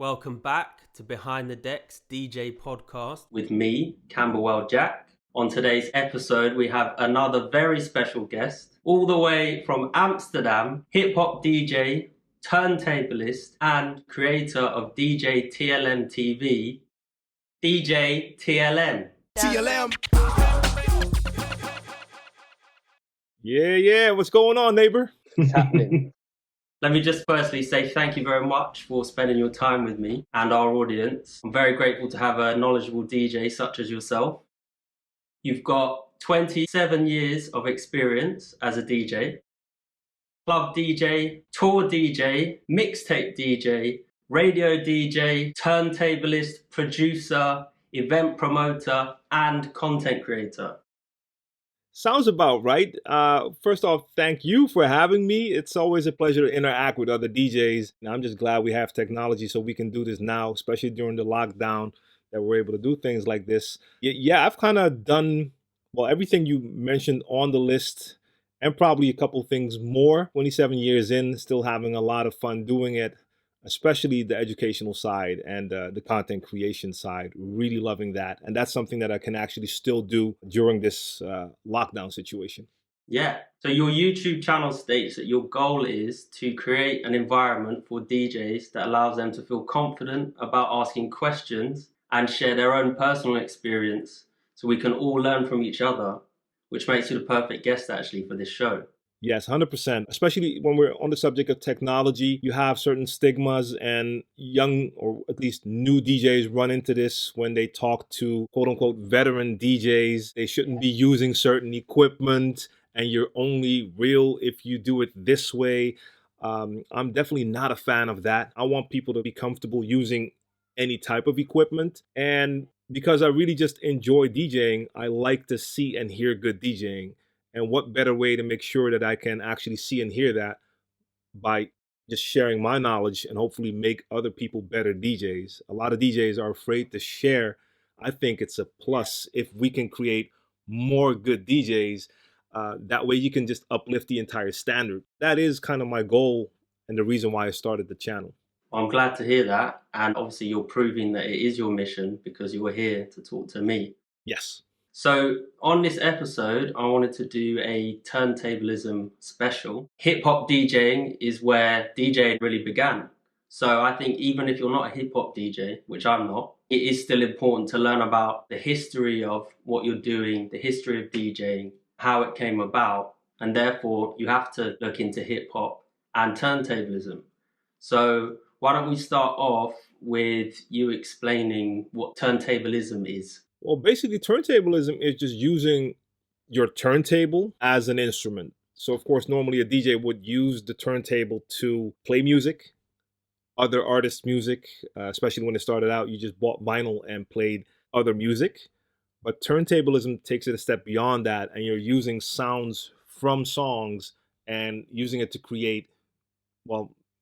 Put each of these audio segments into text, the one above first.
Welcome back to Behind the Decks DJ podcast with me, Camberwell Jack. On today's episode, we have another very special guest, all the way from Amsterdam, hip-hop DJ, turntablist, and creator of DJ TLM TV, DJ TLM. TLM. Yeah. What's going on, neighbor? What's happening? Let me just firstly say thank you very much for spending your time with me and our audience. I'm very grateful to have a knowledgeable DJ such as yourself. You've got 27 years of experience as a DJ, club DJ, tour DJ, mixtape DJ, radio DJ, turntablist, producer, event promoter, and content creator. Sounds about right. First off, thank you for having me. It's always a pleasure to interact with other DJs. And I'm just glad we have technology so we can do this now, especially during the lockdown, that we're able to do things like this. Yeah, I've kind of done, everything you mentioned on the list and probably a couple things more. 27 years in, still having a lot of fun doing it, especially the educational side and the content creation side. Really loving that. And that's something that I can actually still do during this lockdown situation. Yeah. So your YouTube channel states that your goal is to create an environment for DJs that allows them to feel confident about asking questions and share their own personal experience so we can all learn from each other, which makes you the perfect guest actually for this show. Yes, 100%. Especially when we're on the subject of technology, you have certain stigmas, and young or at least new DJs run into this when they talk to quote unquote veteran DJs. They shouldn't be using certain equipment, and you're only real if you do it this way. I'm definitely not a fan of that. I want people to be comfortable using any type of equipment. And because I really just enjoy DJing, I like to see and hear good DJing. And what better way to make sure that I can actually see and hear that by just sharing my knowledge and hopefully make other people better DJs. A lot of DJs are afraid to share. I think it's a plus if we can create more good DJs. That way you can just uplift the entire standard. That is kind of my goal and the reason why I started the channel. I'm glad to hear that. And obviously you're proving that it is your mission because you were here to talk to me. Yes. So on this episode, I wanted to do a turntablism special. Hip-hop DJing is where DJing really began. So I think even if you're not a hip-hop DJ, which I'm not, it is still important to learn about the history of what you're doing, the history of DJing, how it came about, and therefore you have to look into hip-hop and turntablism. So why don't we start off with you explaining what turntablism is? Well, basically, turntablism is just using your turntable as an instrument. So, of course, normally a DJ would use the turntable to play music, other artists' music, especially when it started out, you just bought vinyl and played other music. But turntablism takes it a step beyond that, and you're using sounds from songs and using it to create,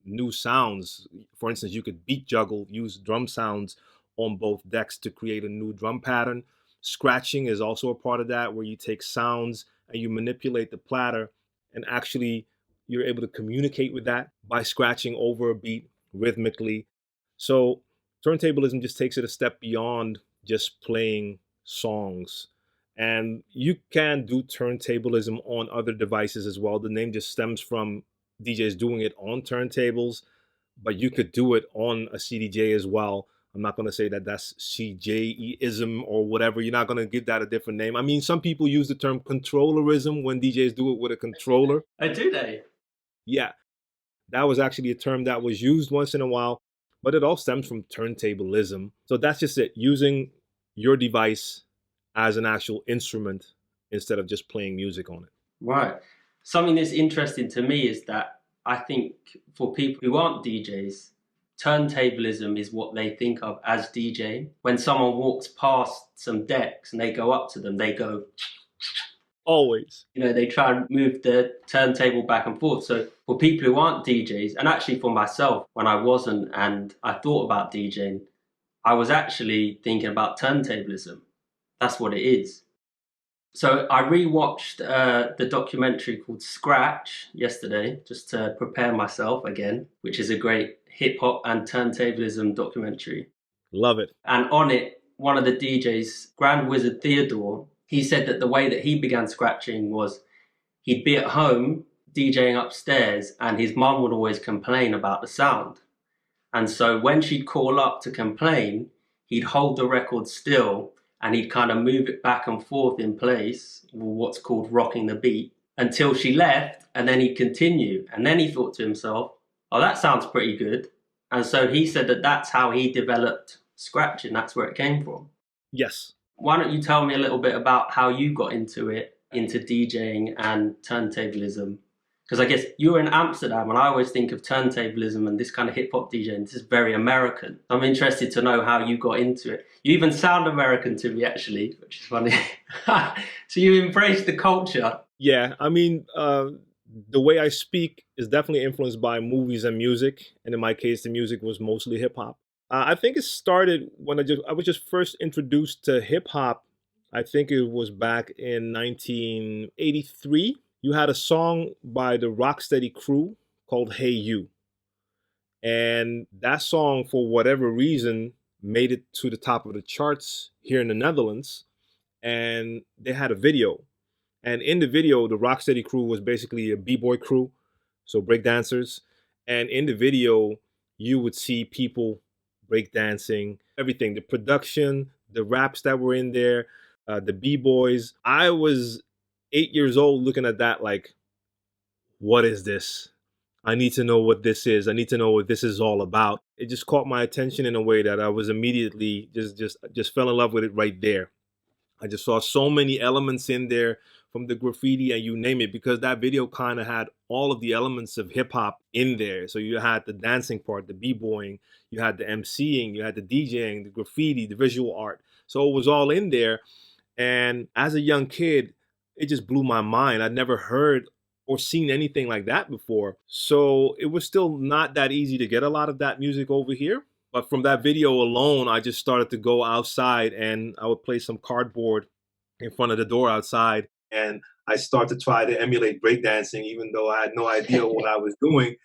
new sounds. For instance, you could beat juggle, use drum sounds on both decks to create a new drum pattern. Scratching is also a part of that, where you take sounds and you manipulate the platter, and actually you're able to communicate with that by scratching over a beat rhythmically. So turntablism just takes it a step beyond just playing songs. And you can do turntablism on other devices as well. The name just stems from DJs doing it on turntables, but you could do it on a CDJ as well. I'm not going to say that that's CJ-ism or whatever. You're not going to give that a different name. I mean, some people use the term controllerism when DJs do it with a controller. Do they? Yeah. That was actually a term that was used once in a while, but it all stems from turntablism. So that's just it, using your device as an actual instrument instead of just playing music on it. Right. Something that's interesting to me is that I think for people who aren't DJs, turntablism is what they think of as DJing. When someone walks past some decks and they go up to them, they go... Always. They try and move the turntable back and forth. So for people who aren't DJs, and actually for myself, when I wasn't and I thought about DJing, I was actually thinking about turntablism. That's what it is. So I rewatched the documentary called Scratch yesterday, just to prepare myself again, which is a great hip hop and turntablism documentary. Love it. And on it, one of the DJs, Grand Wizard Theodore, he said that the way that he began scratching was he'd be at home DJing upstairs and his mum would always complain about the sound. And so when she'd call up to complain, he'd hold the record still and he'd kind of move it back and forth in place, what's called rocking the beat, until she left, and then he'd continue. And then he thought to himself, oh, that sounds pretty good. And so he said that that's how he developed scratching. That's where it came from. Yes. Why don't you tell me a little bit about how you got into it, into DJing and turntablism? Because I guess you were in Amsterdam, and I always think of turntablism and this kind of hip-hop DJing. This is very American. I'm interested to know how you got into it. You even sound American to me, actually, which is funny. So you embraced the culture. Yeah, I mean, the way I speak is definitely influenced by movies and music. And in my case, the music was mostly hip-hop. I think it started when I was just first introduced to hip-hop. I think it was back in 1983. You had a song by the Rocksteady crew called Hey You. And that song, for whatever reason, made it to the top of the charts here in the Netherlands. And they had a video. And in the video, the Rocksteady crew was basically a b-boy crew, so breakdancers. And in the video, you would see people breakdancing, everything, the production, the raps that were in there, the b-boys. I was 8 years old looking at that like, what is this? I need to know what this is. I need to know what this is all about. It just caught my attention in a way that I was immediately just fell in love with it right there. I just saw so many elements in there, from the graffiti and you name it, because that video kind of had all of the elements of hip hop in there. So you had the dancing part, the b-boying, you had the MCing, you had the DJing, the graffiti, the visual art. So it was all in there. And as a young kid, it just blew my mind. I'd never heard or seen anything like that before. So it was still not that easy to get a lot of that music over here. But from that video alone, I just started to go outside and I would place some cardboard in front of the door outside. And I started to try to emulate breakdancing, even though I had no idea what I was doing.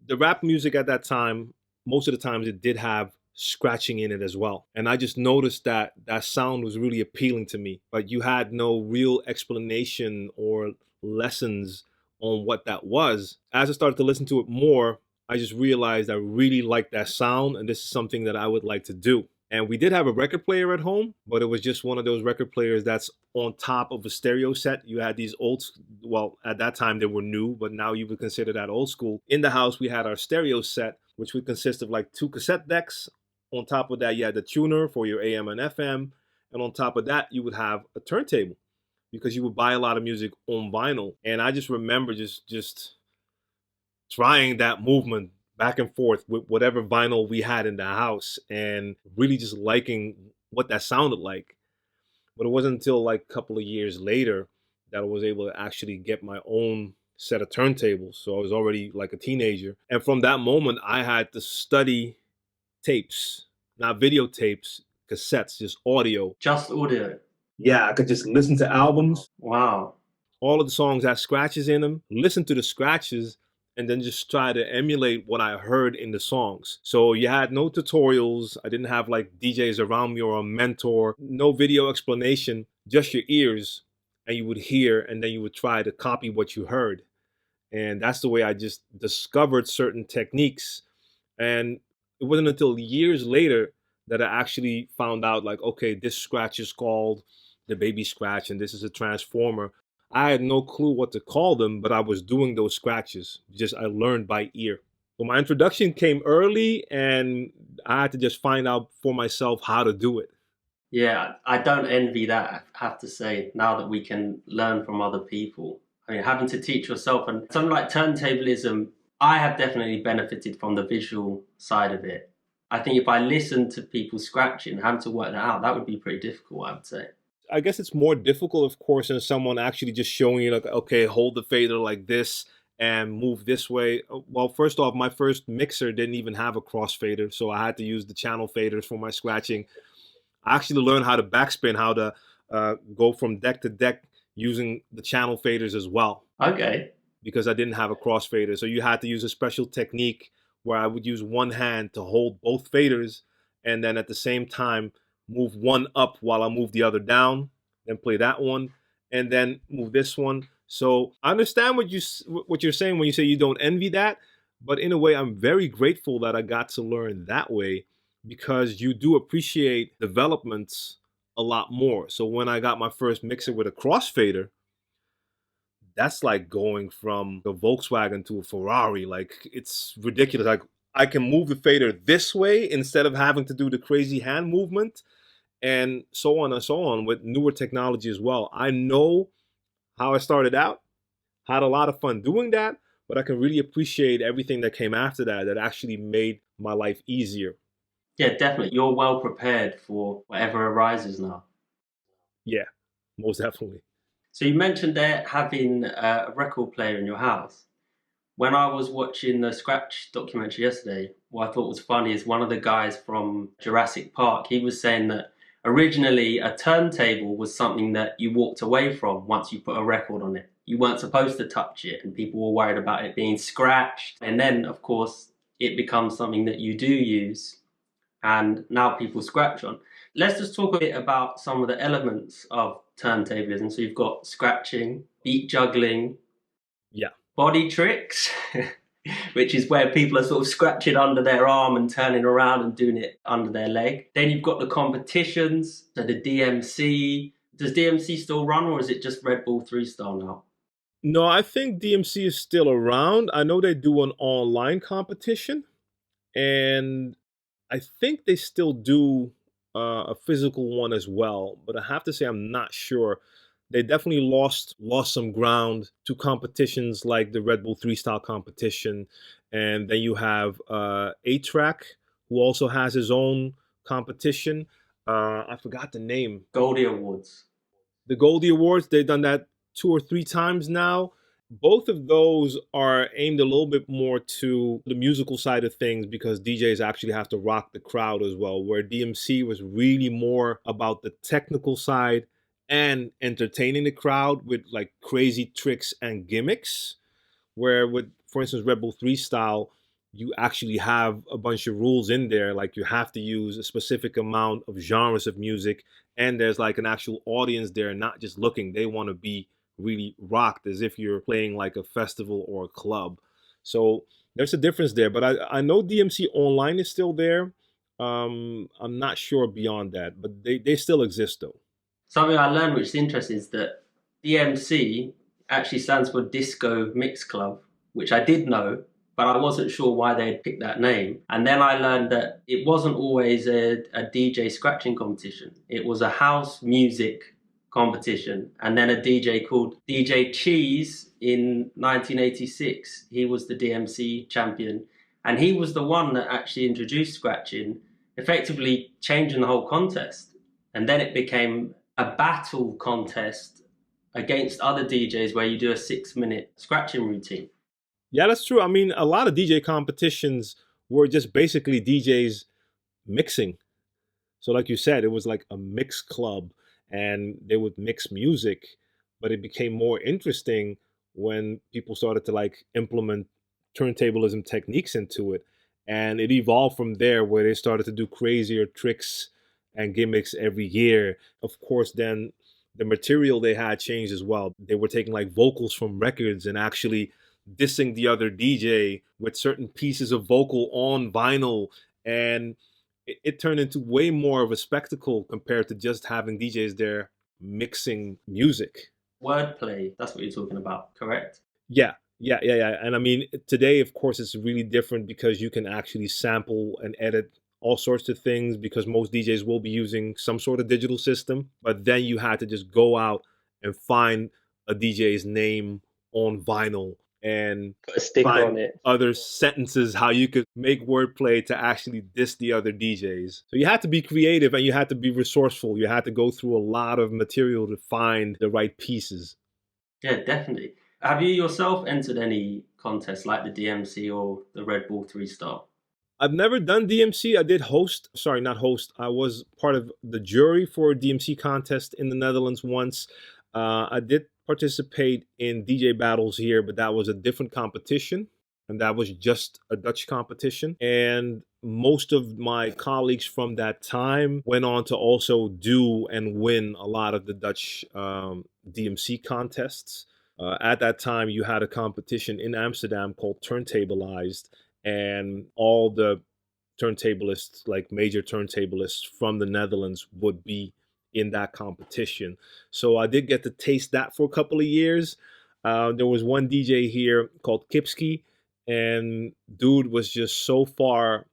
The rap music at that time, most of the times it did have scratching in it as well. And I just noticed that that sound was really appealing to me. But you had no real explanation or lessons on what that was. As I started to listen to it more, I just realized I really liked that sound, and this is something that I would like to do. And we did have a record player at home, but it was just one of those record players that's on top of a stereo set. You had these old, well, at that time they were new, but now you would consider that old school. In the house, we had our stereo set, which would consist of like 2 cassette decks. On top of that, you had the tuner for your AM and FM. And on top of that, you would have a turntable, because you would buy a lot of music on vinyl. And I just remember just trying that movement back and forth with whatever vinyl we had in the house and really just liking what that sounded like. But it wasn't until like a couple of years later that I was able to actually get my own set of turntables. So I was already like a teenager. And from that moment, I had to study tapes, not videotapes, cassettes, just audio. Just audio. Yeah, I could just listen to albums. Wow. All of the songs had scratches in them, listen to the scratches, and then just try to emulate what I heard in the songs. So you had no tutorials. I didn't have like DJs around me or a mentor, no video explanation, just your ears. And you would hear, and then you would try to copy what you heard. And that's the way I just discovered certain techniques. And it wasn't until years later that I actually found out like, okay, this scratch is called the baby scratch, and this is a transformer. I had no clue what to call them, but I was doing those scratches. Just I learned by ear. So my introduction came early, and I had to just find out for myself how to do it. Yeah, I don't envy that, I have to say, now that we can learn from other people. I mean, having to teach yourself, and something like turntablism, I have definitely benefited from the visual side of it. I think if I listened to people scratching, having to work that out, that would be pretty difficult, I would say. I guess it's more difficult, of course, than someone actually just showing you like, okay, hold the fader like this and move this way. Well, first off, my first mixer didn't even have a crossfader, so I had to use the channel faders for my scratching. I actually learned how to backspin, how to go from deck to deck using the channel faders as well. Okay. Because I didn't have a crossfader. So you had to use a special technique where I would use one hand to hold both faders and then at the same time move one up while I move the other down, then play that one, and then move this one. So I understand what you're saying when you say you don't envy that, but in a way, I'm very grateful that I got to learn that way because you do appreciate developments a lot more. So when I got my first mixer with a crossfader, that's like going from a Volkswagen to a Ferrari. Like, it's ridiculous. Like, I can move the fader this way instead of having to do the crazy hand movement, and so on and so on with newer technology as well. I know how I started out, had a lot of fun doing that, but I can really appreciate everything that came after that that actually made my life easier. Yeah, definitely. You're well prepared for whatever arises now. Yeah, most definitely. So you mentioned there having a record player in your house. When I was watching the Scratch documentary yesterday, what I thought was funny is one of the guys from Jurassic Park, he was saying that originally a turntable was something that you walked away from once you put a record on it. You weren't supposed to touch it and people were worried about it being scratched. And then, of course, it becomes something that you do use and now people scratch on. Let's just talk a bit about some of the elements of turntablism. So you've got scratching, beat juggling, yeah, body tricks, which is where people are sort of scratching under their arm and turning around and doing it under their leg. Then you've got the competitions, so the DMC. Does DMC still run or is it just Red Bull 3-star now? No, I think DMC is still around. I know they do an online competition, and I think they still do a physical one as well. But I have to say, I'm not sure. They definitely lost some ground to competitions like the Red Bull 3-star competition, and then you have A-Track, who also has his own competition. I forgot the name. Goldie Awards. The Goldie Awards, they've done that 2 or 3 times now. Both of those are aimed a little bit more to the musical side of things because DJs actually have to rock the crowd as well, where DMC was really more about the technical side and entertaining the crowd with like crazy tricks and gimmicks. Where with, for instance, Red Bull 3 style, you actually have a bunch of rules in there, like you have to use a specific amount of genres of music, and there's like an actual audience there, not just looking. They want to be really rocked as if you're playing like a festival or a club. So there's a difference there, but I know DMC online is still there. I'm not sure beyond that, but they still exist though. Something I learned which is interesting is that DMC actually stands for Disco Mix Club, which I did know, but I wasn't sure why they had picked that name. And then I learned that it wasn't always a DJ scratching competition. It was a house music competition. And then a DJ called DJ Cheese in 1986, he was the DMC champion. And he was the one that actually introduced scratching, effectively changing the whole contest. And then it became a battle contest against other DJs where you do a 6-minute scratching routine. Yeah, that's true. I mean, a lot of DJ competitions were just basically DJs mixing. So like you said, it was like a mix club and they would mix music, but it became more interesting when people started to like implement turntablism techniques into it. And it evolved from there where they started to do crazier tricks and gimmicks every year. Of course, then the material they had changed as well. They were taking like vocals from records and actually dissing the other DJ with certain pieces of vocal on vinyl. And it turned into way more of a spectacle compared to just having DJs there mixing music. Wordplay, that's what you're talking about, correct? Yeah. And I mean, today, of course, it's really different because you can actually sample and edit all sorts of things because most DJs will be using some sort of digital system. But then you had to just go out and find a DJ's name on vinyl and Put a sticker on it. Other sentences, how you could make wordplay to actually diss the other DJs. So you had to be creative and you had to be resourceful. You had to go through a lot of material to find the right pieces. Yeah, definitely. Have you yourself entered any contests like the DMC or the Red Bull 3-star? I've never done DMC. I did I was part of the jury for a DMC contest in the Netherlands once. I did participate in DJ battles here, but that was a different competition. and that was just a Dutch competition. And most of my colleagues from that time went on to also do and win a lot of the Dutch DMC contests. At that time, you had a competition in Amsterdam called Turntablist, and all the turntablists, like major turntablists from the Netherlands, would be in that competition. So I did get to taste that for a couple of years. There was one DJ here called Kipski, and dude was just so far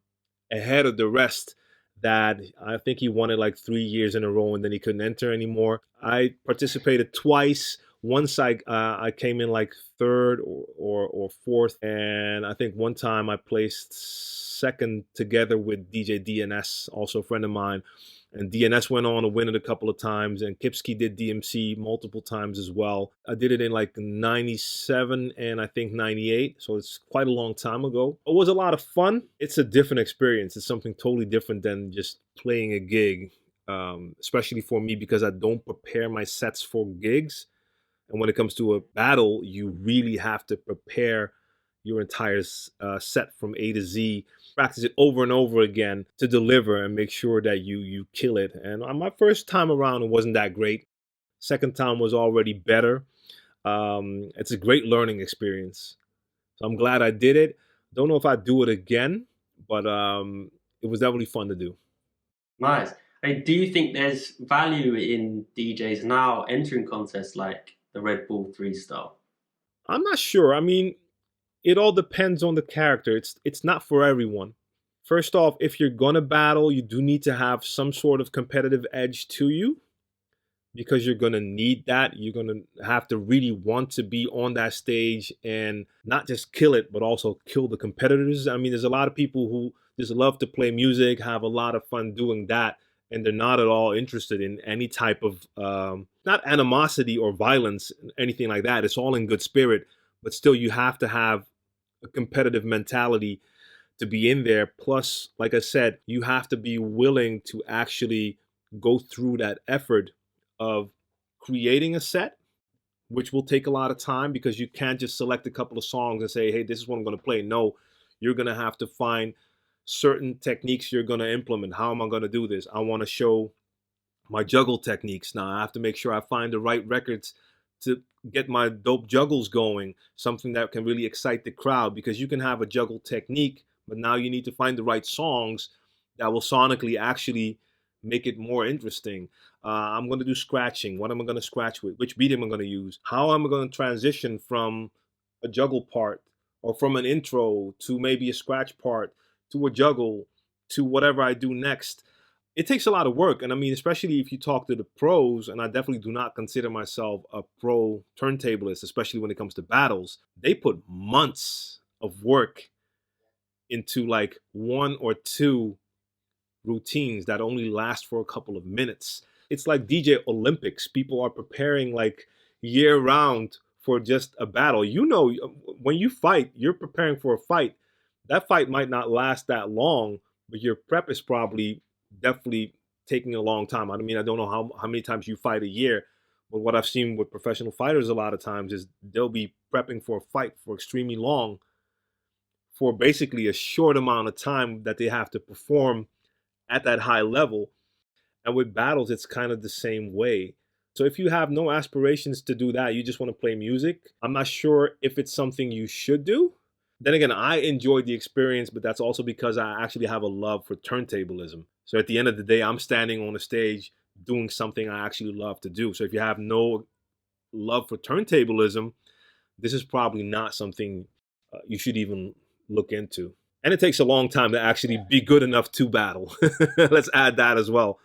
ahead of the rest that I think he won it like 3 years in a row, and then he couldn't enter anymore. I participated twice. Once I came in like third or fourth, and I think one time I placed second together with DJ DNS, also a friend of mine. And DNS went on to win it a couple of times, and Kipski did DMC multiple times as well. I did it in like 97 and I think 98, so it's quite a long time ago. It was a lot of fun. It's a different experience. It's something totally different than just playing a gig, especially for me, because I don't prepare my sets for gigs. And when it comes to a battle, you really have to prepare your entire set from A to Z, practice it over and over again to deliver and make sure that you kill it. And on my first time around, it wasn't that great. Second time was already better. It's a great learning experience. So I'm glad I did it. Don't know if I'd do it again, but it was definitely fun to do. Nice. Hey, do you think there's value in DJs now entering contests like the Red Bull 3 style? I'm not sure. I mean, it all depends on the character. It's not for everyone. First off, if you're gonna battle, you do need to have some sort of competitive edge to you, because you're gonna need that. You're gonna have to really want to be on that stage and not just kill it, but also kill the competitors. I mean, there's a lot of people who just love to play music, have a lot of fun doing that, and they're not at all interested in any type of not animosity or violence, anything like that. It's all in good spirit, but still you have to have a competitive mentality to be in there. Plus, like I said, you have to be willing to actually go through that effort of creating a set, which will take a lot of time, because you can't just select a couple of songs and say, hey, this is what I'm going to play. No, you're going to have to find certain techniques you're going to implement. How am I going to do this? I want to show my juggle techniques. Now I have to make sure I find the right records to get my dope juggles going, something that can really excite the crowd, because you can have a juggle technique, but now you need to find the right songs that will sonically actually make it more interesting. I'm going to do scratching. What am I going to scratch with? Which beat am I going to use? How am I going to transition from a juggle part or from an intro to maybe a scratch part to a juggle to whatever I do next? It takes a lot of work. And I mean, especially if you talk to the pros, and I definitely do not consider myself a pro turntablist, especially when it comes to battles, they put months of work into like 1 or 2 routines that only last for a couple of minutes. It's like DJ Olympics. People are preparing like year round for just a battle. You know, when you fight, you're preparing for a fight. That fight might not last that long, but your prep is probably definitely taking a long time. I mean, I don't know how many times you fight a year, but what I've seen with professional fighters a lot of times is they'll be prepping for a fight for extremely long, for basically a short amount of time that they have to perform at that high level. And with battles, it's kind of the same way. So if you have no aspirations to do that, you just want to play music, I'm not sure if it's something you should do. Then again, I enjoyed the experience, but that's also because I actually have a love for turntablism. So at the end of the day, I'm standing on a stage doing something I actually love to do. So if you have no love for turntablism, this is probably not something you should even look into. And it takes a long time to actually be good enough to battle. Let's add that as well.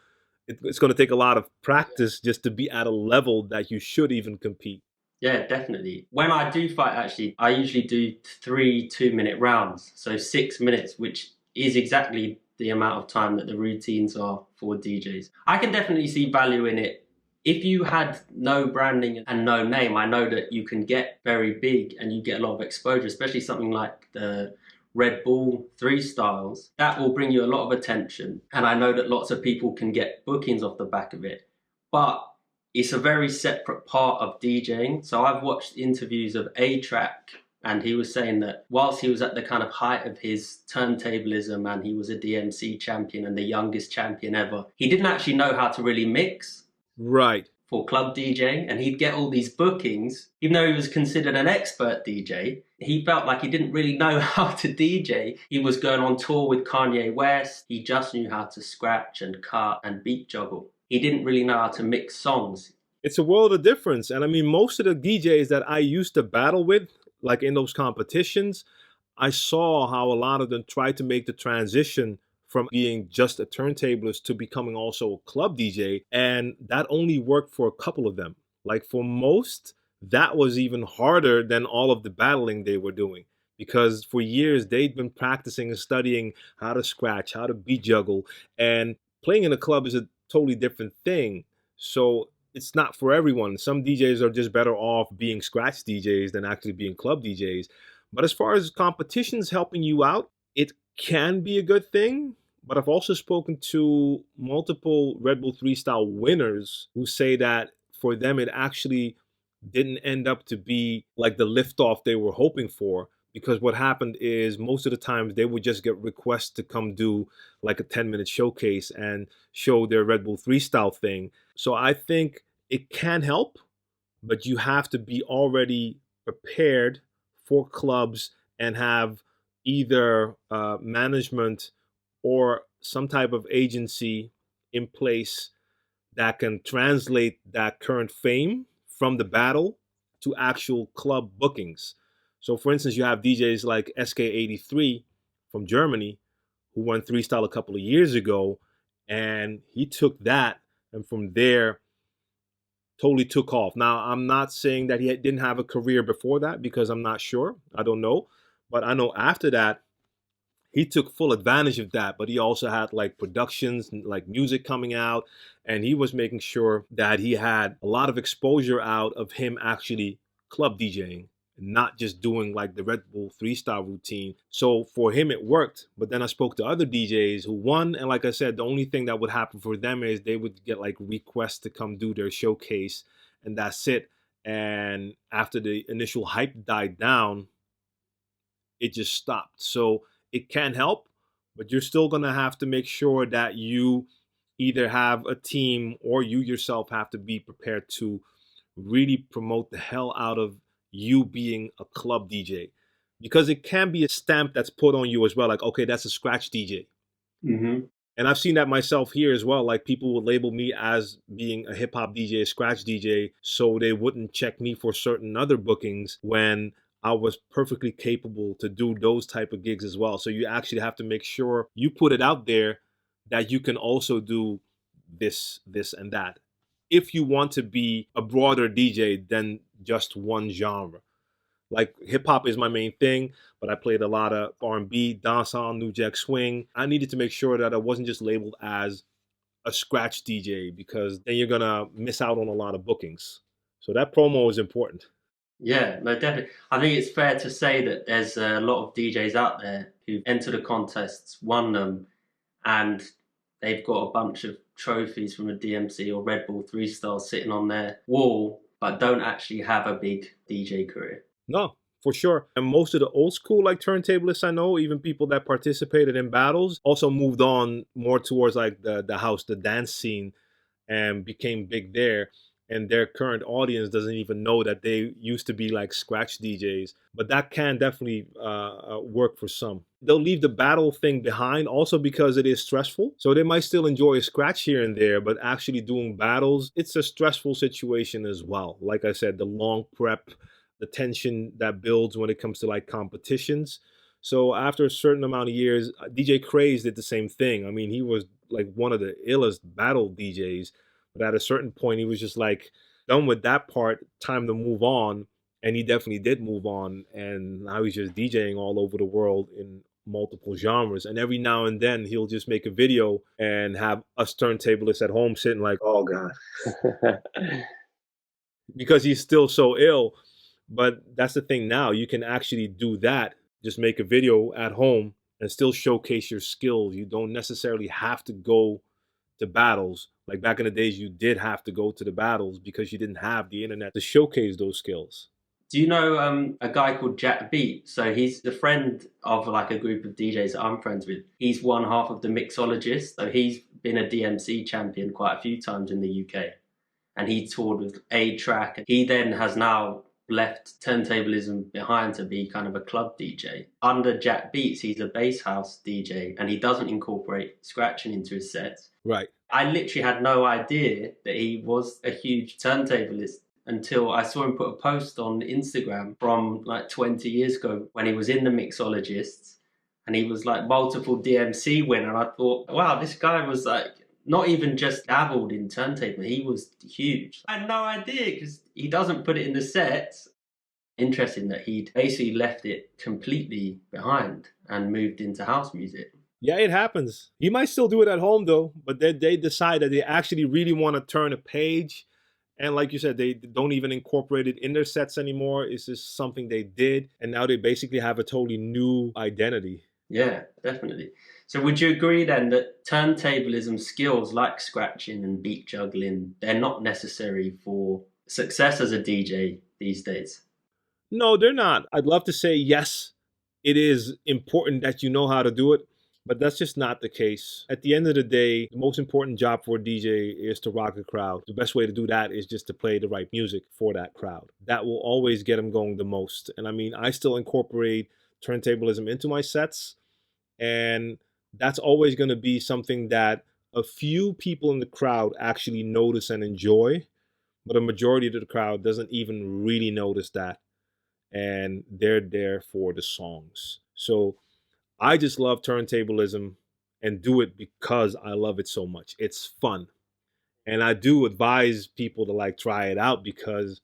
It's going to take a lot of practice just to be at a level that you should even compete. Yeah, definitely. When I do fight, actually, I usually do 3 2-minute rounds. So 6 minutes, which is exactly the amount of time that the routines are for DJs. I can definitely see value in it. If you had no branding and no name, I know that you can get very big and you get a lot of exposure, especially something like the Red Bull 3 styles. That will bring you a lot of attention. And I know that lots of people can get bookings off the back of it. But it's a very separate part of DJing. So I've watched interviews of A-Track And he was saying that whilst he was at the kind of height of his turntablism and he was a DMC champion and the youngest champion ever, he didn't actually know how to really mix. Right. For club DJing, and he'd get all these bookings. Even though he was considered an expert DJ, he felt like he didn't really know how to DJ. He was going on tour with Kanye West. He just knew how to scratch and cut and beat juggle. He didn't really know how to mix songs. It's a world of difference. And I mean, most of the DJs that I used to battle with, like in those competitions, I saw how a lot of them tried to make the transition from being just a turntablist to becoming also a club DJ. And that only worked for a couple of them. Like for most, that was even harder than all of the battling they were doing. Because for years, they'd been practicing and studying how to scratch, how to beat juggle. And playing in a club is a totally different thing. So it's not for everyone. Some DJs are just better off being scratch DJs than actually being club DJs. But as far as competitions helping you out, it can be a good thing. But I've also spoken to multiple Red Bull 3 style winners who say that for them, it actually didn't end up to be like the liftoff they were hoping for. Because what happened is most of the times they would just get requests to come do like a 10-minute showcase and show their Red Bull 3 style thing. So I think it can help, but you have to be already prepared for clubs and have either management or some type of agency in place that can translate that current fame from the battle to actual club bookings. So for instance, you have DJs like SK83 from Germany who won 3 style a couple of years ago, and he took that and from there totally took off. Now, I'm not saying that he didn't have a career before that because I'm not sure. I don't know. But I know after that, he took full advantage of that. But he also had like productions, like music coming out. And he was making sure that he had a lot of exposure out of him actually club DJing, not just doing like the Red Bull 3-star routine. So for him, it worked. But then I spoke to other DJs who won. And like I said, the only thing that would happen for them is they would get like requests to come do their showcase. And that's it. And after the initial hype died down, it just stopped. So it can help, but you're still going to have to make sure that you either have a team or you yourself have to be prepared to really promote the hell out of you being a club DJ, because it can be a stamp that's put on you as well. Like, okay, that's a scratch DJ. Mm-hmm. And I've seen that myself here as well. Like people would label me as being a hip hop DJ, a scratch DJ, so they wouldn't check me for certain other bookings when I was perfectly capable to do those type of gigs as well. So you actually have to make sure you put it out there that you can also do this, and that, if you want to be a broader DJ than just one genre. Like hip hop is my main thing, but I played a lot of R&B, dancehall, New Jack Swing. I needed to make sure that I wasn't just labeled as a scratch DJ, because then you're gonna miss out on a lot of bookings. So that promo is important. Yeah, no, definitely. I think it's fair to say that there's a lot of DJs out there who've entered the contests, won them, and they've got a bunch of trophies from a DMC or Red Bull 3-star sitting on their wall, but don't actually have a big DJ career. No, for sure. And most of the old school like turntablists I know, even people that participated in battles, also moved on more towards like the house, the dance scene, and became big there. And their current audience doesn't even know that they used to be like scratch DJs. But that can definitely work for some. They'll leave the battle thing behind also because it is stressful. So they might still enjoy a scratch here and there, but actually doing battles, it's a stressful situation as well. Like I said, the long prep, the tension that builds when it comes to like competitions. So after a certain amount of years, DJ Craze did the same thing. I mean, he was like one of the illest battle DJs. But at a certain point, he was just like done with that part, time to move on. And he definitely did move on. And now he's just DJing all over the world in multiple genres. And every now and then he'll just make a video and have us turntablists at home sitting like, oh God. Because he's still so ill. But that's the thing now. You can actually do that. Just make a video at home and still showcase your skills. You don't necessarily have to go to battles. Like back in the days, you did have to go to the battles because you didn't have the internet to showcase those skills. Do you know a guy called Jack Beat? So he's the friend of like a group of DJs that I'm friends with. He's one half of the mixologist. So he's been a DMC champion quite a few times in the UK. And he toured with A-Track. He then has now left turntablism behind to be kind of a club DJ. Under Jack Beats, he's a bass house DJ and he doesn't incorporate scratching into his sets. Right. I literally had no idea that he was a huge turntablist until I saw him put a post on Instagram from like 20 years ago when he was in the mixologists and he was like multiple DMC winner. And I thought, wow, this guy was like not even just dabbled in turntable, he was huge. I had no idea because he doesn't put it in the sets. Interesting that he'd basically left it completely behind and moved into house music. Yeah, it happens. He might still do it at home though, but they decide that they actually really want to turn a page. And like you said, they don't even incorporate it in their sets anymore. It's just something they did. And now they basically have a totally new identity. Yeah, definitely. So would you agree then that turntablism skills like scratching and beat juggling, they're not necessary for success as a DJ these days? No, they're not. I'd love to say yes, it is important that you know how to do it. But that's just not the case. At the end of the day, the most important job for a DJ is to rock a crowd. The best way to do that is just to play the right music for that crowd. That will always get them going the most. And I mean, I still incorporate turntablism into my sets. And that's always going to be something that a few people in the crowd actually notice and enjoy. But a majority of the crowd doesn't even really notice that. And they're there for the songs. So I just love turntablism and do it because I love it so much. It's fun. And I do advise people to like try it out because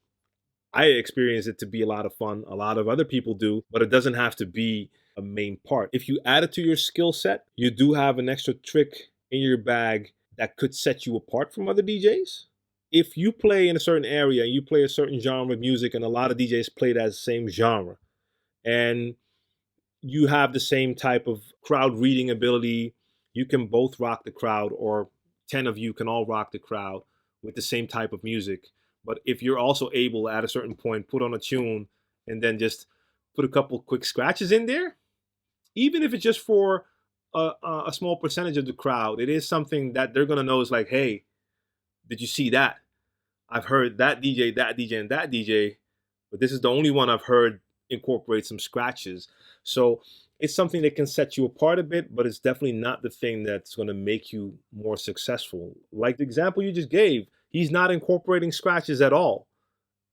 I experience it to be a lot of fun. A lot of other people do, but it doesn't have to be a main part. If you add it to your skill set, you do have an extra trick in your bag that could set you apart from other DJs. If you play in a certain area and you play a certain genre of music and a lot of DJs play that same genre, and you have the same type of crowd reading ability, you can both rock the crowd, or 10 of you can all rock the crowd with the same type of music. But if you're also able at a certain point, put on a tune and then just put a couple quick scratches in there, even if it's just for a small percentage of the crowd, it is something that they're going to know is like, hey, did you see that? I've heard that DJ, and that DJ, but this is the only one I've heard incorporate some scratches. So it's something that can set you apart a bit, but it's definitely not the thing that's going to make you more successful. Like the example you just gave, he's not incorporating scratches at all.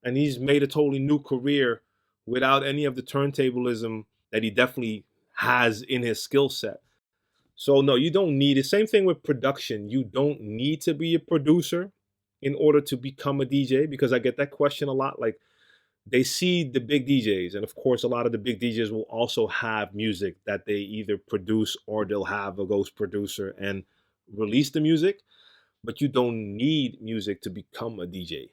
And he's made a totally new career without any of the turntablism that he definitely has in his skill set. So no, you don't need it. Same thing with production. You don't need to be a producer in order to become a DJ, because I get that question a lot. Like, they see the big DJs, and of course, a lot of the big DJs will also have music that they either produce or they'll have a ghost producer and release the music. But you don't need music to become a DJ.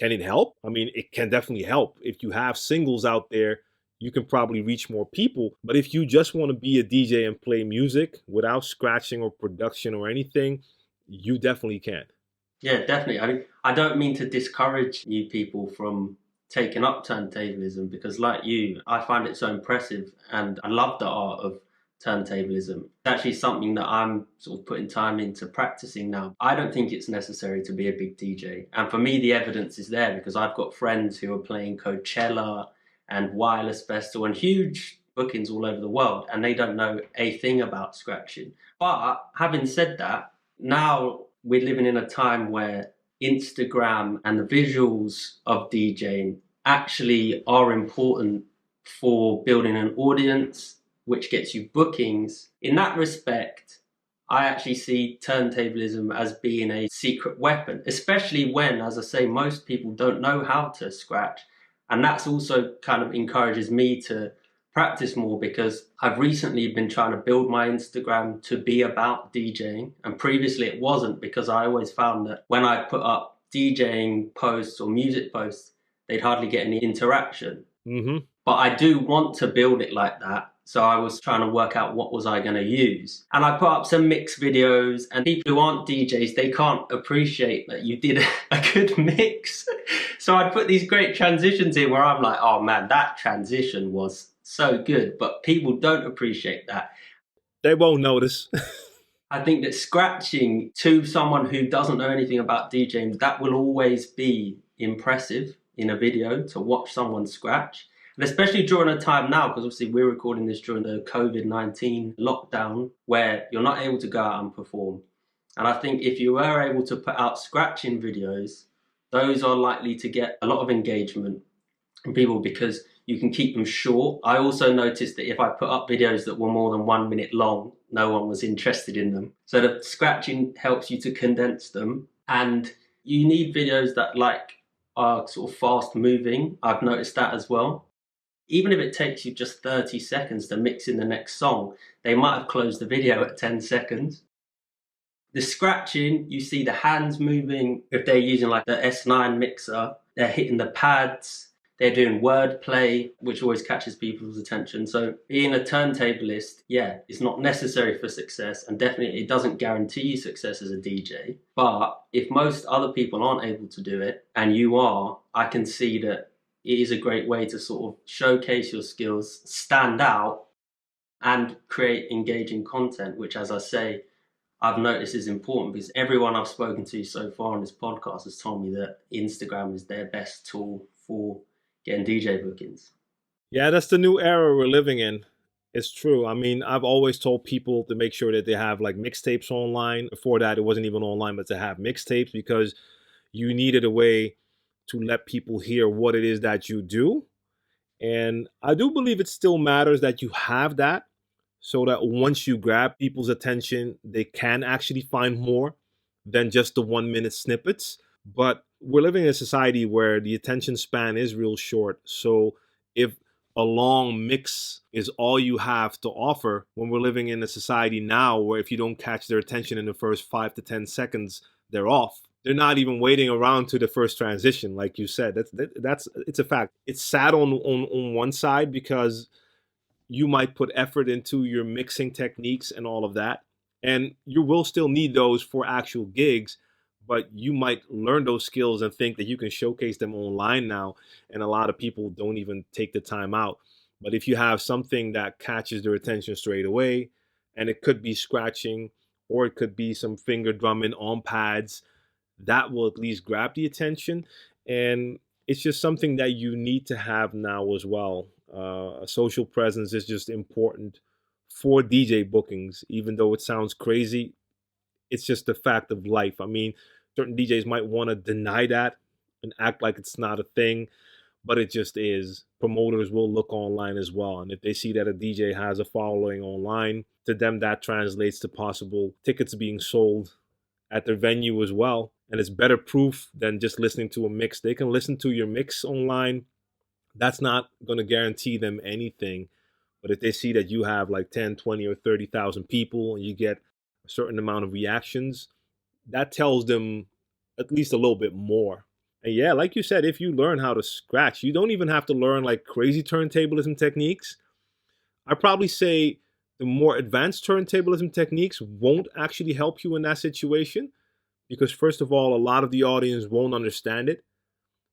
Can it help? I mean, it can definitely help. If you have singles out there, you can probably reach more people. But if you just want to be a DJ and play music without scratching or production or anything, you definitely can. Yeah, definitely. I mean, I don't mean to discourage new people from taking up turntablism, because like you, I find it so impressive and I love the art of turntablism. It's actually something that I'm sort of putting time into practicing now. I don't think it's necessary to be a big DJ. And for me, the evidence is there because I've got friends who are playing Coachella and Wireless Festival and huge bookings all over the world, and they don't know a thing about scratching. But having said that, now we're living in a time where Instagram and the visuals of DJing actually are important for building an audience, which gets you bookings. In that respect, I actually see turntablism as being a secret weapon, especially when, as I say, most people don't know how to scratch. And that's also kind of encourages me to practice more, because I've recently been trying to build my Instagram to be about DJing, and previously it wasn't, because I always found that when I put up DJing posts or music posts, they'd hardly get any interaction. Mm-hmm. But I do want to build it like that, So I was trying to work out what was I going to use. And I put up some mix videos, and people who aren't DJs, they can't appreciate that you did a good mix. So I'd put these great transitions in where I'm like, oh man, that transition was so good. But people don't appreciate that. They won't notice. I think that scratching to someone who doesn't know anything about DJing, that will always be impressive in a video, to watch someone scratch. And especially during a time now, because obviously we're recording this during the COVID-19 lockdown, where you're not able to go out and perform. And I think if you were able to put out scratching videos, those are likely to get a lot of engagement from people because you can keep them short. I also noticed that if I put up videos that were more than 1 minute long, no one was interested in them. So the scratching helps you to condense them. And you need videos that are sort of fast moving. I've noticed that as well. Even if it takes you just 30 seconds to mix in the next song, they might have closed the video at 10 seconds. The scratching, you see the hands moving. If they're using like the S9 mixer, they're hitting the pads, they're doing wordplay, which always catches people's attention. So being a turntablist, yeah, it's not necessary for success, and definitely it doesn't guarantee you success as a DJ. But if most other people aren't able to do it, and you are, I can see that it is a great way to sort of showcase your skills, stand out, and create engaging content, which, as I say, I've noticed is important because everyone I've spoken to so far on this podcast has told me that Instagram is their best tool for getting DJ bookings. Yeah, that's the new era we're living in. It's true. I mean, I've always told people to make sure that they have like mixtapes online. Before that, it wasn't even online, but to have mixtapes, because you needed a way to let people hear what it is that you do. And I do believe it still matters that you have that, so that once you grab people's attention, they can actually find more than just the 1 minute snippets. But we're living in a society where the attention span is real short. So if a long mix is all you have to offer, when we're living in a society now where if you don't catch their attention in the first 5 to 10 seconds, they're off. They're not even waiting around to the first transition, like you said. That's it's a fact. It's sad on one side because you might put effort into your mixing techniques and all of that, and you will still need those for actual gigs, but you might learn those skills and think that you can showcase them online now, and a lot of people don't even take the time out. But if you have something that catches their attention straight away, and it could be scratching or it could be some finger drumming on pads, that will at least grab the attention. And it's just something that you need to have now as well. A social presence is just important for DJ bookings, even though it sounds crazy. It's just the fact of life. I mean, certain DJs might want to deny that and act like it's not a thing, but it just is. Promoters will look online as well. And if they see that a DJ has a following online, to them that translates to possible tickets being sold at their venue as well. And it's better proof than just listening to a mix. They can listen to your mix online. That's not going to guarantee them anything. But if they see that you have like 10, 20, or 30,000 people and you get a certain amount of reactions, that tells them at least a little bit more. And yeah, like you said, if you learn how to scratch, you don't even have to learn like crazy turntablism techniques. I'd probably say the more advanced turntablism techniques won't actually help you in that situation, because first of all, a lot of the audience won't understand it.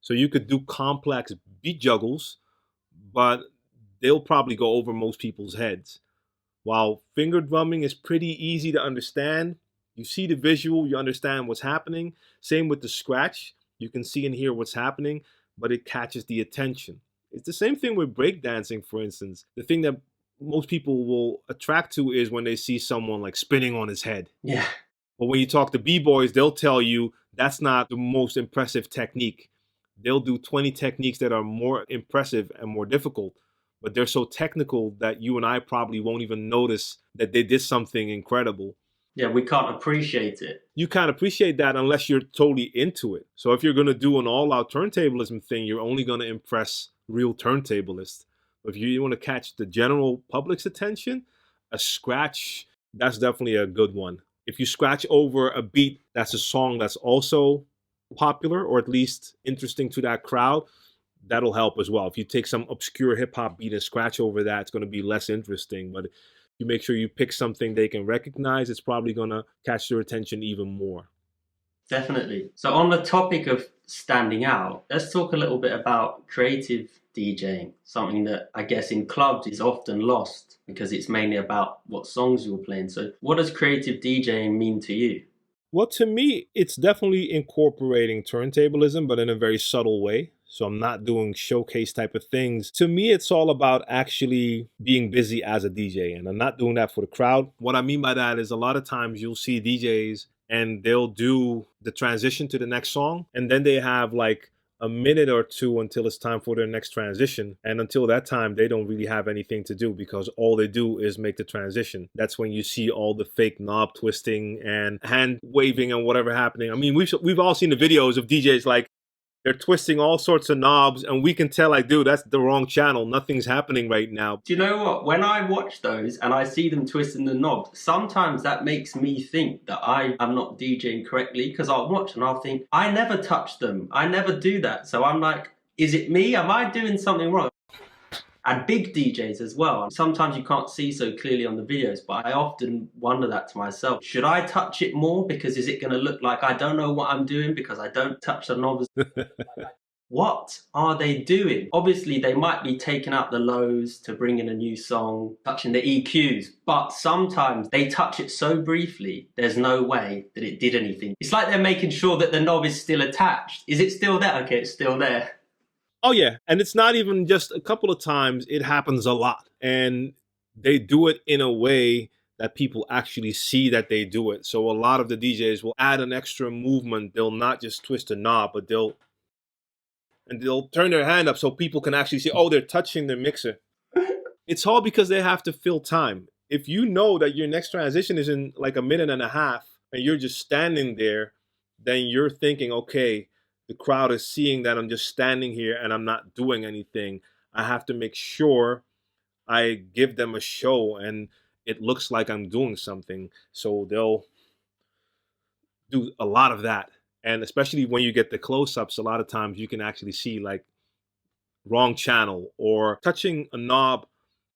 So you could do complex beat juggles, but they'll probably go over most people's heads. While finger drumming is pretty easy to understand, you see the visual, you understand what's happening. Same with the scratch. You can see and hear what's happening, but it catches the attention. It's the same thing with breakdancing, for instance. The thing that most people will attract to is when they see someone like spinning on his head. Yeah. But when you talk to b-boys, they'll tell you that's not the most impressive technique. They'll do 20 techniques that are more impressive and more difficult, but they're so technical that you and I probably won't even notice that they did something incredible. Yeah, we can't appreciate it. You can't appreciate that unless you're totally into it. So if you're going to do an all-out turntablism thing, you're only going to impress real turntablists. But if you want to catch the general public's attention, a scratch, that's definitely a good one. If you scratch over a beat, that's a song that's also popular or at least interesting to that crowd, that'll help as well. If you take some obscure hip hop beat and scratch over that, it's going to be less interesting. But you make sure you pick something they can recognize, it's probably going to catch their attention even more. Definitely. So on the topic of standing out, let's talk a little bit about creative DJing, something that I guess in clubs is often lost because it's mainly about what songs you're playing. So what does creative DJing mean to you? Well, to me, it's definitely incorporating turntablism, but in a very subtle way. So I'm not doing showcase type of things. To me, it's all about actually being busy as a DJ, and I'm not doing that for the crowd. What I mean by that is a lot of times you'll see DJs and they'll do the transition to the next song, and then they have like a minute or two until it's time for their next transition. And until that time, they don't really have anything to do because all they do is make the transition. That's when you see all the fake knob twisting and hand waving and whatever happening. I mean, we've all seen the videos of DJs like they're twisting all sorts of knobs, and we can tell, like, dude, that's the wrong channel. Nothing's happening right now. Do you know what? When I watch those and I see them twisting the knobs, sometimes that makes me think that I am not DJing correctly, because I'll watch and I'll think, I never touch them. I never do that. So I'm like, is it me? Am I doing something wrong? And big DJs as well. Sometimes you can't see so clearly on the videos, but I often wonder that to myself. Should I touch it more? Because is it going to look like I don't know what I'm doing because I don't touch the knobs? What are they doing? Obviously, they might be taking out the lows to bring in a new song, touching the EQs, but sometimes they touch it so briefly, there's no way that it did anything. It's like they're making sure that the knob is still attached. Is it still there? Okay, it's still there. Oh, yeah. And it's not even just a couple of times. It happens a lot. And they do it in a way that people actually see that they do it. So a lot of the DJs will add an extra movement. They'll not just twist a knob, but they'll turn their hand up so people can actually see, oh, they're touching their mixer. It's all because they have to fill time. If you know that your next transition is in like a minute and a half and you're just standing there, then you're thinking, okay, the crowd is seeing that I'm just standing here and I'm not doing anything. I have to make sure I give them a show and it looks like I'm doing something. So they'll do a lot of that. And especially when you get the close-ups, a lot of times you can actually see like wrong channel or touching a knob,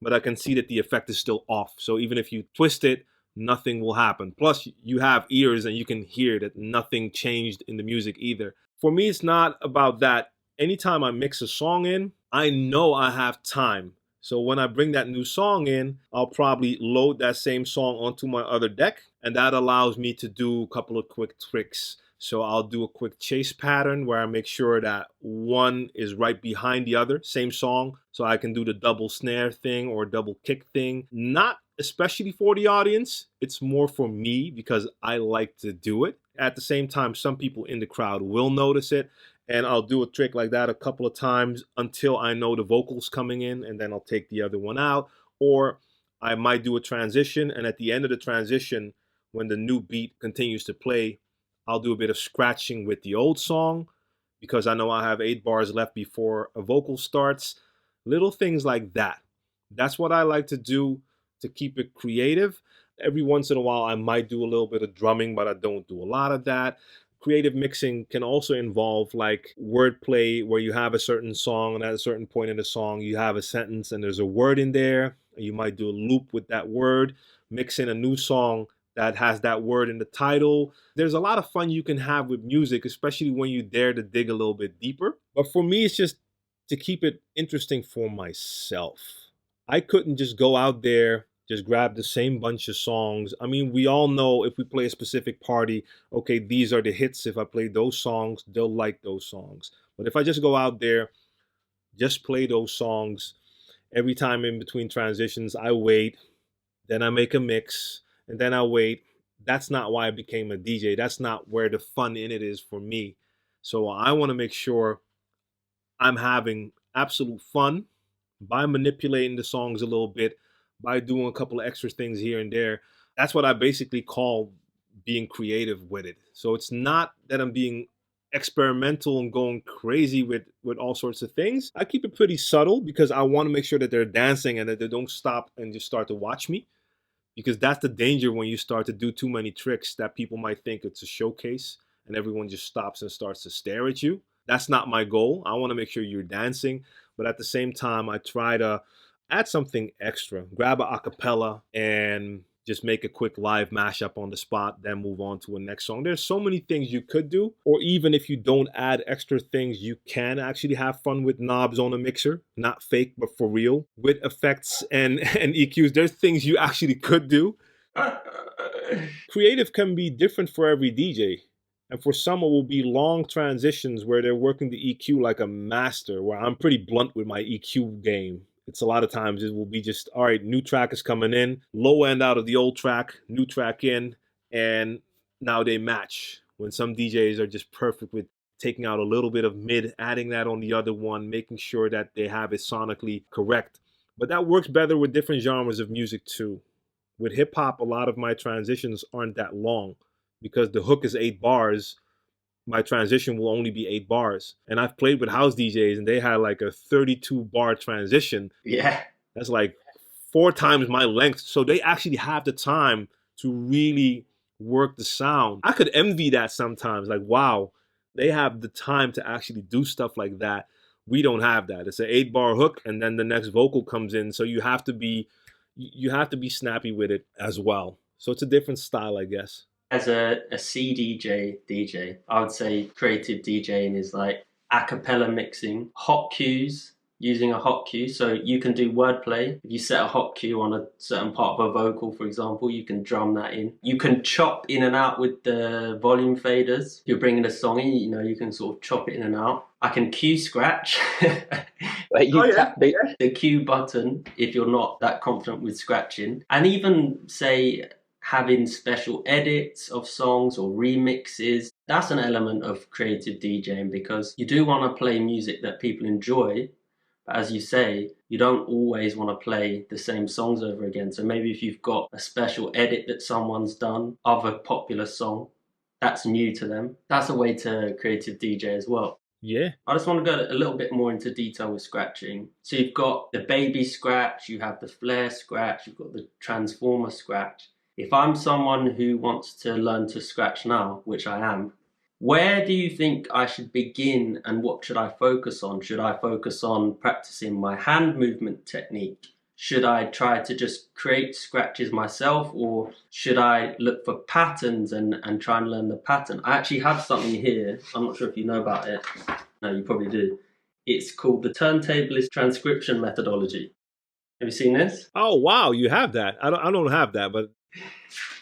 but I can see that the effect is still off. So even if you twist it, nothing will happen. Plus, you have ears and you can hear that nothing changed in the music either. For me, it's not about that. Anytime I mix a song in, I know I have time. So when I bring that new song in, I'll probably load that same song onto my other deck, and that allows me to do a couple of quick tricks. So I'll do a quick chase pattern where I make sure that one is right behind the other, same song, so I can do the double snare thing or double kick thing. Not especially for the audience, it's more for me because I like to do it. At the same time, some people in the crowd will notice it, and I'll do a trick like that a couple of times until I know the vocals coming in, and then I'll take the other one out. Or I might do a transition, and at the end of the transition, when the new beat continues to play, I'll do a bit of scratching with the old song because I know I have 8 bars left before a vocal starts. Little things like that. That's what I like to do to keep it creative. Every once in a while, I might do a little bit of drumming, but I don't do a lot of that. Creative mixing can also involve like wordplay where you have a certain song and at a certain point in the song, you have a sentence and there's a word in there. You might do a loop with that word, mix in a new song that has that word in the title. There's a lot of fun you can have with music, especially when you dare to dig a little bit deeper. But for me, it's just to keep it interesting for myself. I couldn't just go out there, just grab the same bunch of songs. I mean, we all know if we play a specific party, okay, these are the hits. If I play those songs, they'll like those songs. But if I just go out there, just play those songs, every time in between transitions, I wait, then I make a mix, and then I wait. That's not why I became a DJ. That's not where the fun in it is for me. So I want to make sure I'm having absolute fun by manipulating the songs a little bit, by doing a couple of extra things here and there. That's what I basically call being creative with it. So it's not that I'm being experimental and going crazy with all sorts of things. I keep it pretty subtle because I want to make sure that they're dancing and that they don't stop and just start to watch me. Because that's the danger when you start to do too many tricks that people might think it's a showcase and everyone just stops and starts to stare at you. That's not my goal. I want to make sure you're dancing, but at the same time, I try to add something extra. Grab a acapella and just make a quick live mashup on the spot, then move on to a next song. There's so many things you could do, or even if you don't add extra things, you can actually have fun with knobs on a mixer, not fake, but for real, with effects and EQs. There's things you actually could do. Creative can be different for every DJ. And for some, it will be long transitions where they're working the EQ like a master, where I'm pretty blunt with my EQ game. It's a lot of times it will be just, all right, new track is coming in, low end out of the old track, new track in, and now they match. When some DJs are just perfect with taking out a little bit of mid, adding that on the other one, making sure that they have it sonically correct. But that works better with different genres of music too. With hip hop, a lot of my transitions aren't that long because the hook is 8 bars. My transition will only be 8 bars. And I've played with house DJs and they had like a 32 bar transition. Yeah. That's like 4 times my length. So they actually have the time to really work the sound. I could envy that sometimes. Like, wow, they have the time to actually do stuff like that. We don't have that. It's an 8 bar hook and then the next vocal comes in. So you have to be snappy with it as well. So it's a different style, I guess. As a DJ, I would say creative DJing is like a cappella mixing, hot cues, using a hot cue. So you can do wordplay. If you set a hot cue on a certain part of a vocal, for example, you can drum that in. You can chop in and out with the volume faders. If you're bringing a song in, you can sort of chop it in and out. I can cue scratch. Tap the cue button if you're not that confident with scratching. And even say having special edits of songs or remixes. That's an element of creative DJing because you do want to play music that people enjoy. But as you say, you don't always want to play the same songs over again. So maybe if you've got a special edit that someone's done of a popular song that's new to them, that's a way to creative DJ as well. Yeah. I just want to go a little bit more into detail with scratching. So you've got the baby scratch, you have the flare scratch, you've got the transformer scratch. If I'm someone who wants to learn to scratch now, which I am, where do you think I should begin and what should I focus on? Should I focus on practicing my hand movement technique? Should I try to just create scratches myself, or should I look for patterns and try and learn the pattern? I actually have something here. I'm not sure if you know about it. No, you probably do. It's called the Turntablist transcription methodology. Have you seen this? Oh, wow, you have that. I don't have that, but...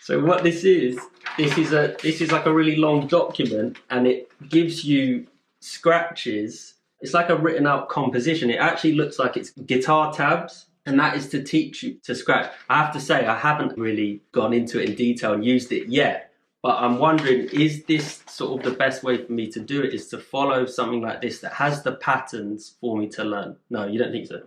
So what this is like a really long document, and it gives you scratches. It's like a written out composition. It actually looks like it's guitar tabs, and that is to teach you to scratch. I have to say, I haven't really gone into it in detail and used it yet, but I'm wondering, is this sort of the best way for me to do it, is to follow something like this that has the patterns for me to learn? No, you don't think so?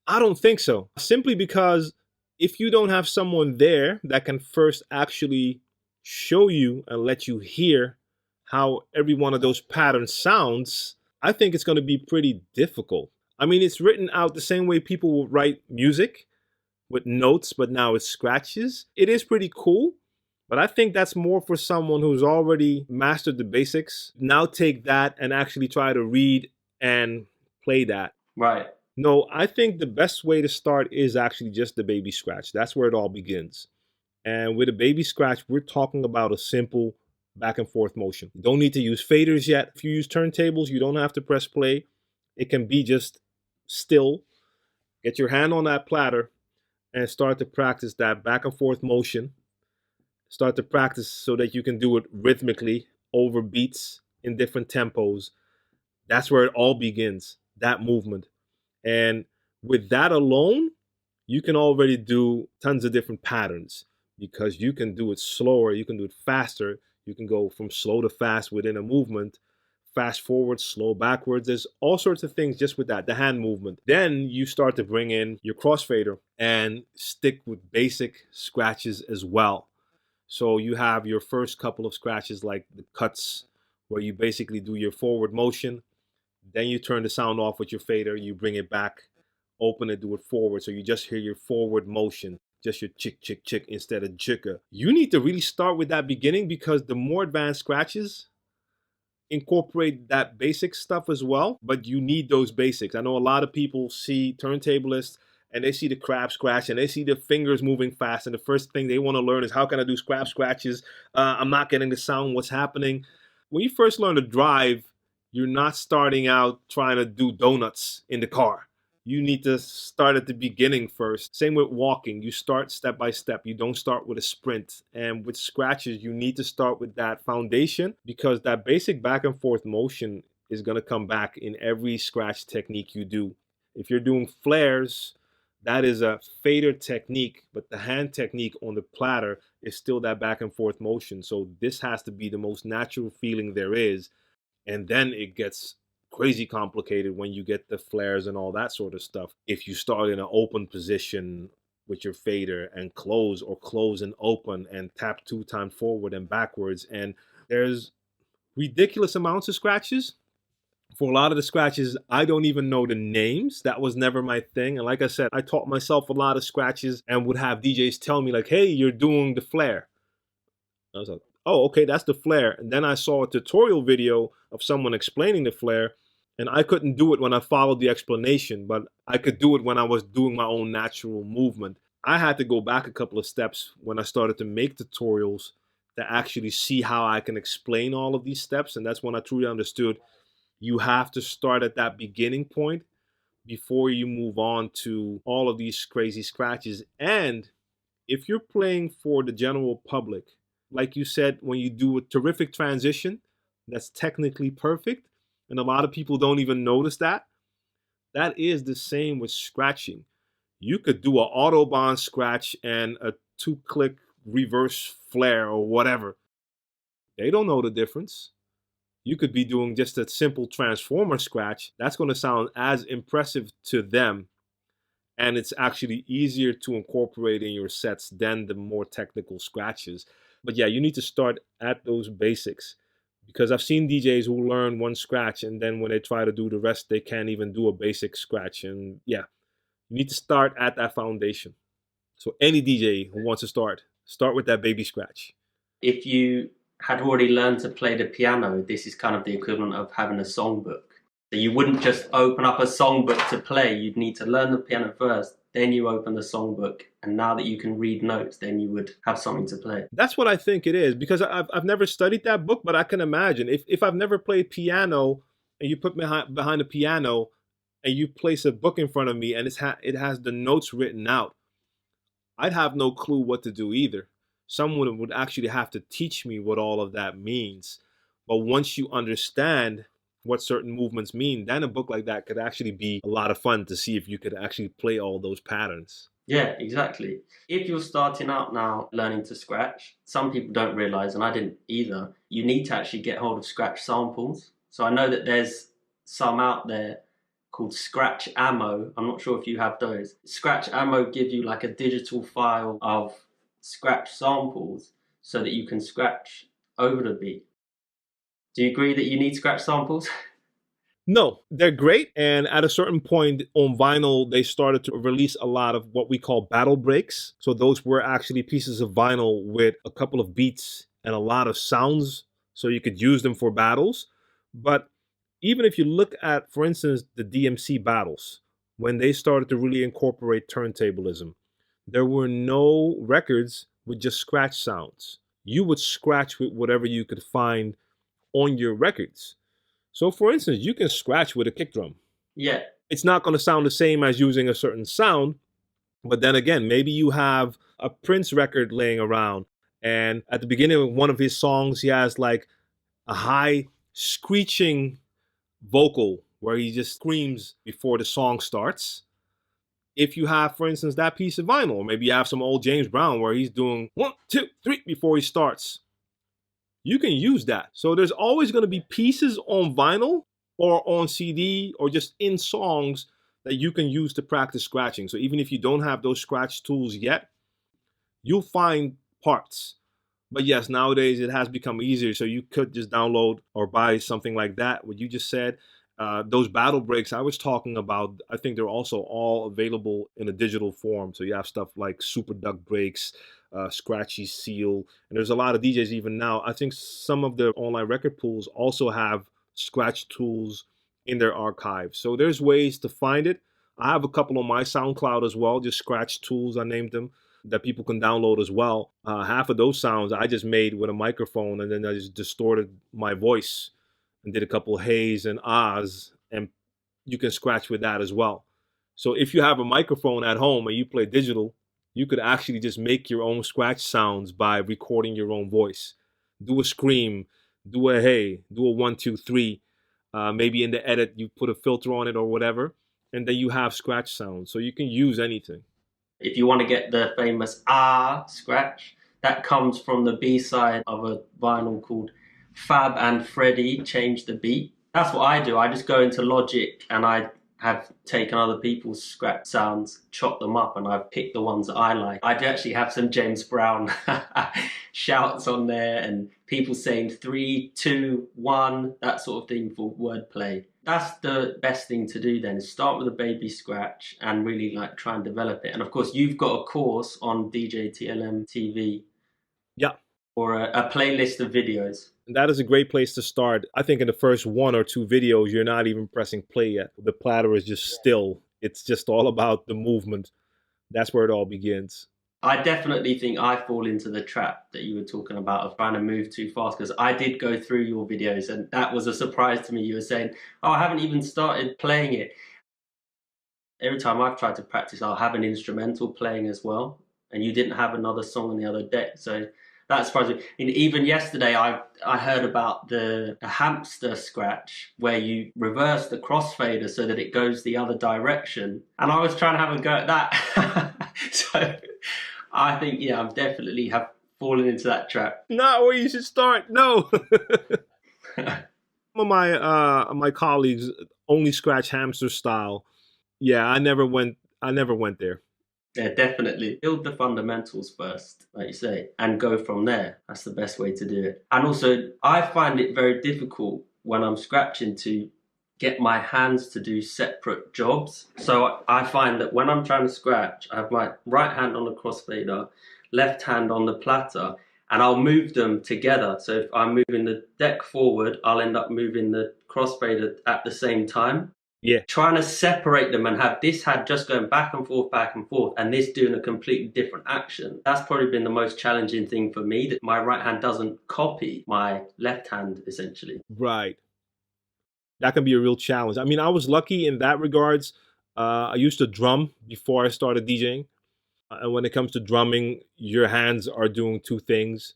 I don't think so. Simply because if you don't have someone there that can first actually show you and let you hear how every one of those patterns sounds, I think it's going to be pretty difficult. I mean, it's written out the same way people will write music with notes, but now it's scratches. It is pretty cool, but I think that's more for someone who's already mastered the basics. Now take that and actually try to read and play that. Right. No, I think the best way to start is actually just the baby scratch. That's where it all begins. And with a baby scratch, we're talking about a simple back and forth motion. You don't need to use faders yet. If you use turntables, you don't have to press play. It can be just still. Get your hand on that platter and start to practice that back and forth motion. Start to practice so that you can do it rhythmically over beats in different tempos. That's where it all begins, that movement. And with that alone, you can already do tons of different patterns because you can do it slower, you can do it faster, you can go from slow to fast within a movement, fast forward, slow backwards. There's all sorts of things just with that, the hand movement. Then you start to bring in your crossfader and stick with basic scratches as well. So you have your first couple of scratches like the cuts where you basically do your forward motion. Then you turn the sound off with your fader, you bring it back, open it, do it forward. So you just hear your forward motion, just your chick, chick, chick instead of chicka. You need to really start with that beginning because the more advanced scratches, incorporate that basic stuff as well, but you need those basics. I know a lot of people see turntablists and they see the crab scratch and they see the fingers moving fast, and the first thing they want to learn is how can I do crab scratches? I'm not getting the sound. What's happening? When you first learn to drive, you're not starting out trying to do donuts in the car. You need to start at the beginning first. Same with walking. You start step by step. You don't start with a sprint. And with scratches, you need to start with that foundation, because that basic back and forth motion is going to come back in every scratch technique you do. If you're doing flares, that is a fader technique, but the hand technique on the platter is still that back and forth motion. So this has to be the most natural feeling there is. And then it gets crazy complicated when you get the flares and all that sort of stuff. If you start in an open position with your fader and close, or close and open and tap 2 times forward and backwards, and there's ridiculous amounts of scratches. For a lot of the scratches, I don't even know the names. That was never my thing. And like I said, I taught myself a lot of scratches and would have DJs tell me like, hey, you're doing the flare. I was like, oh, okay, that's the flare. And then I saw a tutorial video of someone explaining the flare, and I couldn't do it when I followed the explanation, but I could do it when I was doing my own natural movement. I had to go back a couple of steps when I started to make tutorials to actually see how I can explain all of these steps. And that's when I truly understood you have to start at that beginning point before you move on to all of these crazy scratches. And if you're playing for the general public, like you said, when you do a terrific transition, that's technically perfect, and a lot of people don't even notice that. That is the same with scratching. You could do an Autobahn scratch and a 2-click reverse flare or whatever. They don't know the difference. You could be doing just a simple transformer scratch. That's going to sound as impressive to them, and it's actually easier to incorporate in your sets than the more technical scratches. But yeah, you need to start at those basics, because I've seen DJs who learn one scratch and then when they try to do the rest, they can't even do a basic scratch. And yeah, you need to start at that foundation. So any DJ who wants to start with that baby scratch. If you had already learned to play the piano, this is kind of the equivalent of having a songbook. So you wouldn't just open up a songbook to play. You'd need to learn the piano first, then you open the songbook, and now that you can read notes, then you would have something to play. That's what I think it is, because I've never studied that book, but I can imagine if I've never played piano and you put me behind the piano and you place a book in front of me and it has the notes written out, I'd have no clue what to do either. Someone would actually have to teach me what all of that means. But once you understand what certain movements mean, then a book like that could actually be a lot of fun to see if you could actually play all those patterns. Yeah, exactly. If you're starting out now learning to scratch, some people don't realize, and I didn't either, you need to actually get hold of scratch samples. So I know that there's some out there called Scratch Ammo. I'm not sure if you have those. Scratch Ammo give you like a digital file of scratch samples so that you can scratch over the beat. Do you agree that you need scratch samples? No, they're great. And at a certain point on vinyl, they started to release a lot of what we call battle breaks. So those were actually pieces of vinyl with a couple of beats and a lot of sounds, so you could use them for battles. But even if you look at, for instance, the DMC battles, when they started to really incorporate turntablism, there were no records with just scratch sounds. You would scratch with whatever you could find on your records. So for instance, you can scratch with a kick drum. Yeah. It's not going to sound the same as using a certain sound, but then again, maybe you have a Prince record laying around, and at the beginning of one of his songs, he has like a high screeching vocal where he just screams before the song starts. If you have, for instance, that piece of vinyl, or maybe you have some old James Brown where he's doing 1, 2, 3 before he starts, you can use that. So there's always going to be pieces on vinyl or on CD or just in songs that you can use to practice scratching. So even if you don't have those scratch tools yet, you'll find parts. But yes, nowadays it has become easier. So you could just download or buy something like that, what you just said. Those battle breaks I was talking about, I think they're also all available in a digital form. So you have stuff like Super Duck breaks, Scratchy Seal, and there's a lot of DJs even now. I think some of the online record pools also have scratch tools in their archive. So there's ways to find it. I have a couple on my SoundCloud as well, just scratch tools, I named them, that people can download as well. Half of those sounds I just made with a microphone, and then I just distorted my voice and did a couple haze and ahs, and you can scratch with that as well. So if you have a microphone at home and you play digital, you could actually just make your own scratch sounds by recording your own voice. Do a scream, do a hey, do a 1, 2, 3. Maybe in the edit you put a filter on it or whatever, and then you have scratch sounds. So you can use anything. If you want to get the famous scratch, that comes from the B-side of a vinyl called Fab and Freddy Change the Beat. That's what I do. I just go into Logic and I have taken other people's scratch sounds, chopped them up, and I've picked the ones that I like. I do actually have some James Brown shouts on there and people saying 3, 2, 1, that sort of thing for wordplay. That's the best thing to do then, is start with a baby scratch and really like try and develop it. And of course, you've got a course on DJ TLM TV. Yeah. Or a playlist of videos. And that is a great place to start. I think in the first 1 or 2 videos, you're not even pressing play yet. The platter is just still. It's just all about the movement. That's where it all begins. I definitely think I fall into the trap that you were talking about of trying to move too fast, because I did go through your videos and that was a surprise to me. You were saying, oh, I haven't even started playing it. Every time I've tried to practice, I'll have an instrumental playing as well. And you didn't have another song on the other deck. So that surprised me. And even yesterday, I heard about the hamster scratch where you reverse the crossfader so that it goes the other direction. And I was trying to have a go at that. So I think, yeah, I'm definitely have fallen into that trap. Not where you should start. No. Some of my colleagues only scratch hamster style. Yeah, I never went there. Yeah, definitely. Build the fundamentals first, like you say, and go from there. That's the best way to do it. And also, I find it very difficult when I'm scratching to get my hands to do separate jobs. So I find that when I'm trying to scratch, I have my right hand on the crossfader, left hand on the platter, and I'll move them together. So if I'm moving the deck forward, I'll end up moving the crossfader at the same time. Yeah. Trying to separate them and have this hand just going back and forth, and this doing a completely different action. That's probably been the most challenging thing for me, that my right hand doesn't copy my left hand, essentially. Right. That can be a real challenge. I mean, I was lucky in that regards. I used to drum before I started DJing. And when it comes to drumming, your hands are doing 2 things.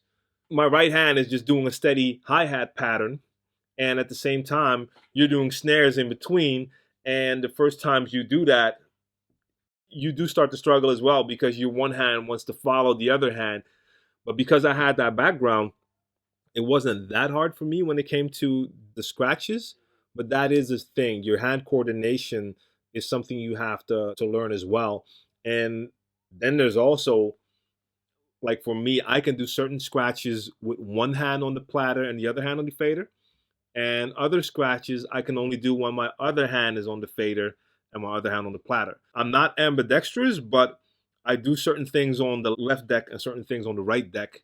My right hand is just doing a steady hi-hat pattern. And at the same time, you're doing snares in between. And the first times you do that, you do start to struggle as well, because your one hand wants to follow the other hand. But because I had that background, it wasn't that hard for me when it came to the scratches. But that is a thing. Your hand coordination is something you have to learn as well. And then there's also, like for me, I can do certain scratches with one hand on the platter and the other hand on the fader. And other scratches I can only do when my other hand is on the fader and my other hand on the platter. I'm not ambidextrous, but I do certain things on the left deck and certain things on the right deck.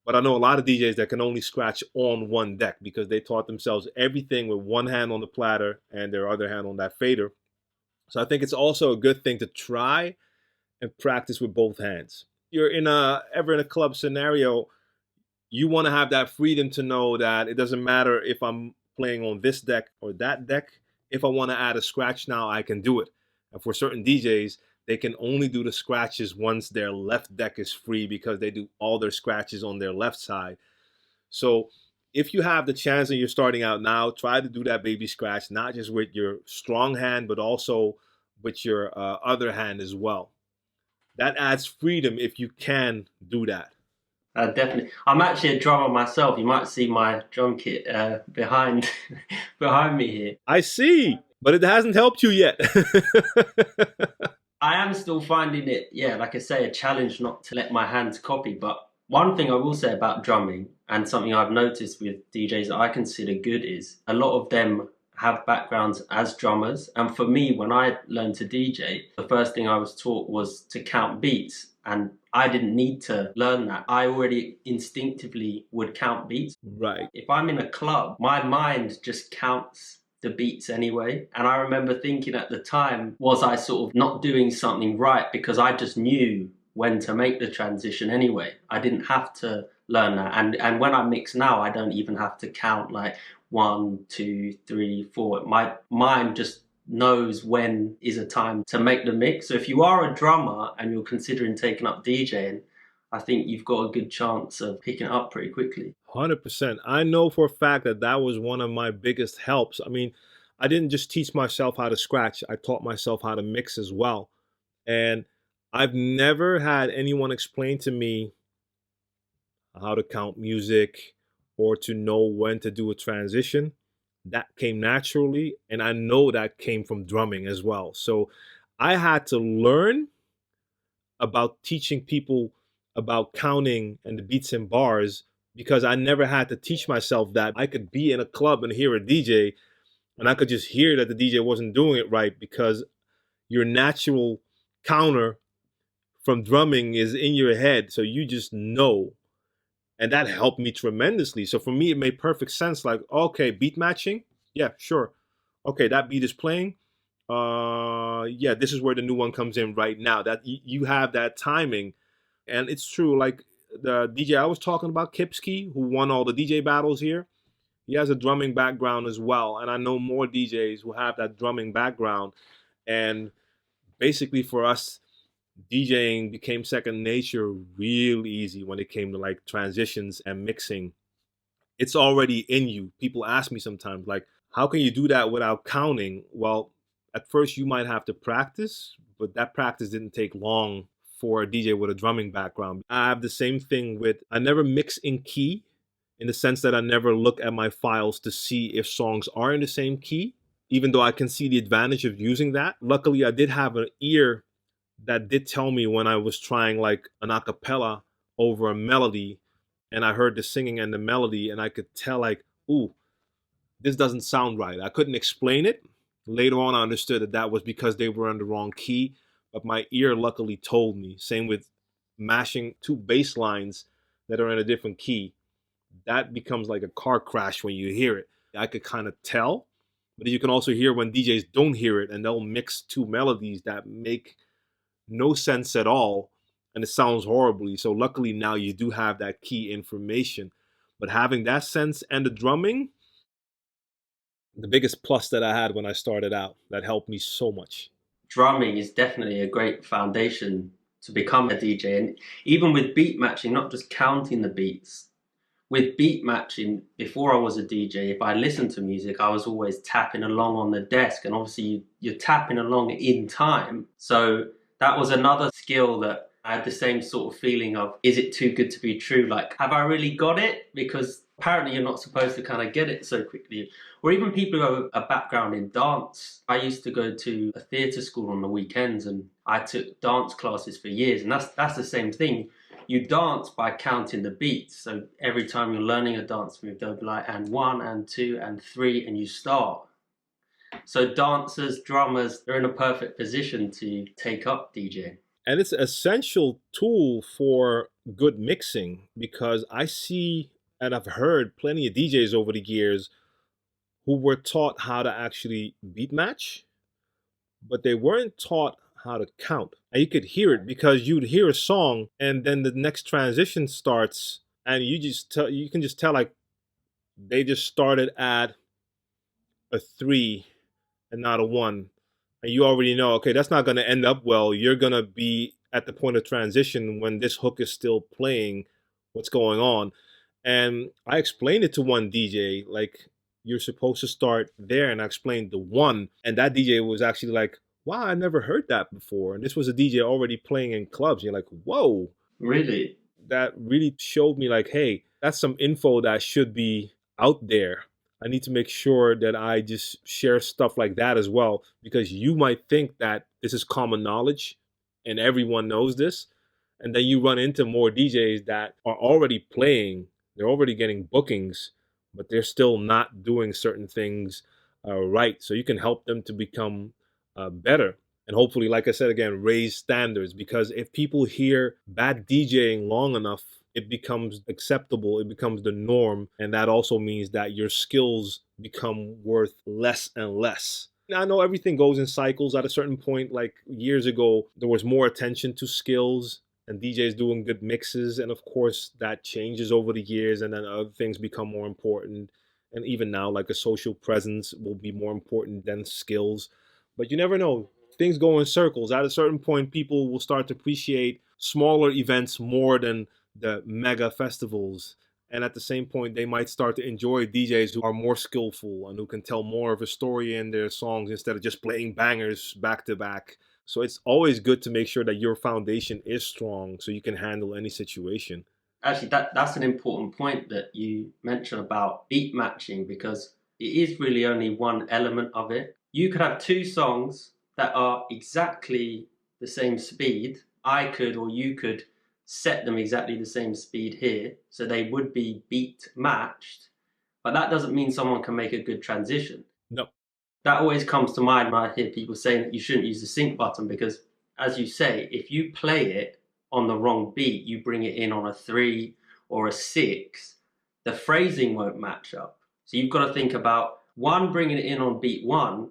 But I know a lot of DJs that can only scratch on one deck because they taught themselves everything with one hand on the platter and their other hand on that fader. So I think it's also a good thing to try and practice with both hands. You're ever in a club scenario, you want to have that freedom to know that it doesn't matter if I'm playing on this deck or that deck. If I want to add a scratch now, I can do it. And for certain DJs, they can only do the scratches once their left deck is free because they do all their scratches on their left side. So if you have the chance and you're starting out now, try to do that baby scratch, not just with your strong hand, but also with your other hand as well. That adds freedom if you can do that. Definitely. I'm actually a drummer myself. You might see my drum kit behind me here. I see, but it hasn't helped you yet. I am still finding it, yeah, like I say, a challenge not to let my hands copy. But one thing I will say about drumming, and something I've noticed with DJs that I consider good, is a lot of them have backgrounds as drummers. And for me, when I learned to DJ, the first thing I was taught was to count beats. And I didn't need to learn that. I already instinctively would count beats. Right. If I'm in a club, my mind just counts the beats anyway. And I remember thinking at the time, was I sort of not doing something right? Because I just knew when to make the transition anyway. I didn't have to learn that. And when I mix now, I don't even have to count like 1, 2, 3, 4. My mind just knows when is a time to make the mix. So if you are a drummer and you're considering taking up DJing, I think you've got a good chance of picking it up pretty quickly. 100%. I know for a fact that that was one of my biggest helps. I mean, I didn't just teach myself how to scratch. I taught myself how to mix as well. And I've never had anyone explain to me how to count music or to know when to do a transition. That came naturally, and I know that came from drumming as well. So I had to learn about teaching people about counting and the beats and bars because I never had to teach myself that. I could be in a club and hear a DJ, and I could just hear that the DJ wasn't doing it right because your natural counter from drumming is in your head, so you just know. And that helped me tremendously. So for me, it made perfect sense. Like, okay, beat matching. Yeah, sure. Okay, that beat is playing. Yeah, this is where the new one comes in right now. That you have that timing. And it's true. Like the DJ I was talking about, Kipski, who won all the DJ battles here, he has a drumming background as well. And I know more DJs who have that drumming background. And basically for us, DJing became second nature real easy when it came to like transitions and mixing. It's already in you. People ask me sometimes, like, how can you do that without counting? Well, at first you might have to practice, but that practice didn't take long for a DJ with a drumming background. I have the same thing with, I never mix in key in the sense that I never look at my files to see if songs are in the same key, even though I can see the advantage of using that. Luckily, I did have an ear that did tell me when I was trying like an a cappella over a melody and I heard the singing and the melody and I could tell like, ooh, this doesn't sound right. I couldn't explain it. Later on, I understood that that was because they were on the wrong key, but my ear luckily told me. Same with mashing two bass lines that are in a different key. That becomes like a car crash when you hear it. I could kind of tell, but you can also hear when DJs don't hear it and they'll mix two melodies that make no sense at all, and it sounds horribly. So luckily now you do have that key information. But having that sense and the drumming, the biggest plus that I had when I started out, that helped me so much. Drumming is definitely a great foundation to become a DJ. And even with beat matching, not just counting the beats, with beat matching, before I was a DJ, if I listened to music, I was always tapping along on the desk. And obviously you're tapping along in time. So that was another skill that I had the same sort of feeling of, is it too good to be true? Like, have I really got it? Because apparently you're not supposed to kind of get it so quickly. Or even people who have a background in dance. I used to go to a theatre school on the weekends and I took dance classes for years. And that's the same thing. You dance by counting the beats. So every time you're learning a dance move, they'll be like, and 1, and 2, and 3, and you start. So dancers, drummers, they're in a perfect position to take up DJing. And it's an essential tool for good mixing because I see and I've heard plenty of DJs over the years who were taught how to actually beat match, but they weren't taught how to count. And you could hear it because you'd hear a song and then the next transition starts and you can just tell like they just started at a 3 and not a 1. And you already know, okay, that's not going to end up well. You're going to be at the point of transition when this hook is still playing, what's going on. And I explained it to one DJ, like, you're supposed to start there. And I explained the 1. And that DJ was actually like, wow, I never heard that before. And this was a DJ already playing in clubs. You're like, whoa. Really? That really showed me like, hey, that's some info that should be out there. I need to make sure that I just share stuff like that as well, because you might think that this is common knowledge and everyone knows this. And then you run into more DJs that are already playing, they're already getting bookings, but they're still not doing certain things right, so you can help them to become better. And hopefully, like I said again, raise standards, because if people hear bad DJing long enough, it becomes acceptable, it becomes the norm, and that also means that your skills become worth less and less. I know everything goes in cycles. At a certain point, like years ago, there was more attention to skills and DJs doing good mixes, and of course that changes over the years, and then other things become more important. And even now, like a social presence will be more important than skills. But you never know. Things go in circles. At a certain point, people will start to appreciate smaller events more than the mega festivals. And at the same point, they might start to enjoy DJs who are more skillful and who can tell more of a story in their songs instead of just playing bangers back to back. So it's always good to make sure that your foundation is strong so you can handle any situation. Actually, that's an important point that you mentioned about beat matching, because it is really only one element of it. You could have two songs that are exactly the same speed. I could, or you could, set them exactly the same speed here, so they would be beat matched, but that doesn't mean someone can make a good transition. No. That always comes to mind when I hear people saying that you shouldn't use the sync button, because as you say, if you play it on the wrong beat, you bring it in on a 3 or a 6, the phrasing won't match up. So you've got to think about, one, bringing it in on beat 1,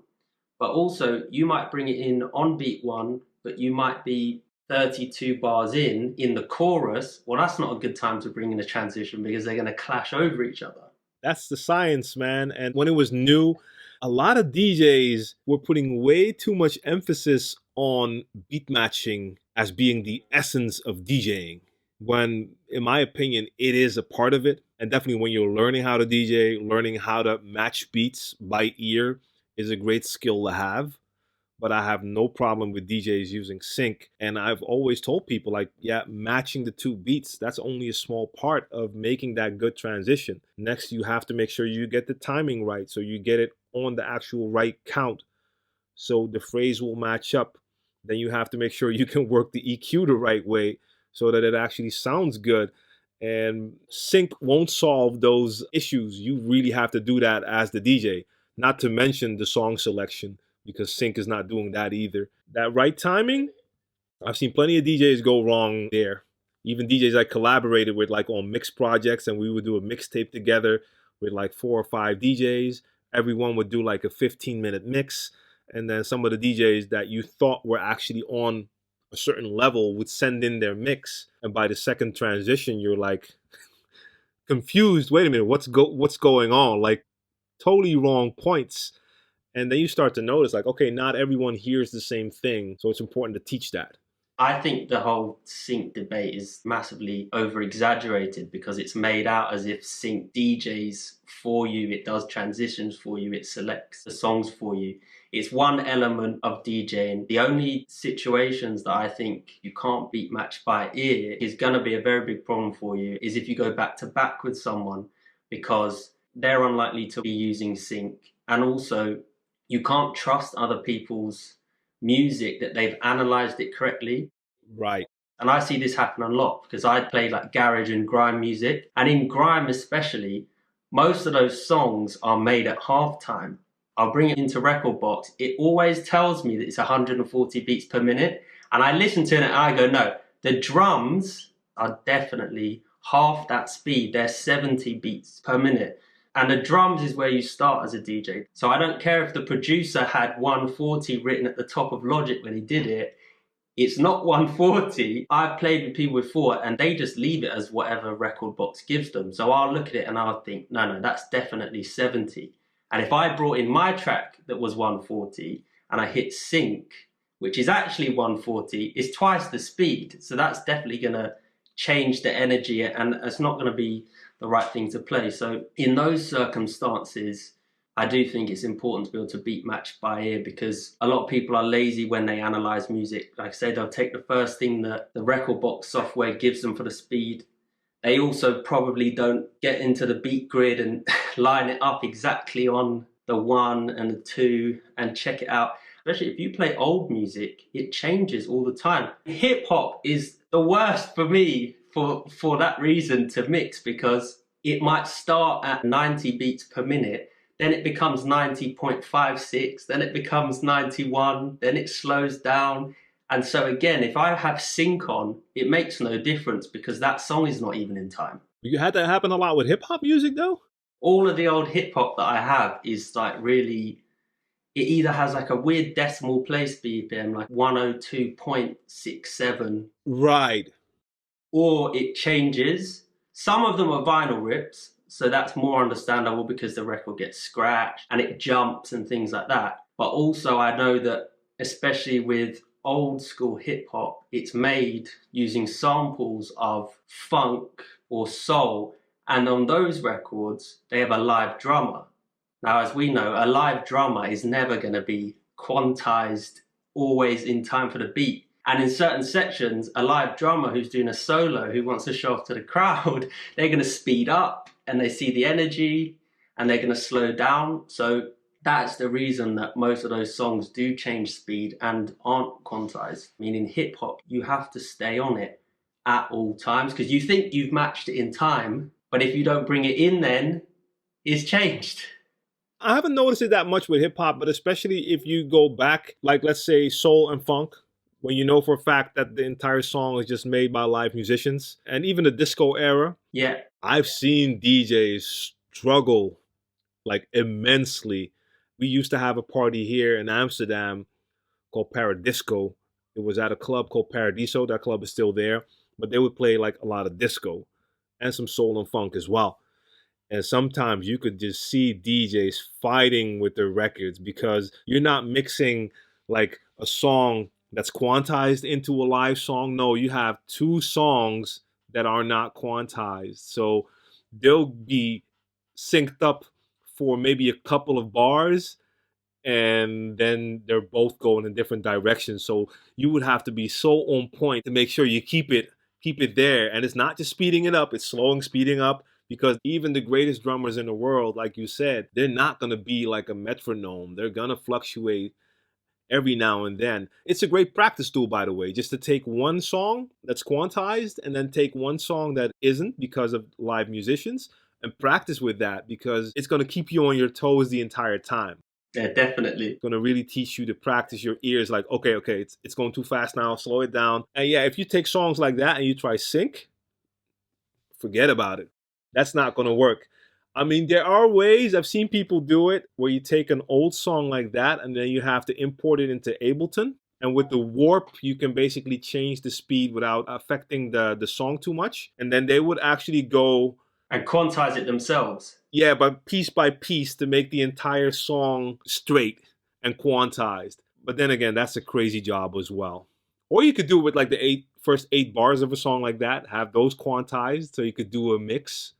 but also you might bring it in on beat 1, but you might be 32 bars in the chorus. Well, that's not a good time to bring in a transition, because they're going to clash over each other. That's the science, man. And when it was new, a lot of DJs were putting way too much emphasis on beat matching as being the essence of DJing, when, in my opinion, it is a part of it. And definitely when you're learning how to DJ, learning how to match beats by ear is a great skill to have. But I have no problem with DJs using sync. And I've always told people, like, yeah, matching the two beats, that's only a small part of making that good transition. Next, you have to make sure you get the timing right, so you get it on the actual right count, so the phrase will match up. Then you have to make sure you can work the EQ the right way so that it actually sounds good. And sync won't solve those issues. You really have to do that as the DJ, not to mention the song selection, because sync is not doing that either. That right timing, I've seen plenty of DJs go wrong there. Even DJs I collaborated with, like on mix projects, and we would do a mixtape together with like 4 or 5 DJs. Everyone would do like a 15-minute mix. And then some of the DJs that you thought were actually on a certain level would send in their mix. And by the second transition, you're like confused. Wait a minute, what's going on? Like totally wrong points. And then you start to notice, like, okay, not everyone hears the same thing. So it's important to teach that. I think the whole sync debate is massively over-exaggerated, because it's made out as if sync DJs for you, it does transitions for you, it selects the songs for you. It's one element of DJing. The only situations that I think you can't beat match by ear is going to be a very big problem for you is if you go back to back with someone, because they're unlikely to be using sync. And also, you can't trust other people's music that they've analyzed it correctly. Right. And I see this happen a lot, because I play like garage and grime music. And in grime especially, most of those songs are made at halftime. I'll bring it into record box. It always tells me that it's 140 beats per minute. And I listen to it and I go, no, the drums are definitely half that speed. They're 70 beats per minute. And the drums is where you start as a DJ. So I don't care if the producer had 140 written at the top of Logic when he did it. It's not 140. I've played with people before and they just leave it as whatever record box gives them. So I'll look at it and I'll think, no, that's definitely 70. And if I brought in my track that was 140 and I hit sync, which is actually 140, it's twice the speed. So that's definitely going to change the energy and it's not going to be the right thing to play. So in those circumstances, I do think it's important to be able to beat match by ear, because a lot of people are lazy when they analyze music. Like I say, they'll take the first thing that the record box software gives them for the speed. They also probably don't get into the beat grid and line it up exactly on the 1 and the 2 and check it out. Especially if you play old music, it changes all the time. Hip hop is the worst for me for that reason to mix, because it might start at 90 beats per minute, then it becomes 90.56, then it becomes 91, then it slows down. And so again, if I have sync on, it makes no difference because that song is not even in time. You had that happen a lot with hip hop music though? All of the old hip hop that I have is like really, it either has like a weird decimal place BPM, like 102.67. Right. Or it changes. Some of them are vinyl rips, so that's more understandable because the record gets scratched and it jumps and things like that. But also I know that especially with old school hip hop, it's made using samples of funk or soul. And on those records, they have a live drummer. Now, as we know, a live drummer is never going to be quantized, always in time for the beat. And in certain sections, a live drummer who's doing a solo, who wants to show off to the crowd, they're going to speed up and they see the energy and they're going to slow down. So that's the reason that most of those songs do change speed and aren't quantized. I mean, in hip hop, you have to stay on it at all times because you think you've matched it in time, but if you don't bring it in, then it's changed. I haven't noticed it that much with hip hop, but especially if you go back, like let's say soul and funk, when you know for a fact that the entire song is just made by live musicians, and even the disco era. Yeah. I've seen DJs struggle like immensely. We used to have a party here in Amsterdam called Paradisco. It was at a club called Paradiso. That club is still there, but they would play like a lot of disco and some soul and funk as well. And sometimes you could just see DJs fighting with their records because you're not mixing like a song that's quantized into a live song. No, you have two songs that are not quantized. So they'll be synced up for maybe a couple of bars and then they're both going in different directions. So you would have to be so on point to make sure you keep it there. And it's not just speeding it up, it's slowing, speeding up. Because even the greatest drummers in the world, like you said, they're not going to be like a metronome. They're going to fluctuate every now and then. It's a great practice tool, by the way, just to take one song that's quantized and then take one song that isn't because of live musicians and practice with that because it's going to keep you on your toes the entire time. Yeah, definitely. It's going to really teach you to practice your ears like, okay, it's going too fast now, slow it down. And yeah, if you take songs like that and you try sync, forget about it. That's not going to work. I mean, there are ways, I've seen people do it, where you take an old song like that and then you have to import it into Ableton. And with the warp, you can basically change the speed without affecting the song too much. And then they would actually go... and quantize it themselves. Yeah, but piece by piece to make the entire song straight and quantized. But then again, that's a crazy job as well. Or you could do it with like the first eight bars of a song like that, have those quantized so you could do a mix.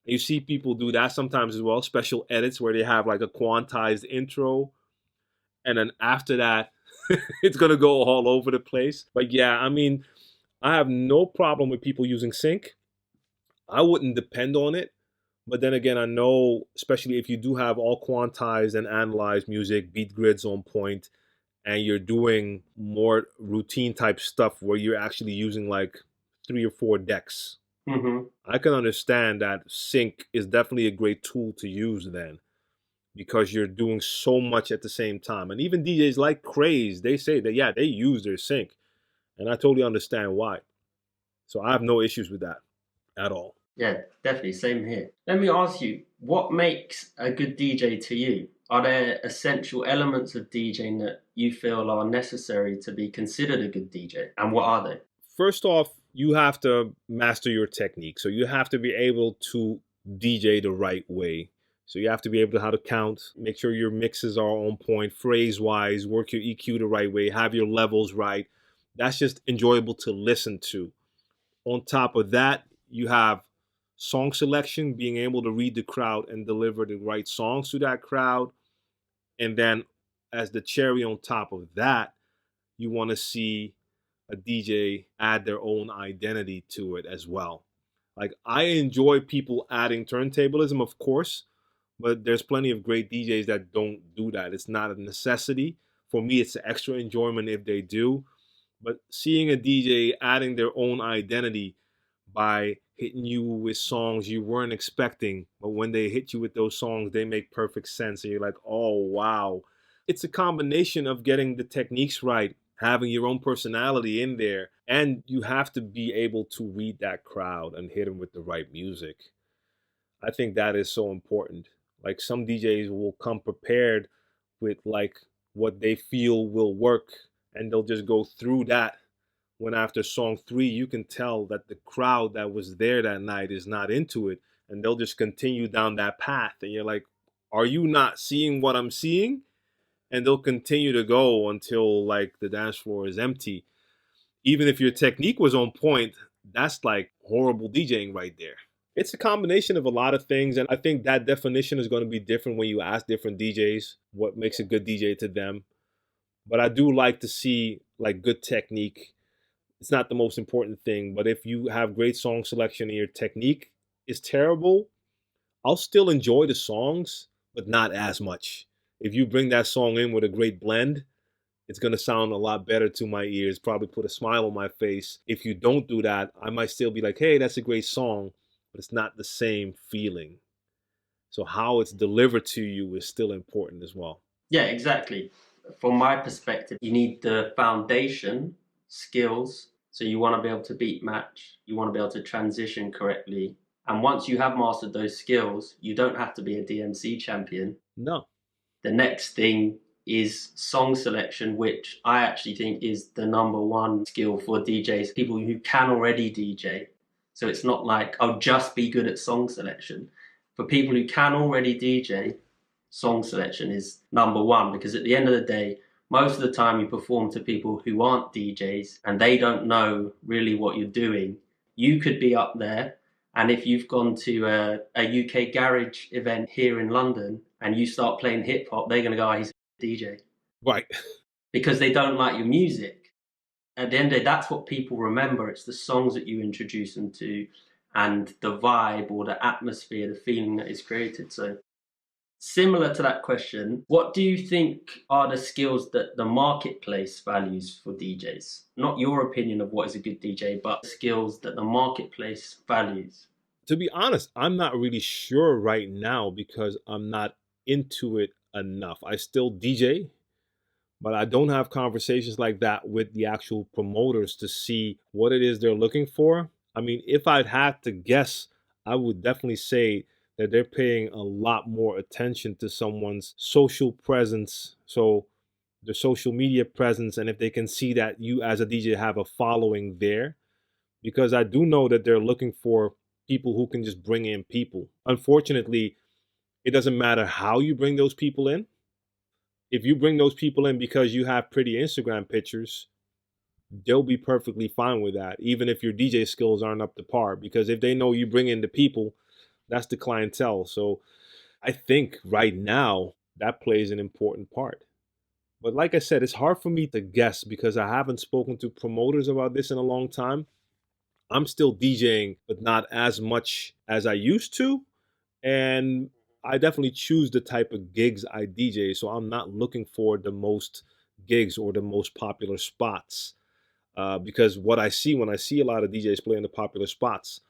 You see people do that sometimes as well, special edits where they have like a quantized intro. And then after that, it's going to go all over the place. But yeah, I mean, I have no problem with people using sync. I wouldn't depend on it. But then again, I know, especially if you do have all quantized and analyzed music, beat grids on point, and you're doing more routine type stuff where you're actually using like 3 or 4 decks. Mm-hmm. I can understand that sync is definitely a great tool to use then because you're doing so much at the same time. And even DJs like Craze, they say that, yeah, they use their sync. And I totally understand why. So I have no issues with that at all. Yeah, definitely. Same here. Let me ask you, what makes a good DJ to you? Are there essential elements of DJing that you feel are necessary to be considered a good DJ? And what are they? First off, you have to master your technique. So you have to be able to DJ the right way. So you have to be able to how to count, make sure your mixes are on point, phrase-wise, work your EQ the right way, have your levels right. That's just enjoyable to listen to. On top of that, you have song selection, being able to read the crowd and deliver the right songs to that crowd. And then as the cherry on top of that, you want to see a DJ add their own identity to it as well. Like, I enjoy people adding turntablism, of course, but there's plenty of great DJs that don't do that. It's not a necessity. For me, it's an extra enjoyment if they do. But seeing a DJ adding their own identity by hitting you with songs you weren't expecting, but when they hit you with those songs, they make perfect sense, and you're like, oh wow. It's a combination of getting the techniques right, having your own personality in there, and you have to be able to read that crowd and hit them with the right music. I think that is so important. Like some DJs will come prepared with like what they feel will work, and they'll just go through that. When after song 3, you can tell that the crowd that was there that night is not into it, and they'll just continue down that path. And you're like, are you not seeing what I'm seeing? And they'll continue to go until like the dance floor is empty. Even if your technique was on point, that's like horrible DJing right there. It's a combination of a lot of things, and I think that definition is going to be different when you ask different DJs what makes a good DJ to them. But I do like to see like good technique. It's not the most important thing, but if you have great song selection and your technique is terrible, I'll still enjoy the songs, but not as much. If you bring that song in with a great blend, it's going to sound a lot better to my ears, probably put a smile on my face. If you don't do that, I might still be like, hey, that's a great song, but it's not the same feeling. So how it's delivered to you is still important as well. Yeah, exactly. From my perspective, you need the foundation skills. So you want to be able to beat match. You want to be able to transition correctly. And once you have mastered those skills, you don't have to be a DMC champion. No. The next thing is song selection, which I actually think is the number one skill for DJs, people who can already DJ. So it's not like, I'll just be good at song selection. For people who can already DJ, song selection is number one, because at the end of the day, most of the time you perform to people who aren't DJs and they don't know really what you're doing. You could be up there, and if you've gone to a UK garage event here in London and you start playing hip hop, they're going to go, oh, he's a DJ. Right. Because they don't like your music. At the end of the day, that's what people remember. It's the songs that you introduce them to and the vibe or the atmosphere, the feeling that is created. So similar to that question, what do you think are the skills that the marketplace values for DJs? Not your opinion of what is a good DJ, but skills that the marketplace values. To be honest, I'm not really sure right now because I'm not into it enough. I still DJ, but I don't have conversations like that with the actual promoters to see what it is they're looking for. I mean, if I'd had to guess, I would definitely say that they're paying a lot more attention to someone's social presence. So their social media presence, and if they can see that you as a DJ have a following there, because I do know that they're looking for people who can just bring in people. Unfortunately, it doesn't matter how you bring those people in. If you bring those people in because you have pretty Instagram pictures, they'll be perfectly fine with that, even if your DJ skills aren't up to par, because if they know you bring in the people, that's the clientele. So I think right now that plays an important part. But like I said, it's hard for me to guess because I haven't spoken to promoters about this in a long time. I'm still DJing, but not as much as I used to. And I definitely choose the type of gigs I DJ. So I'm not looking for the most gigs or the most popular spots. Because what I see when I see a lot of DJs playing the popular spots,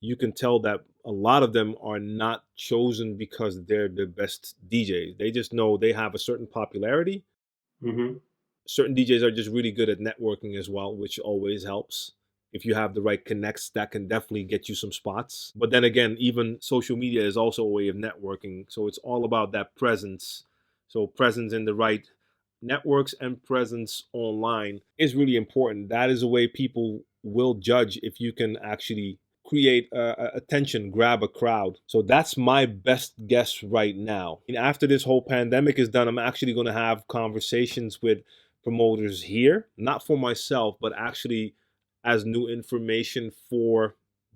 you can tell that a lot of them are not chosen because they're the best DJs. They just know they have a certain popularity. Mm-hmm. Certain DJs are just really good at networking as well, which always helps. If you have the right connects, that can definitely get you some spots. But then again, even social media is also a way of networking. So it's all about that presence. So presence in the right networks and presence online is really important. That is a way people will judge if you can actually create attention, grab a crowd. So that's my best guess right now. And after this whole pandemic is done, I'm actually going to have conversations with promoters here, not for myself, but actually as new information for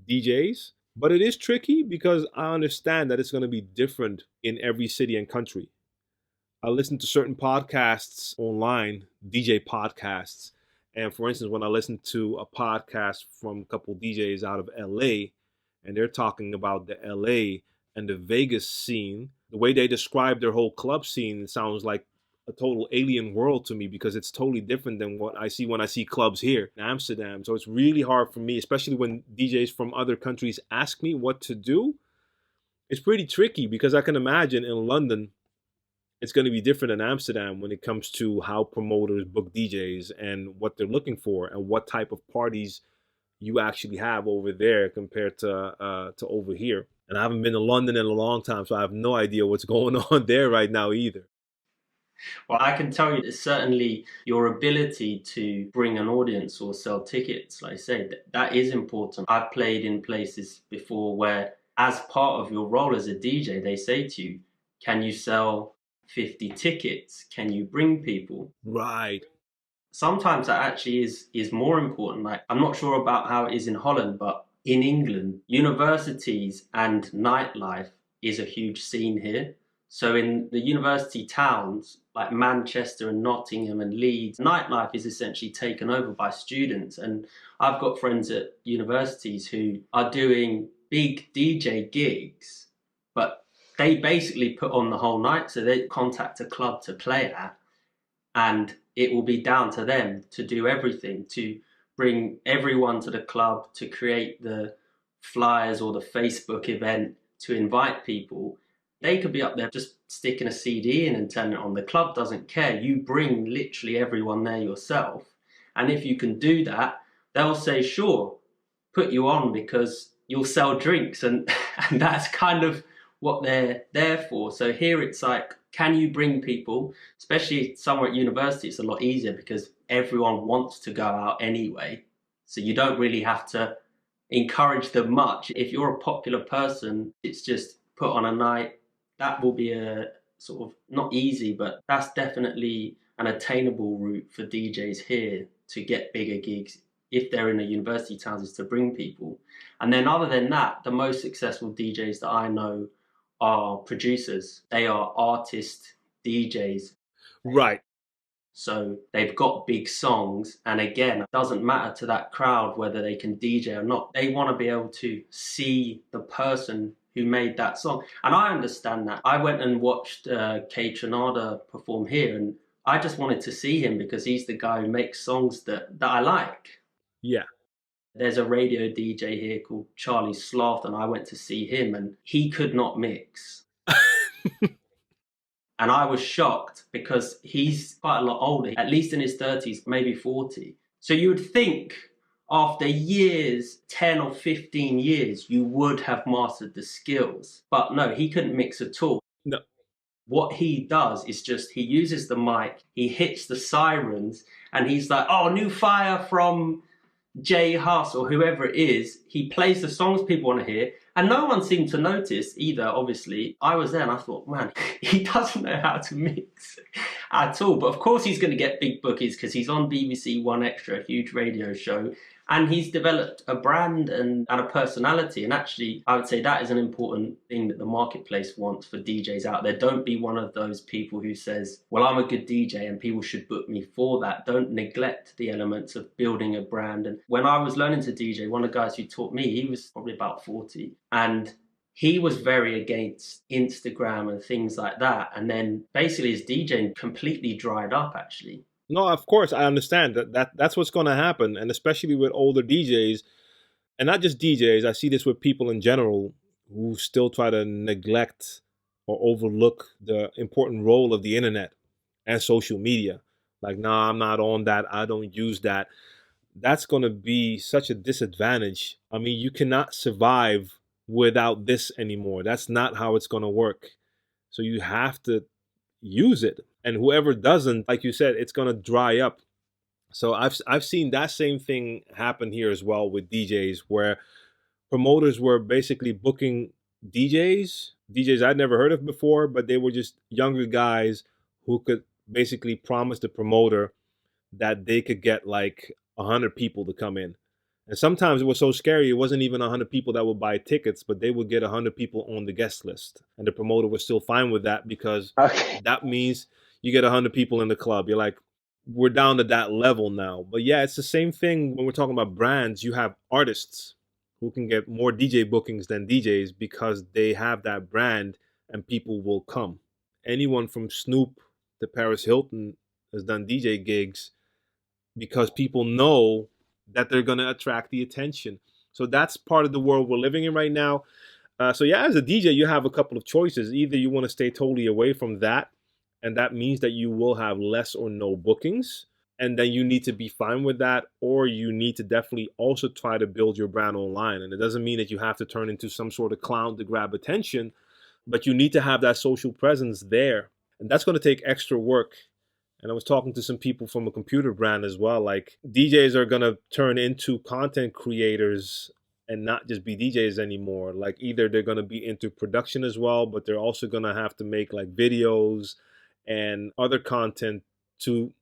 DJs. But it is tricky because I understand that it's going to be different in every city and country. I listen to certain podcasts online, DJ podcasts. And for instance, when I listen to a podcast from a couple DJs out of LA, and they're talking about the LA and the Vegas scene, the way they describe their whole club scene, it sounds like a total alien world to me because it's totally different than what I see when I see clubs here in Amsterdam. So it's really hard for me, especially when DJs from other countries ask me what to do. It's pretty tricky because I can imagine in London, it's going to be different in Amsterdam when it comes to how promoters book DJs and what they're looking for and what type of parties you actually have over there compared to over here. And I haven't been to London in a long time, so I have no idea what's going on there right now either. Well, I can tell you that certainly your ability to bring an audience or sell tickets, like I say, that is important. I've played in places before where, as part of your role as a DJ, they say to you, can you sell 50 tickets? Can you bring people? Right. Sometimes that actually is more important. Like, I'm not sure about how it is in Holland, but in England, universities and nightlife is a huge scene here. So in the university towns like Manchester and Nottingham and Leeds, nightlife is essentially taken over by students. And I've got friends at universities who are doing big DJ gigs, but they basically put on the whole night. So they contact a club to play at, and it will be down to them to do everything, to bring everyone to the club, to create the flyers or the Facebook event, to invite people. They could be up there just sticking a CD in and turning it on. The club doesn't care. You bring literally everyone there yourself. And if you can do that, they'll say, sure, put you on because you'll sell drinks. And that's kind of what they're there for. So here it's like, can you bring people, especially somewhere at university, it's a lot easier because everyone wants to go out anyway. So you don't really have to encourage them much. If you're a popular person, it's just put on a night. That will be a sort of, not easy, but that's definitely an attainable route for DJs here to get bigger gigs if they're in the university towns, is to bring people. And then other than that, the most successful DJs that I know are producers. They are artist DJs. Right. So they've got big songs. And again, it doesn't matter to that crowd whether they can DJ or not. They want to be able to see the person who made that song. And I understand that. I went and watched K Tronada perform here, and I just wanted to see him because he's the guy who makes songs that I like. Yeah. There's a radio DJ here called Charlie Sloth, and I went to see him, and he could not mix. And I was shocked because he's quite a lot older, at least in his 30s, maybe 40. So you would think after years, 10 or 15 years, you would have mastered the skills. But no, he couldn't mix at all. No. What he does is just, he uses the mic, he hits the sirens, and he's like, oh, new fire from Jay Huss or whoever it is. He plays the songs people want to hear, and no one seemed to notice either, obviously. I was there and I thought, man, he doesn't know how to mix at all. But of course he's going to get big bookies because he's on BBC One Extra, a huge radio show. And he's developed a brand and a personality. And actually, I would say that is an important thing that the marketplace wants for DJs out there. Don't be one of those people who says, well, I'm a good DJ and people should book me for that. Don't neglect the elements of building a brand. And when I was learning to DJ, one of the guys who taught me, he was probably about 40. And he was very against Instagram and things like that. And then basically his DJing completely dried up, actually. No, of course, I understand that's what's going to happen. And especially with older DJs, and not just DJs, I see this with people in general who still try to neglect or overlook the important role of the internet and social media. Like, nah, I'm not on that. I don't use that. That's going to be such a disadvantage. I mean, you cannot survive without this anymore. That's not how it's going to work. So you have to use it. And whoever doesn't, like you said, it's going to dry up. So I've seen that same thing happen here as well with DJs, where promoters were basically booking DJs I'd never heard of before, but they were just younger guys who could basically promise the promoter that they could get like 100 people to come in. And sometimes it was so scary, it wasn't even 100 people that would buy tickets, but they would get 100 people on the guest list. And the promoter was still fine with that because that means you get 100 people in the club. You're like, we're down to that level now. But yeah, it's the same thing when we're talking about brands. You have artists who can get more DJ bookings than DJs because they have that brand and people will come. Anyone from Snoop the Paris Hilton has done DJ gigs because people know that they're going to attract the attention. So that's part of the world we're living in right now. So yeah, as a DJ, you have a couple of choices. Either you want to stay totally away from that, and that means that you will have less or no bookings, and then you need to be fine with that, or you need to definitely also try to build your brand online. And it doesn't mean that you have to turn into some sort of clown to grab attention, but you need to have that social presence there. And that's going to take extra work. And I was talking to some people from a computer brand as well. Like, DJs are going to turn into content creators and not just be DJs anymore. Like, either they're going to be into production as well, but they're also going to have to make like videos and other content to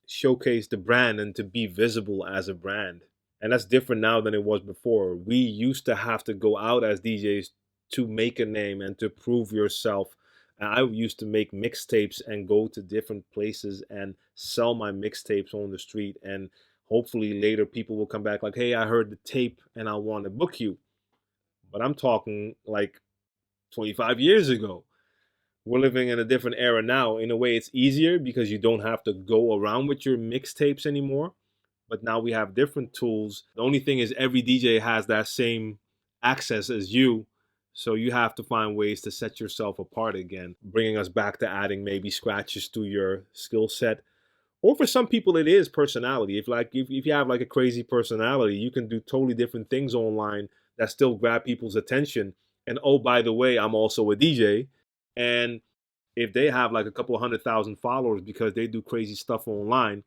showcase the brand and to be visible as a brand. And that's different now than it was before. We used to have to go out as DJs to make a name and to prove yourself. I used to make mixtapes and go to different places and sell my mixtapes on the street. And hopefully later people will come back like, hey, I heard the tape and I want to book you. But I'm talking like 25 years ago. We're living in a different era now. In a way, it's easier because you don't have to go around with your mixtapes anymore. But now we have different tools. The only thing is every DJ has that same access as you. So you have to find ways to set yourself apart again, bringing us back to adding maybe scratches to your skill set. Or for some people, it is personality. If you have like a crazy personality, you can do totally different things online that still grab people's attention. And oh, by the way, I'm also a DJ. And if they have like a couple 100,000 followers because they do crazy stuff online,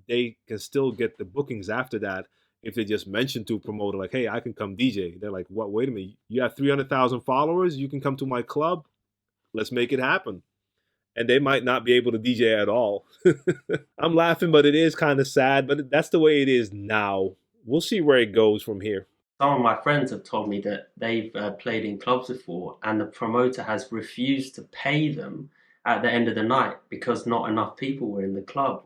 they can still get the bookings after that. If they just mention to a promoter like, hey, I can come DJ. They're like, what? Wait a minute. You have 300,000 followers. You can come to my club. Let's make it happen. And they might not be able to DJ at all. I'm laughing, but it is kind of sad. But that's the way it is now. We'll see where it goes from here. Some of my friends have told me that they've played in clubs before and the promoter has refused to pay them at the end of the night because not enough people were in the club.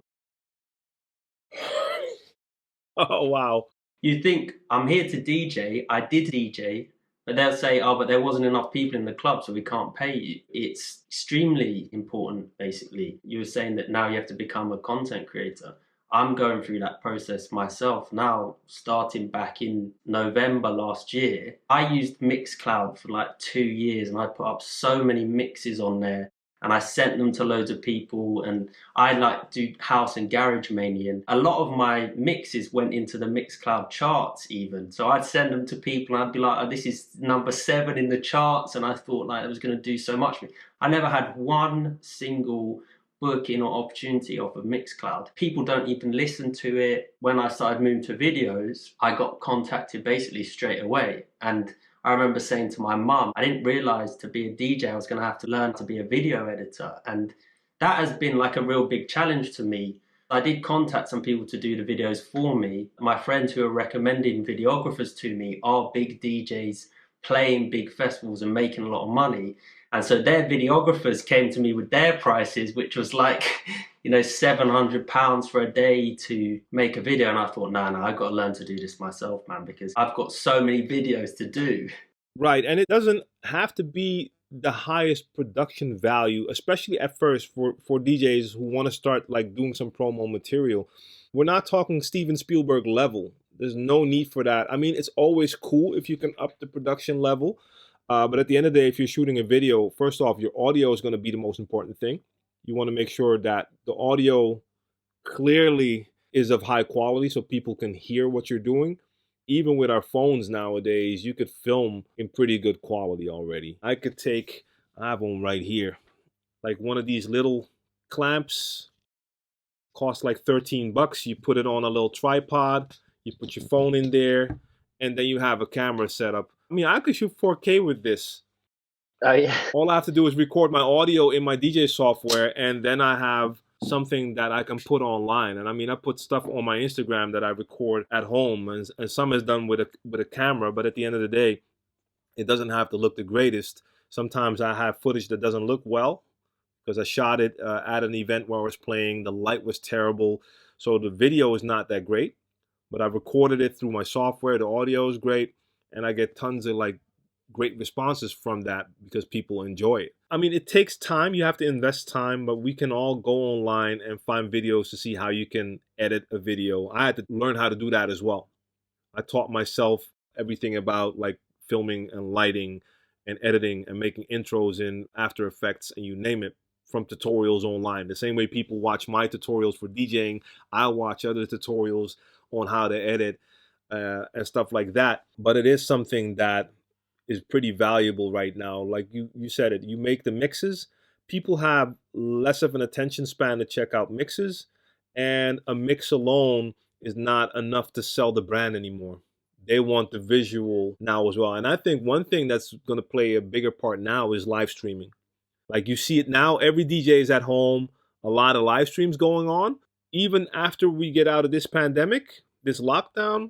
Oh, wow. You think, I'm here to DJ, I did DJ, but they'll say, oh, but there wasn't enough people in the club, so we can't pay you. It's extremely important, basically. You were saying that now you have to become a content creator. I'm going through that process myself now, starting back in November last year. I used Mixcloud for like 2 years and I put up so many mixes on there and I sent them to loads of people, and I like do house and garage mainly, and a lot of my mixes went into the Mixcloud charts even. So I'd send them to people and I'd be like, oh, this is number 7 in the charts, and I thought like it was going to do so much for me. I never had one single booking or opportunity off of Mixcloud. People don't even listen to it. When I started moving to videos, I got contacted basically straight away. And I remember saying to my mum, I didn't realize to be a DJ, I was going to have to learn to be a video editor. And that has been like a real big challenge to me. I did contact some people to do the videos for me. My friends who are recommending videographers to me are big DJs playing big festivals and making a lot of money. And so their videographers came to me with their prices, which was like, you know, £700 for a day to make a video. And I thought, no, I've got to learn to do this myself, man, because I've got so many videos to do. Right. And it doesn't have to be the highest production value, especially at first for DJs who want to start like doing some promo material. We're not talking Steven Spielberg level. There's no need for that. I mean, it's always cool if you can up the production level. But at the end of the day, if you're shooting a video, first off, your audio is going to be the most important thing. You want to make sure that the audio clearly is of high quality so people can hear what you're doing. Even with our phones nowadays, you could film in pretty good quality already. I have one right here, like one of these little clamps, cost like $13. You put it on a little tripod, you put your phone in there, and then you have a camera set up. I mean, I could shoot 4K with this. Yeah. All I have to do is record my audio in my DJ software, and then I have something that I can put online. And I mean, I put stuff on my Instagram that I record at home, and some is done with a camera, but at the end of the day, it doesn't have to look the greatest. Sometimes I have footage that doesn't look well because I shot it at an event where I was playing. The light was terrible, so the video is not that great, but I recorded it through my software. The audio is great, and I get tons of like great responses from that because people enjoy it. I mean, it takes time. You have to invest time, but we can all go online and find videos to see how you can edit a video. I had to learn how to do that as well. I taught myself everything about like filming and lighting and editing and making intros in After Effects and you name it from tutorials online. The same way people watch my tutorials for DJing, I watch other tutorials on how to edit and stuff like that. But it is something that is pretty valuable right now. Like you said it, you make the mixes. People have less of an attention span to check out mixes, and a mix alone is not enough to sell the brand anymore. They want the visual now as well. And I think one thing that's going to play a bigger part now is live streaming. Like you see it now, every DJ is at home, a lot of live streams going on. Even after we get out of this pandemic, this lockdown,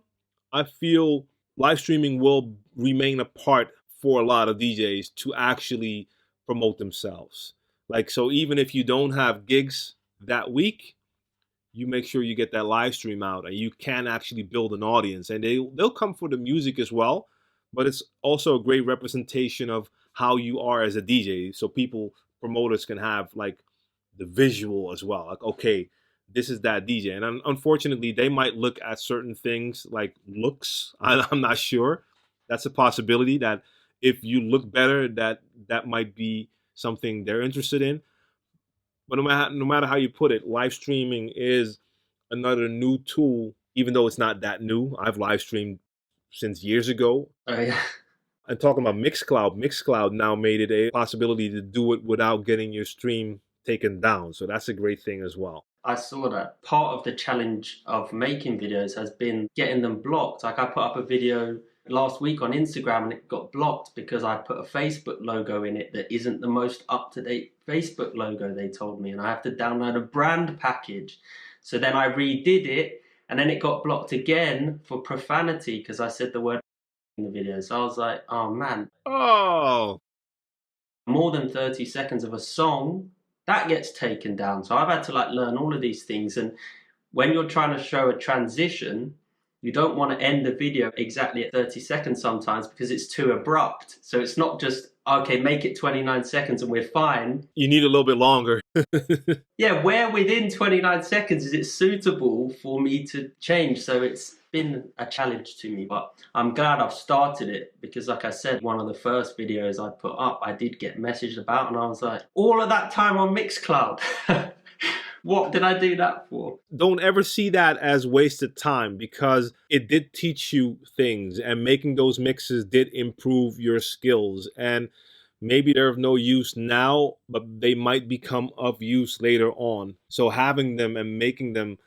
I feel live streaming will remain a part for a lot of DJs to actually promote themselves. Like, so even if you don't have gigs that week, you make sure you get that live stream out and you can actually build an audience, and they'll come for the music as well, but it's also a great representation of how you are as a DJ. So promoters can have like the visual as well. Like, okay, this is that DJ. And unfortunately, they might look at certain things like looks. I'm not sure. That's a possibility that if you look better, that might be something they're interested in. But no matter how you put it, live streaming is another new tool, even though it's not that new. I've live streamed since years ago. Oh, yeah. And talking about Mixcloud now made it a possibility to do it without getting your stream taken down. So that's a great thing as well. I saw that. Part of the challenge of making videos has been getting them blocked. Like I put up a video last week on Instagram and it got blocked because I put a Facebook logo in it that isn't the most up-to-date Facebook logo, they told me, and I have to download a brand package. So then I redid it and then it got blocked again for profanity because I said the word in the video. So I was like, oh man. Oh. More than 30 seconds of a song, that gets taken down. So I've had to like learn all of these things. And when you're trying to show a transition, you don't want to end the video exactly at 30 seconds sometimes because it's too abrupt. So it's not just, okay, make it 29 seconds and we're fine. You need a little bit longer. Yeah, where within 29 seconds is it suitable for me to change? So it's been a challenge to me, but I'm glad I've started it because like I said, one of the first videos I put up, I did get messaged about and I was like, all of that time on Mixcloud. What did I do that for? Don't ever see that as wasted time because it did teach you things, and making those mixes did improve your skills. And maybe they're of no use now, but they might become of use later on. So having them and making them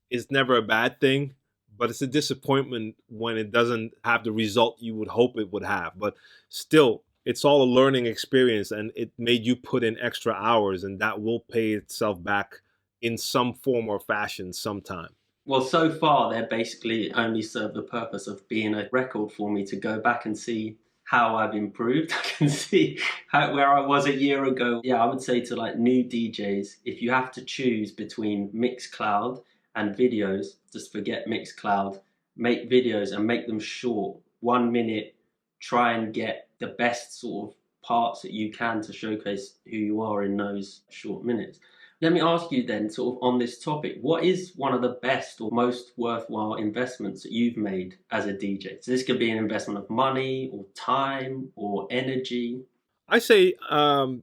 is never a bad thing, but it's a disappointment when it doesn't have the result you would hope it would have. But still, it's all a learning experience, and it made you put in extra hours, and that will pay itself back in some form or fashion sometime. Well, so far, they're basically only serve the purpose of being a record for me to go back and see how I've improved. I can see where I was a year ago. Yeah, I would say to like new DJs, if you have to choose between Mixcloud and videos, just forget Mixcloud. Make videos and make them short, 1 minute. Try and get the best sort of parts that you can to showcase who you are in those short minutes. Let me ask you then, sort of on this topic, what is one of the best or most worthwhile investments that you've made as a DJ? So this could be an investment of money or time or energy. I say the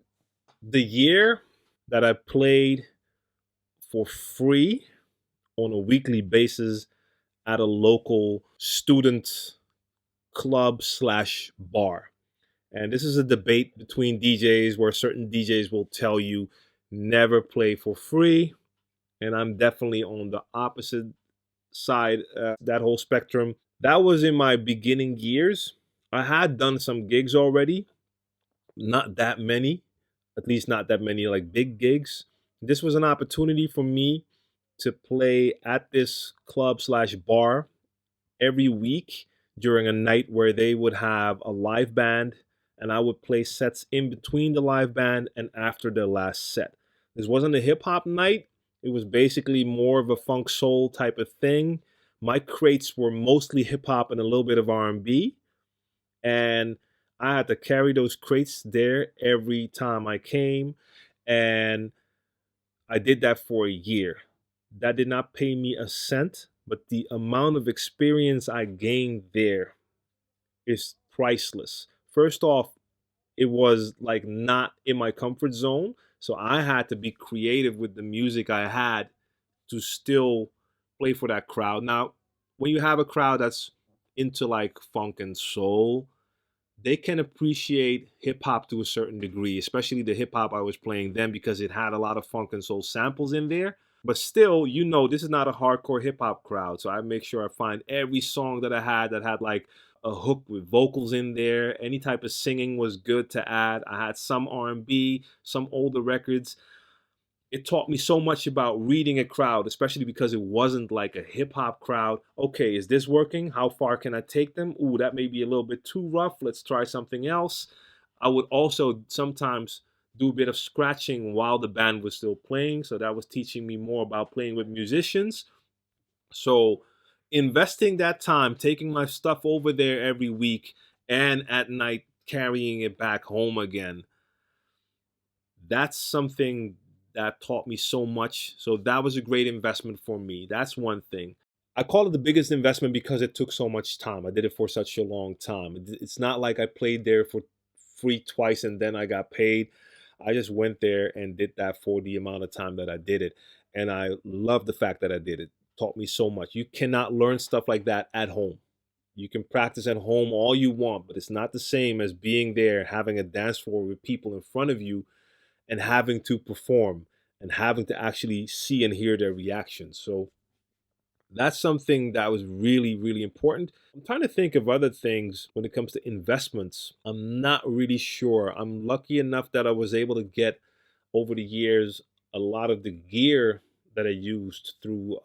year that I played for free on a weekly basis at a local student club / bar. And this is a debate between DJs where certain DJs will tell you never play for free, and I'm definitely on the opposite side, that whole spectrum. That was in my beginning years. I had done some gigs already, not that many, at least not that many like big gigs. This was an opportunity for me to play at this club / bar every week during a night where they would have a live band, and I would play sets in between the live band and after the last set. This wasn't a hip hop night. It was basically more of a funk soul type of thing. My crates were mostly hip hop and a little bit of R&B. And I had to carry those crates there every time I came. And I did that for a year. That did not pay me a cent, but the amount of experience I gained there is priceless. First off, it was like not in my comfort zone. So I had to be creative with the music I had to still play for that crowd. Now, when you have a crowd that's into like funk and soul, they can appreciate hip hop to a certain degree, especially the hip hop I was playing then because it had a lot of funk and soul samples in there. But still, this is not a hardcore hip hop crowd. So I make sure I find every song that I had that had like a hook with vocals in there. Any type of singing was good to add. I had some R&B, some older records. It taught me so much about reading a crowd, especially because it wasn't like a hip hop crowd. Okay, is this working? How far can I take them? Ooh, that may be a little bit too rough. Let's try something else. I would also sometimes do a bit of scratching while the band was still playing. So that was teaching me more about playing with musicians. So investing that time, taking my stuff over there every week and at night carrying it back home again, that's something that taught me so much. So that was a great investment for me. That's one thing. I call it the biggest investment because it took so much time. I did it for such a long time. It's not like I played there for free twice and then I got paid. I just went there and did that for the amount of time that I did it. And I love the fact that I did it. It taught me so much. You cannot learn stuff like that at home. You can practice at home all you want, but it's not the same as being there, having a dance floor with people in front of you and having to perform and having to actually see and hear their reactions. So that's something that was really, really important. I'm trying to think of other things when it comes to investments. I'm not really sure. I'm lucky enough that I was able to get over the years a lot of the gear that I used through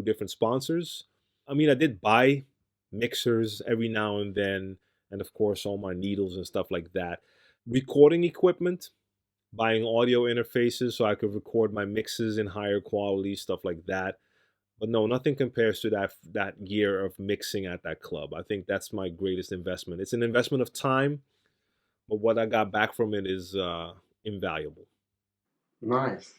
different sponsors. I mean, I did buy mixers every now and then, and of course all my needles and stuff like that. Recording equipment, buying audio interfaces so I could record my mixes in higher quality, stuff like that. But no, nothing compares to that year of mixing at that club. I think that's my greatest investment. It's an investment of time, but what I got back from it is invaluable. Nice.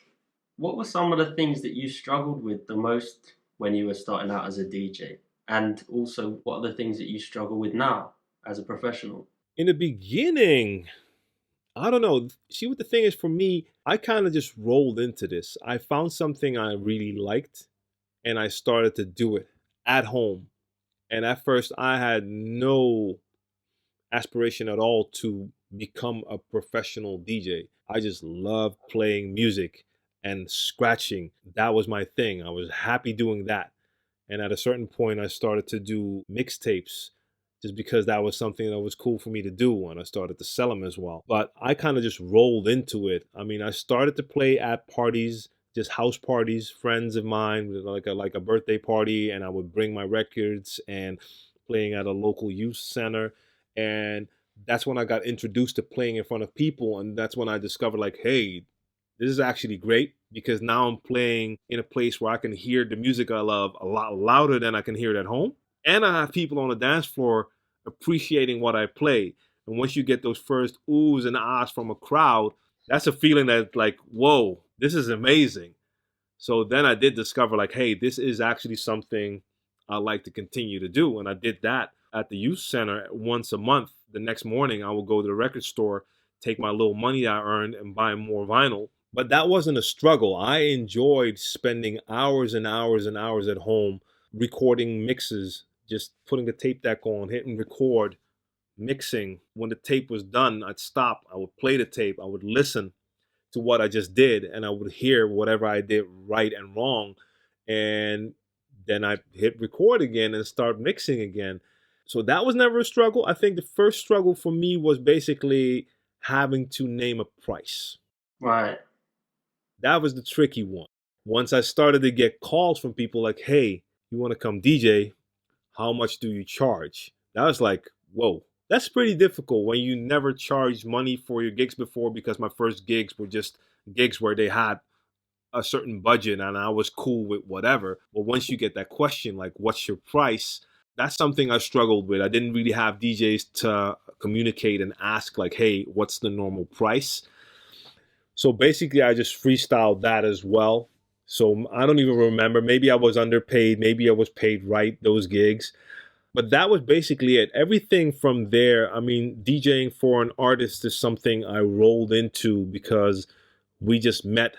What were some of the things that you struggled with the most when you were starting out as a DJ? And also, what are the things that you struggle with now as a professional? In the beginning, I don't know. See, what the thing is for me, I kind of just rolled into this. I found something I really liked and I started to do it at home. And at first, I had no aspiration at all to become a professional DJ. I just loved playing music and scratching. That was my thing. I was happy doing that. And at a certain point, I started to do mixtapes just because that was something that was cool for me to do. And I started to sell them as well. But I kind of just rolled into it. I mean, I started to play at parties, just house parties, friends of mine, like a birthday party. And I would bring my records and playing at a local youth center. And that's when I got introduced to playing in front of people. And that's when I discovered, like, hey, this is actually great because now I'm playing in a place where I can hear the music I love a lot louder than I can hear it at home. And I have people on the dance floor appreciating what I play. And once you get those first oohs and ahs from a crowd, that's a feeling that, like, whoa, this is amazing. So then I did discover, like, hey, this is actually something I like to continue to do. And I did that at the youth center once a month. The next morning, I would go to the record store, take my little money I earned and buy more vinyl. But that wasn't a struggle. I enjoyed spending hours and hours and hours at home recording mixes, just putting the tape deck on, hitting record, mixing. When the tape was done, I'd stop. I would play the tape. I would listen to what I just did, and I would hear whatever I did right and wrong. And then I hit record again and start mixing again. So that was never a struggle. I think the first struggle for me was basically having to name a price. Right. That was the tricky one. Once I started to get calls from people like, hey, you want to come DJ? How much do you charge? That was like, whoa, that's pretty difficult when you never charged money for your gigs before, because my first gigs were just gigs where they had a certain budget and I was cool with whatever. But once you get that question, like, what's your price? That's something I struggled with. I didn't really have DJs to communicate and ask like, hey, what's the normal price? So basically I just freestyled that as well. So I don't even remember. Maybe I was underpaid. Maybe I was paid right, those gigs. But that was basically it. Everything from there, I mean, DJing for an artist is something I rolled into because we just met.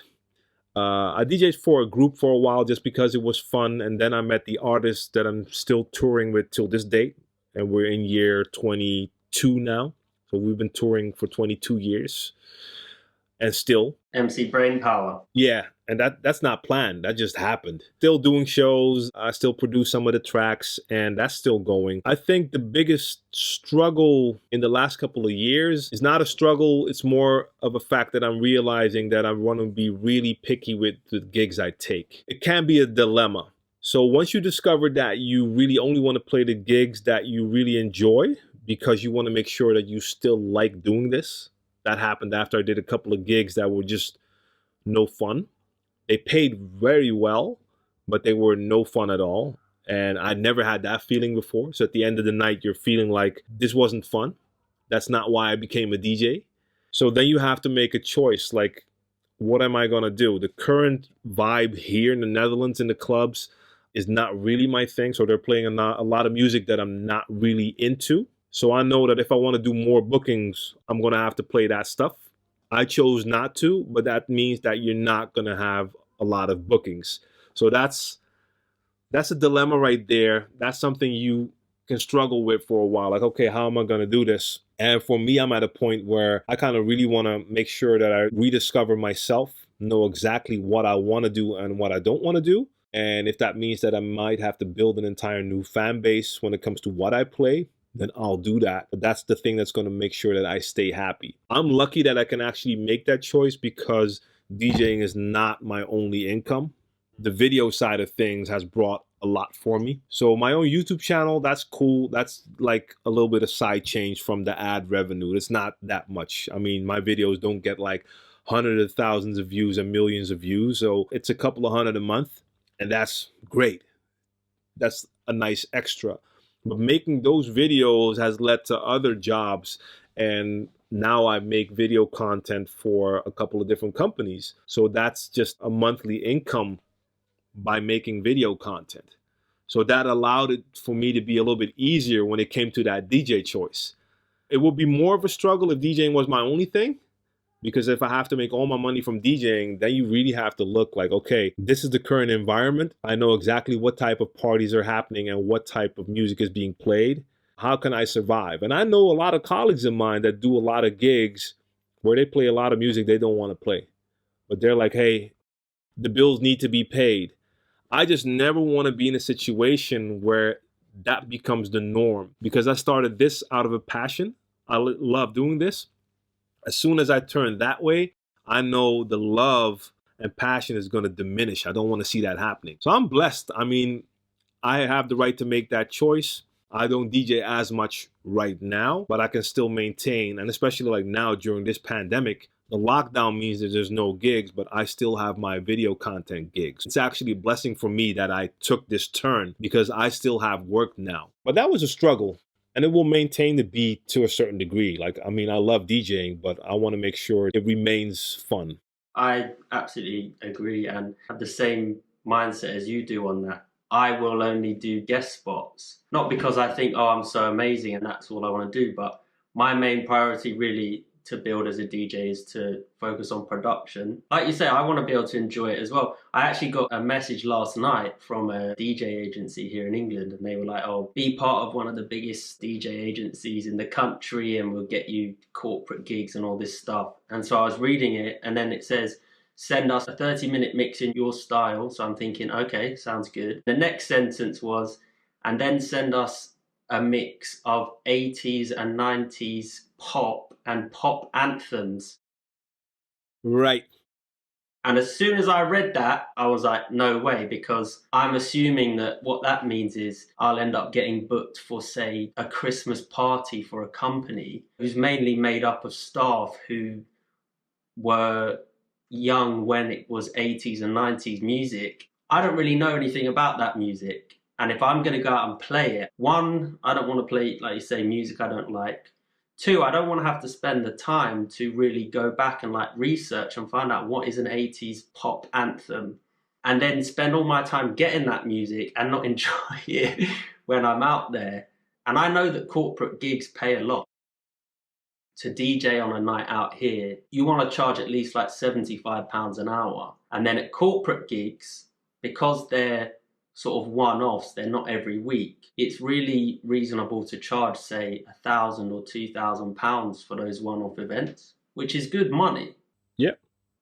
I DJed for a group for a while just because it was fun. And then I met the artist that I'm still touring with till this date. And we're in year 22 now. So we've been touring for 22 years. And still MC Brainpower. Yeah, and that's not planned. That just happened. Still doing shows. I still produce some of the tracks, and that's still going. I think the biggest struggle in the last couple of years is not a struggle. It's more of a fact that I'm realizing that I want to be really picky with the gigs I take. It can be a dilemma. So once you discover that you really only want to play the gigs that you really enjoy because you want to make sure that you still like doing this. That happened after I did a couple of gigs that were just no fun. They paid very well, but they were no fun at all. And I never had that feeling before. So at the end of the night, you're feeling like this wasn't fun. That's not why I became a DJ. So then you have to make a choice. Like, what am I going to do? The current vibe here in the Netherlands in the clubs is not really my thing. So they're playing a lot of music that I'm not really into. So I know that if I want to do more bookings, I'm going to have to play that stuff. I chose not to, but that means that you're not going to have a lot of bookings. So that's a dilemma right there. That's something you can struggle with for a while. Like, okay, how am I going to do this? And for me, I'm at a point where I kind of really want to make sure that I rediscover myself, know exactly what I want to do and what I don't want to do. And if that means that I might have to build an entire new fan base when it comes to what I play, then I'll do that. But that's the thing that's going to make sure that I stay happy. I'm lucky that I can actually make that choice because DJing is not my only income. The video side of things has brought a lot for me. So my own YouTube channel, that's cool. That's like a little bit of side change from the ad revenue. It's not that much. I mean, my videos don't get like hundreds of thousands of views and millions of views. So it's a couple of hundred a month, and that's great. That's a nice extra. But making those videos has led to other jobs, and now I make video content for a couple of different companies. So that's just a monthly income by making video content. So that allowed it for me to be a little bit easier when it came to that DJ choice. It would be more of a struggle if DJing was my only thing. Because if I have to make all my money from DJing, then you really have to look like, okay, this is the current environment. I know exactly what type of parties are happening and what type of music is being played. How can I survive? And I know a lot of colleagues of mine that do a lot of gigs where they play a lot of music they don't want to play. But they're like, hey, the bills need to be paid. I just never want to be in a situation where that becomes the norm, because I started this out of a passion. I love doing this. As soon as I turn that way, I know the love and passion is going to diminish. I don't want to see that happening. So I'm blessed. I mean, I have the right to make that choice. I don't DJ as much right now, but I can still maintain. And especially like now during this pandemic, the lockdown means that there's no gigs, but I still have my video content gigs. It's actually a blessing for me that I took this turn because I still have work now. But that was a struggle. And it will maintain the beat to a certain degree. Like, I mean, I love DJing, but I want to make sure it remains fun. I absolutely agree and have the same mindset as you do on that. I will only do guest spots. Not because I think, oh, I'm so amazing and that's all I want to do, but my main priority really to build as a DJ is to focus on production. Like you say, I want to be able to enjoy it as well. I actually got a message last night from a DJ agency here in England, and they were like, oh, be part of one of the biggest DJ agencies in the country and we'll get you corporate gigs and all this stuff. And so I was reading it, and then it says, send us a 30-minute mix in your style. So I'm thinking, okay, sounds good. The next sentence was, and then send us a mix of 80s and 90s pop and pop anthems. Right. And as soon as I read that, I was like, no way, because I'm assuming that what that means is I'll end up getting booked for, say, a Christmas party for a company who's mainly made up of staff who were young when it was 80s and 90s music. I don't really know anything about that music. And if I'm going to go out and play it, one, I don't want to play, like you say, music I don't like. Two, I don't want to have to spend the time to really go back and like research and find out what is an 80s pop anthem, and then spend all my time getting that music and not enjoy it when I'm out there. And I know that corporate gigs pay a lot. To DJ on a night out here, you want to charge at least like £75 an hour. And then at corporate gigs, because they're sort of one-offs, they're not every week, it's really reasonable to charge, say, £1,000 or £2,000 for those one-off events, which is good money. Yeah.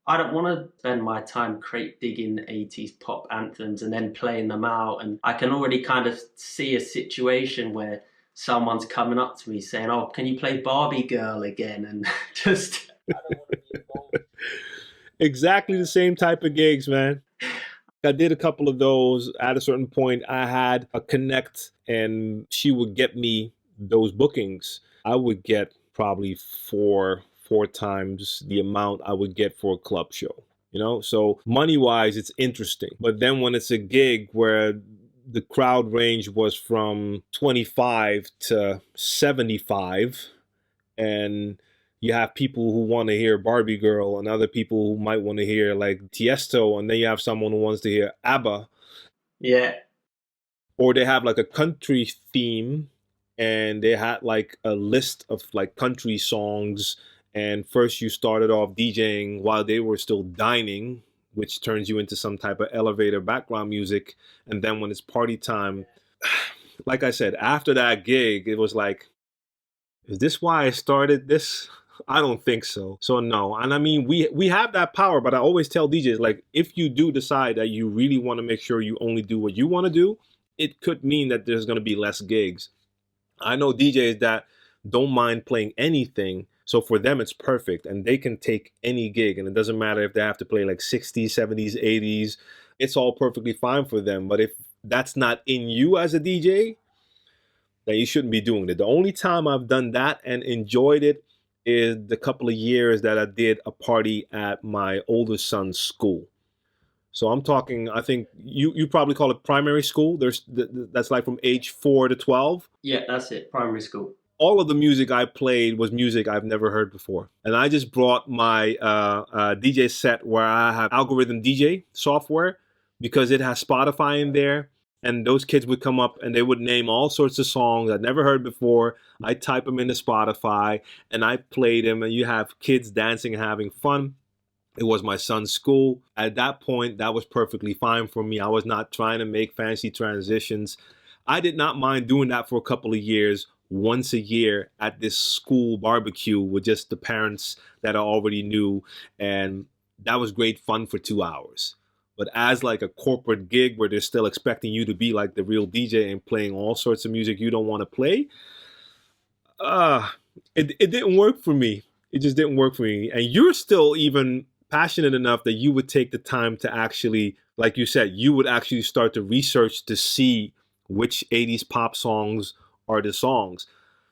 I don't want to spend my time crate digging 80s pop anthems and then playing them out. And I can already kind of see a situation where someone's coming up to me saying, "Oh, can you play Barbie Girl again?" And just... I don't want to be involved. Exactly the same type of gigs, man. I did a couple of those. At a certain point, I had a connect, and she would get me those bookings. I would get probably four times the amount I would get for a club show. You know, so money-wise, it's interesting. But then when it's a gig where the crowd range was from 25 to 75, and you have people who want to hear Barbie Girl and other people who might want to hear like Tiesto, and then you have someone who wants to hear ABBA. Yeah. Or they have like a country theme, and they had like a list of like country songs, and first you started off DJing while they were still dining, which turns you into some type of elevator background music. And then when it's party time, like I said, after that gig, it was like, is this why I started this? I don't think so. So no. And I mean, we have that power, but I always tell DJs, like, if you do decide that you really want to make sure you only do what you want to do, it could mean that there's going to be less gigs. I know DJs that don't mind playing anything. So for them, it's perfect, and they can take any gig, and it doesn't matter if they have to play like 60s, 70s, 80s. It's all perfectly fine for them. But if that's not in you as a DJ, then you shouldn't be doing it. The only time I've done that and enjoyed it is the couple of years that I did a party at my oldest son's school. So I'm talking, I think you probably call it primary school. That's like from age 4 to 12. Yeah, that's it, primary school. All of the music I played was music I've never heard before. And I just brought my DJ set where I have Algorithm DJ software, because it has Spotify in there. And those kids would come up and they would name all sorts of songs I'd never heard before. I type them into Spotify and I play them, and you have kids dancing and having fun. It was my son's school. At that point, that was perfectly fine for me. I was not trying to make fancy transitions. I did not mind doing that for a couple of years, once a year at this school barbecue with just the parents that I already knew. And that was great fun for 2 hours. But as like a corporate gig where they're still expecting you to be like the real DJ and playing all sorts of music you don't want to play, it didn't work for me. It just didn't work for me. And you're still even passionate enough that you would take the time to actually, like you said, you would actually start to research to see which 80s pop songs are the songs.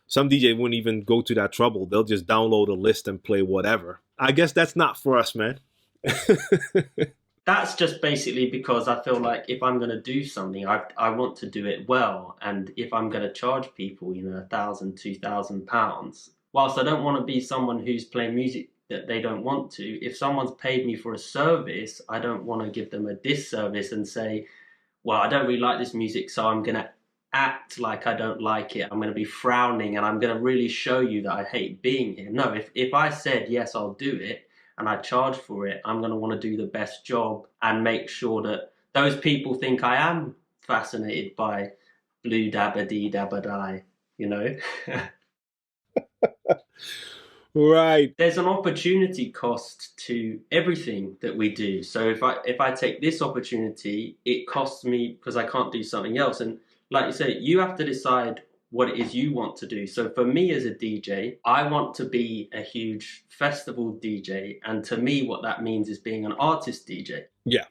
Some DJ wouldn't even go to that trouble. They'll just download a list and play whatever. I guess that's not for us, man. That's just basically because I feel like if I'm going to do something, I want to do it well. And if I'm going to charge people, £1,000, £2,000, whilst I don't want to be someone who's playing music that they don't want to, if someone's paid me for a service, I don't want to give them a disservice and say, well, I don't really like this music, so I'm going to act like I don't like it. I'm going to be frowning and I'm going to really show you that I hate being here. No, if I said, yes, I'll do it, and I charge for it, I'm going to want to do the best job and make sure that those people think I am fascinated by blue dabba dee dabba die, Right. There's an opportunity cost to everything that we do. So if I take this opportunity, it costs me because I can't do something else. And like you say, you have to decide what it is you want to do. So for me as a DJ, I want to be a huge festival DJ. And to me, what that means is being an artist DJ. Yeah.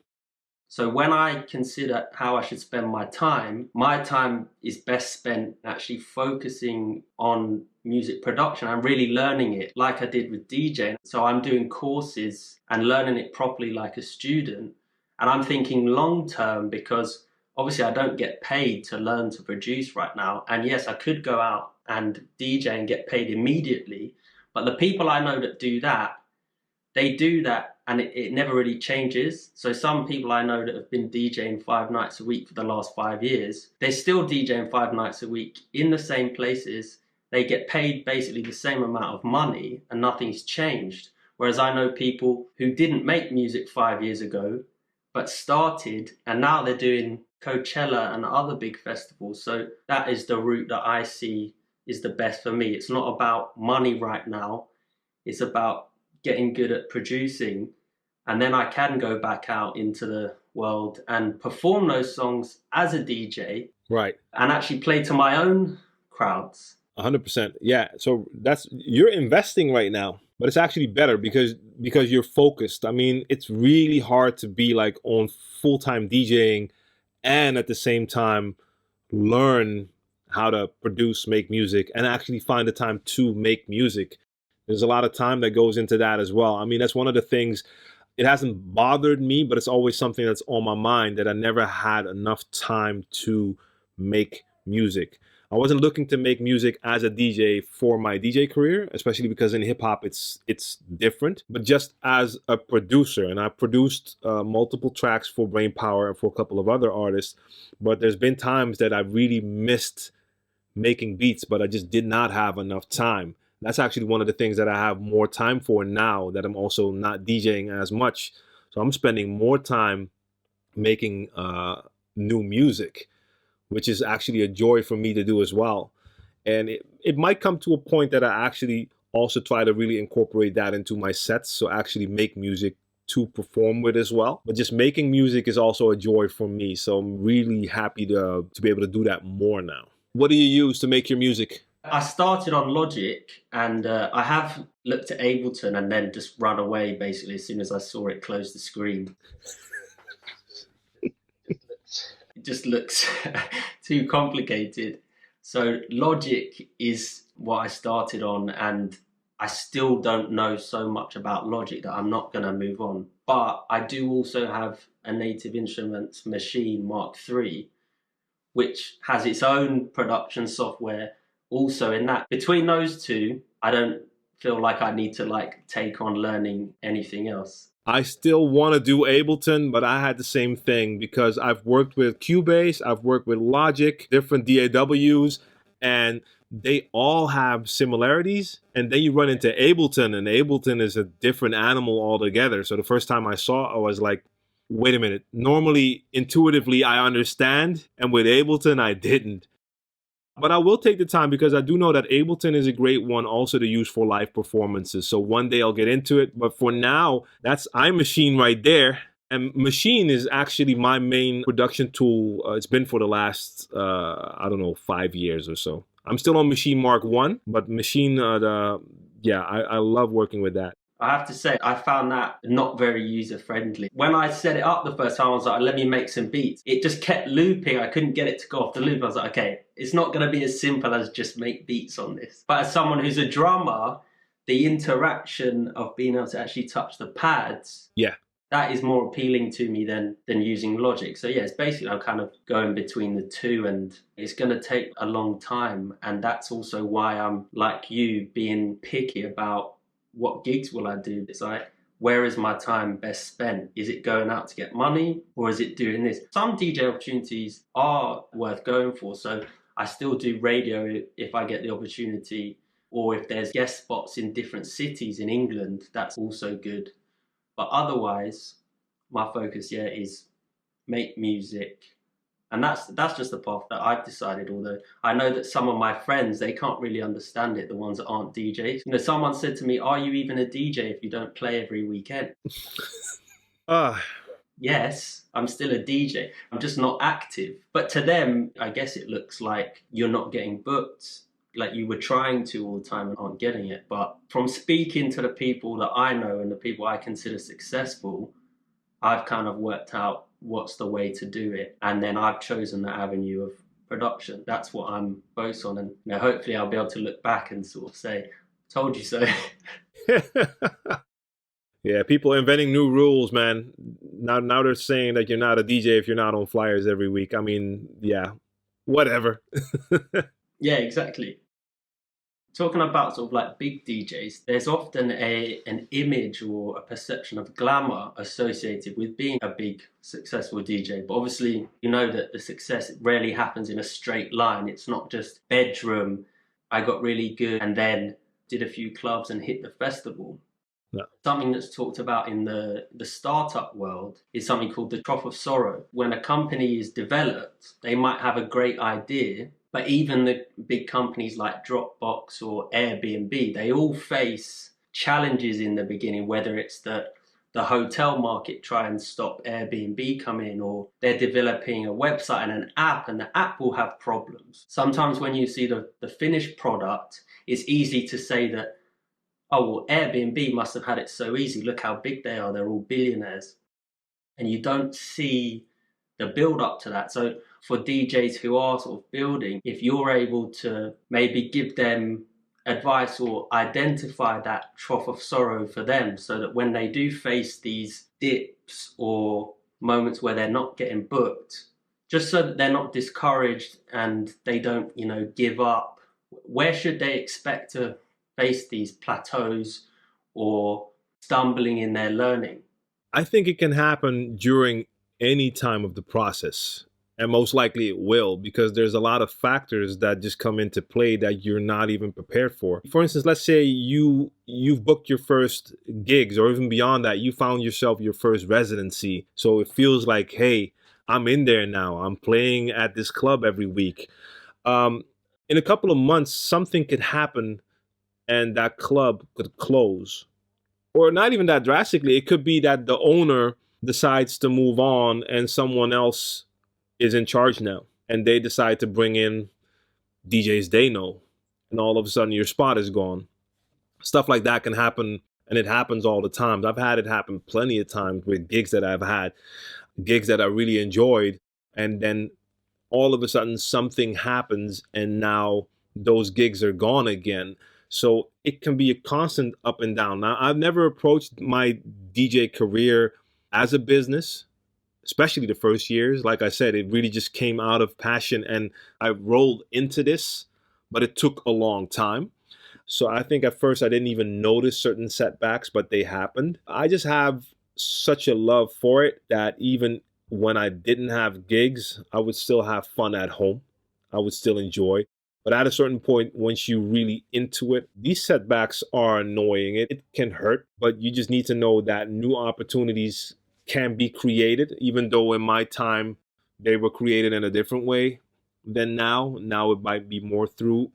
So when I consider how I should spend my time is best spent actually focusing on music production. I'm really learning it like I did with DJing. So I'm doing courses and learning it properly like a student. And I'm thinking long term, because obviously I don't get paid to learn to produce right now. And yes, I could go out and DJ and get paid immediately. But the people I know that do that, they do that and it never really changes. So some people I know that have been DJing 5 nights a week for the last 5 years, they're still DJing 5 nights a week in the same places. They get paid basically the same amount of money and nothing's changed. Whereas I know people who didn't make music 5 years ago, but started, and now they're doing Coachella and other big festivals. So that is the route that I see is the best for me. It's not about money right now. It's about getting good at producing. And then I can go back out into the world and perform those songs as a DJ. Right. And actually play to my own crowds. 100%. Yeah. So you're investing right now, but it's actually better because you're focused. I mean, it's really hard to be like on full-time DJing and at the same time learn how to produce, make music, and actually find the time to make music. There's a lot of time that goes into that as well. I mean, that's one of the things, it hasn't bothered me, but it's always something that's on my mind, that I never had enough time to make music. I wasn't looking to make music as a DJ for my DJ career, especially because in hip hop it's different, but just as a producer. And I produced multiple tracks for Brain Power and for a couple of other artists, but there's been times that I really missed making beats, but I just did not have enough time. That's actually one of the things that I have more time for now that I'm also not DJing as much. So I'm spending more time making new music, which is actually a joy for me to do as well. And it might come to a point that I actually also try to really incorporate that into my sets. So actually make music to perform with as well. But just making music is also a joy for me. So I'm really happy to be able to do that more now. What do you use to make your music? I started on Logic, and I have looked at Ableton and then just run away basically as soon as I saw it close the screen. It just looks too complicated. So Logic is what I started on, and I still don't know so much about Logic that I'm not going to move on. But I do also have a Native Instruments Machine Mark III, which has its own production software. Also in that, between those two, I don't feel like I need to take on learning anything else. I still want to do Ableton, but I had the same thing because I've worked with Cubase, I've worked with Logic, different DAWs, and they all have similarities. And then you run into Ableton, and Ableton is a different animal altogether. So the first time I saw it, I was like, wait a minute. Normally, intuitively, I understand, and with Ableton, I didn't. But I will take the time because I do know that Ableton is a great one also to use for live performances. So one day I'll get into it. But for now, that's iMachine right there. And Machine is actually my main production tool. It's been for the last, 5 years or so. I'm still on Machine Mark 1, but Machine, I love working with that. I have to say, I found that not very user-friendly. When I set it up the first time, I was like, let me make some beats. It just kept looping. I couldn't get it to go off the loop. I was like, okay, it's not going to be as simple as just make beats on this. But as someone who's a drummer, the interaction of being able to actually touch the pads, that is more appealing to me than using Logic. So yeah, it's basically I'm kind of going between the two, and it's going to take a long time. And that's also why I'm, like you, being picky about what gigs will I do? It's like, where is my time best spent? Is it going out to get money, or is it doing this? Some DJ opportunities are worth going for. So I still do radio if I get the opportunity, or if there's guest spots in different cities in England, that's also good. But otherwise, my focus is make music. And that's just the path that I've decided, although I know that some of my friends, they can't really understand it, the ones that aren't DJs. You know, someone said to me, are you even a DJ if you don't play every weekend? Yes, I'm still a DJ. I'm just not active. But to them, I guess it looks like you're not getting booked, like you were trying to all the time and aren't getting it. But from speaking to the people that I know and the people I consider successful, I've kind of worked out what's the way to do it. And then I've chosen the avenue of production. That's what I'm focused on. And hopefully I'll be able to look back and sort of say, told you so. Yeah, people are inventing new rules, man. Now they're saying that you're not a DJ if you're not on flyers every week. I mean, yeah, whatever. Yeah, exactly. Talking about sort of like big DJs, there's often an image or a perception of glamour associated with being a big successful DJ. But obviously, you know that the success rarely happens in a straight line. It's not just bedroom, I got really good and then did a few clubs and hit the festival. No. Something that's talked about in the startup world is something called the trough of sorrow. When a company is developed, they might have a great idea, but even the big companies like Dropbox or Airbnb, they all face challenges in the beginning, whether it's the hotel market try and stop Airbnb coming in, or they're developing a website and an app, and the app will have problems. Sometimes when you see the finished product, it's easy to say that, oh, well, Airbnb must have had it so easy. Look how big they are. They're all billionaires. And you don't see the build up to that. So for DJs who are sort of building, if you're able to maybe give them advice or identify that trough of sorrow for them, so that when they do face these dips or moments where they're not getting booked, just so that they're not discouraged and they don't, give up, where should they expect to face these plateaus or stumbling in their learning? I think it can happen during any time of the process. And most likely it will, because there's a lot of factors that just come into play that you're not even prepared for. For instance, let's say you've booked your first gigs, or even beyond that, you found yourself your first residency. So it feels like, hey, I'm in there now. I'm playing at this club every week. In a couple of months, something could happen and that club could close. Or not even that drastically. It could be that the owner decides to move on and someone else is in charge now, and they decide to bring in DJs they know, and all of a sudden your spot is gone. Stuff like that can happen, and it happens all the time. I've had it happen plenty of times with gigs that I've had, gigs that I really enjoyed, and then all of a sudden something happens and now those gigs are gone again. So it can be a constant up and down. Now, I've never approached my DJ career as a business, especially the first years. Like I said, it really just came out of passion and I rolled into this, but it took a long time. So I think at first I didn't even notice certain setbacks, but they happened. I just have such a love for it that even when I didn't have gigs, I would still have fun at home. I would still enjoy. But at a certain point, once you're really into it, these setbacks are annoying. It can hurt, but you just need to know that new opportunities can be created, even though in my time they were created in a different way than now. Now it might be more through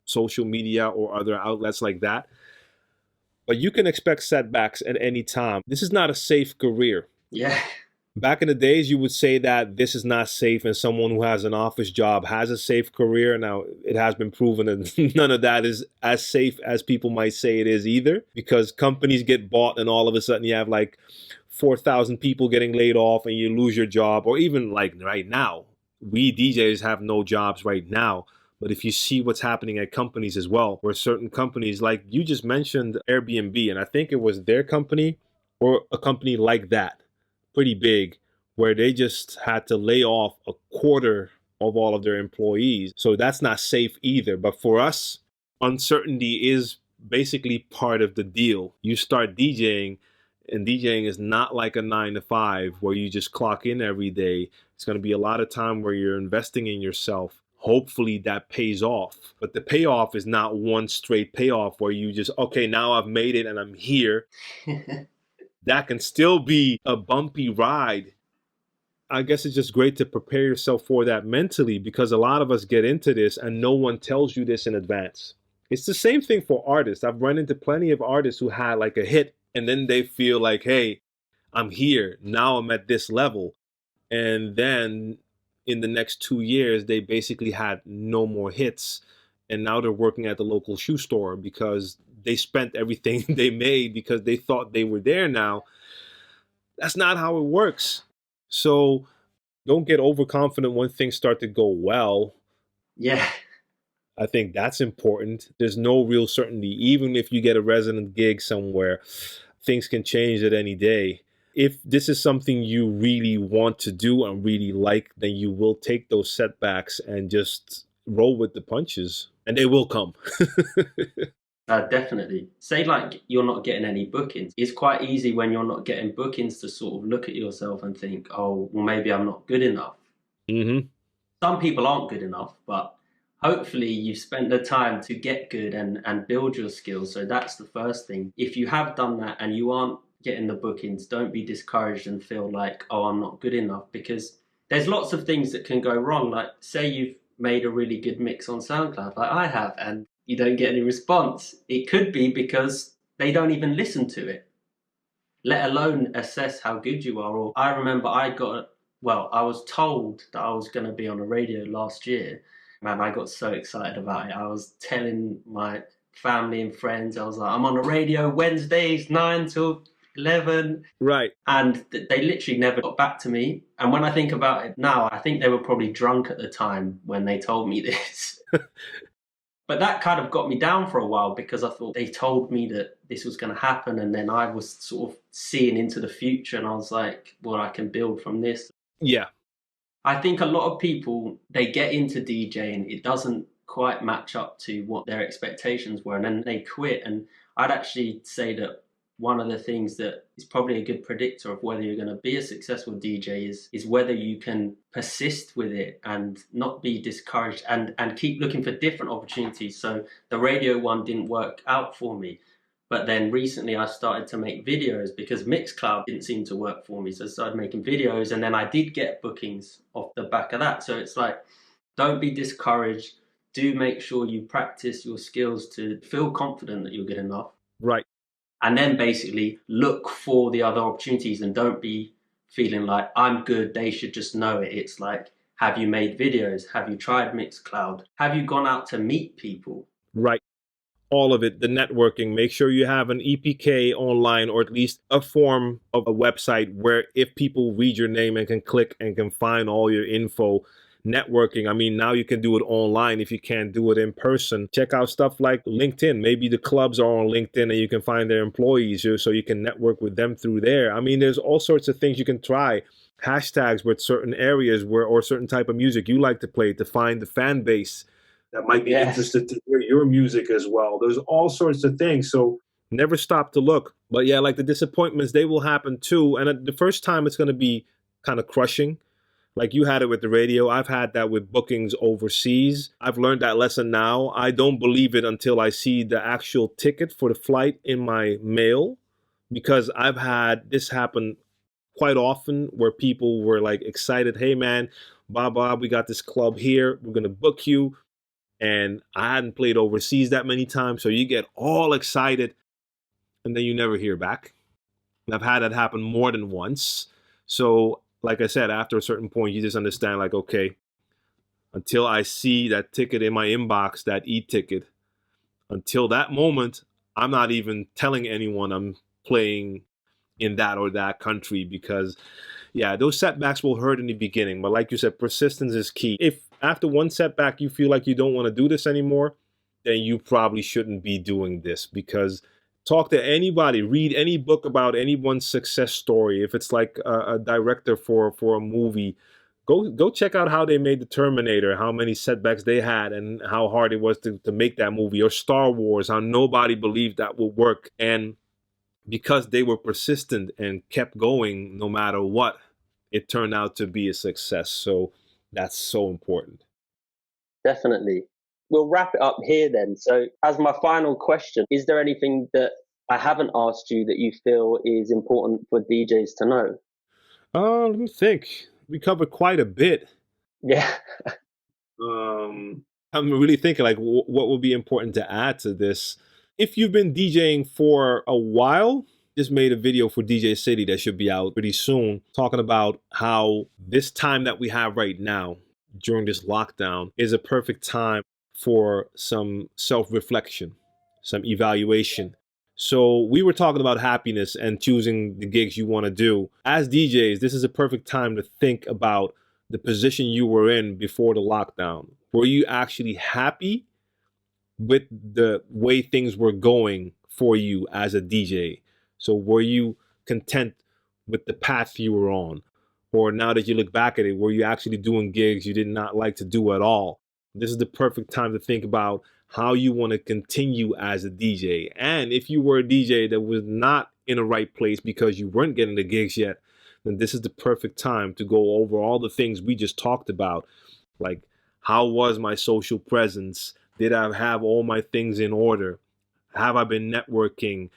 social media or other outlets like that. But you can expect setbacks at any time. This is not a safe career. Yeah. Back in the days, you would say that this is not safe, and someone who has an office job has a safe career. Now, it has been proven that none of that is as safe as people might say it is either, because companies get bought and all of a sudden you have like 4,000 people getting laid off and you lose your job. Or even like right now, we DJs have no jobs right now. But if you see what's happening at companies as well, where certain companies, like you just mentioned Airbnb, and I think it was their company or a company like that, pretty big, where they just had to lay off a quarter of all of their employees. So that's not safe either. But for us, uncertainty is basically part of the deal. You start DJing, and DJing is not like a 9 to 5 where you just clock in every day. It's going to be a lot of time where you're investing in yourself. Hopefully that pays off. But the payoff is not one straight payoff where you just, okay, now I've made it and I'm here. That can still be a bumpy ride. I guess it's just great to prepare yourself for that mentally, because a lot of us get into this and no one tells you this in advance. It's the same thing for artists. I've run into plenty of artists who had like a hit and then they feel like, hey, I'm here. Now I'm at this level. And then in the next 2 years, they basically had no more hits. And now they're working at the local shoe store because they spent everything they made because they thought they were there now. That's not how it works. So don't get overconfident when things start to go well. Yeah. I think that's important. There's no real certainty. Even if you get a resident gig somewhere, things can change at any day. If this is something you really want to do and really like, then you will take those setbacks and just roll with the punches, and they will come. Definitely. Say like you're not getting any bookings. It's quite easy when you're not getting bookings to sort of look at yourself and think, oh, well, maybe I'm not good enough. Mm-hmm. Some people aren't good enough, but hopefully you've spent the time to get good and build your skills. So that's the first thing. If you have done that and you aren't getting the bookings, don't be discouraged and feel like, oh, I'm not good enough, because there's lots of things that can go wrong. Like say you've made a really good mix on SoundCloud, like I have, and you don't get any response. It could be because they don't even listen to it, let alone assess how good you are. Or I remember I was told that I was going to be on the radio last year. Man, I got so excited about it. I was telling my family and friends, I was like, I'm on the radio Wednesdays, 9 till 11. Right. And they literally never got back to me. And when I think about it now, I think they were probably drunk at the time when they told me this. But that kind of got me down for a while, because I thought they told me that this was going to happen. And then I was sort of seeing into the future, and I was like, well, I can build from this. Yeah. I think a lot of people, they get into DJing, it doesn't quite match up to what their expectations were, and then they quit. And I'd actually say that one of the things that is probably a good predictor of whether you're going to be a successful DJ is whether you can persist with it and not be discouraged and keep looking for different opportunities. So the radio one didn't work out for me. But then recently I started to make videos because Mixcloud didn't seem to work for me. So I started making videos, and then I did get bookings off the back of that. So it's like, don't be discouraged. Do make sure you practice your skills to feel confident that you're good enough. Right. And then basically look for the other opportunities, and don't be feeling like I'm good, they should just know it. It's like, have you made videos? Have you tried Mixcloud? Have you gone out to meet people? Right. All of it, the networking. Make sure you have an EPK online, or at least a form of a website where if people read your name and can click and can find all your info. Networking, I mean, now you can do it online if you can't do it in person. Check out stuff like LinkedIn. Maybe the clubs are on LinkedIn and you can find their employees, so you can network with them through there. I mean, there's all sorts of things you can try. Hashtags with certain areas or certain type of music you like to play to find the fan base that might be interested to hear your music as well. There's all sorts of things. So never stop to look. But yeah, like the disappointments, they will happen too. And the first time it's going to be kind of crushing. Like you had it with the radio. I've had that with bookings overseas. I've learned that lesson now. I don't believe it until I see the actual ticket for the flight in my mail, because I've had this happen quite often where people were like excited. Hey man, Bob, we got this club here. We're going to book you. And I hadn't played overseas that many times. So you get all excited and then you never hear back. And I've had that happen more than once. So like I said, after a certain point, you just understand, like, okay, until I see that ticket in my inbox, that e-ticket, until that moment, I'm not even telling anyone I'm playing in that or that country, because, yeah, those setbacks will hurt in the beginning. But like you said, persistence is key. If after one setback you feel like you don't want to do this anymore, then you probably shouldn't be doing this, because talk to anybody, read any book about anyone's success story. If it's like a director for a movie, go check out how they made the Terminator, how many setbacks they had and how hard it was to make that movie. Or Star Wars, how nobody believed that would work. And because they were persistent and kept going no matter what, it turned out to be a success. So that's so important. Definitely. We'll wrap it up here then. So as my final question, is there anything that I haven't asked you that you feel is important for DJs to know? Let me think. We covered quite a bit. Yeah. I'm really thinking like what would be important to add to this. If you've been DJing for a while, just made a video for DJ City that should be out pretty soon, talking about how this time that we have right now during this lockdown is a perfect time for some self-reflection, some evaluation. So we were talking about happiness and choosing the gigs you want to do. As DJs, this is a perfect time to think about the position you were in before the lockdown. Were you actually happy with the way things were going for you as a DJ? So were you content with the path you were on? Or now that you look back at it, were you actually doing gigs you did not like to do at all? This is the perfect time to think about how you want to continue as a DJ. And if you were a DJ that was not in the right place because you weren't getting the gigs yet, then this is the perfect time to go over all the things we just talked about. Like, how was my social presence? Did I have all my things in order? Have I been networking?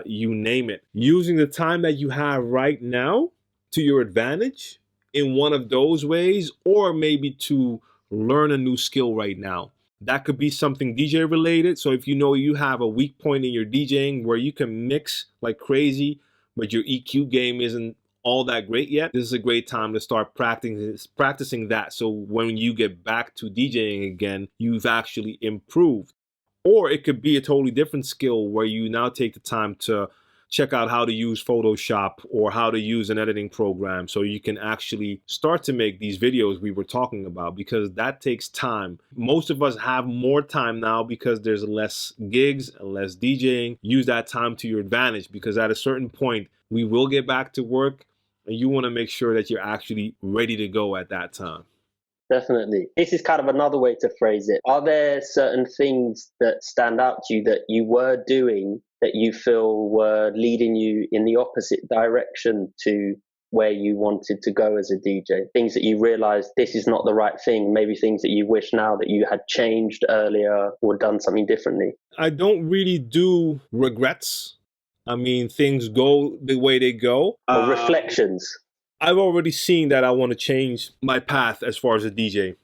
You name it. Using the time that you have right now to your advantage in one of those ways, or maybe to learn a new skill right now. That could be something DJ related. So if you know you have a weak point in your DJing where you can mix like crazy, but your EQ game isn't all that great yet, this is a great time to start practicing that. So when you get back to DJing again, you've actually improved. Or it could be a totally different skill where you now take the time to check out how to use Photoshop or how to use an editing program so you can actually start to make these videos we were talking about, because that takes time. Most of us have more time now because there's less gigs and less DJing. Use that time to your advantage, because at a certain point we will get back to work and you want to make sure that you're actually ready to go at that time. Definitely. This is kind of another way to phrase it. Are there certain things that stand out to you that you were doing that you feel were leading you in the opposite direction to where you wanted to go as a DJ? Things that you realized this is not the right thing, maybe things that you wish now that you had changed earlier or done something differently? I don't really do regrets. I mean, things go the way they go. Or reflections. I've already seen that I want to change my path as far as a DJ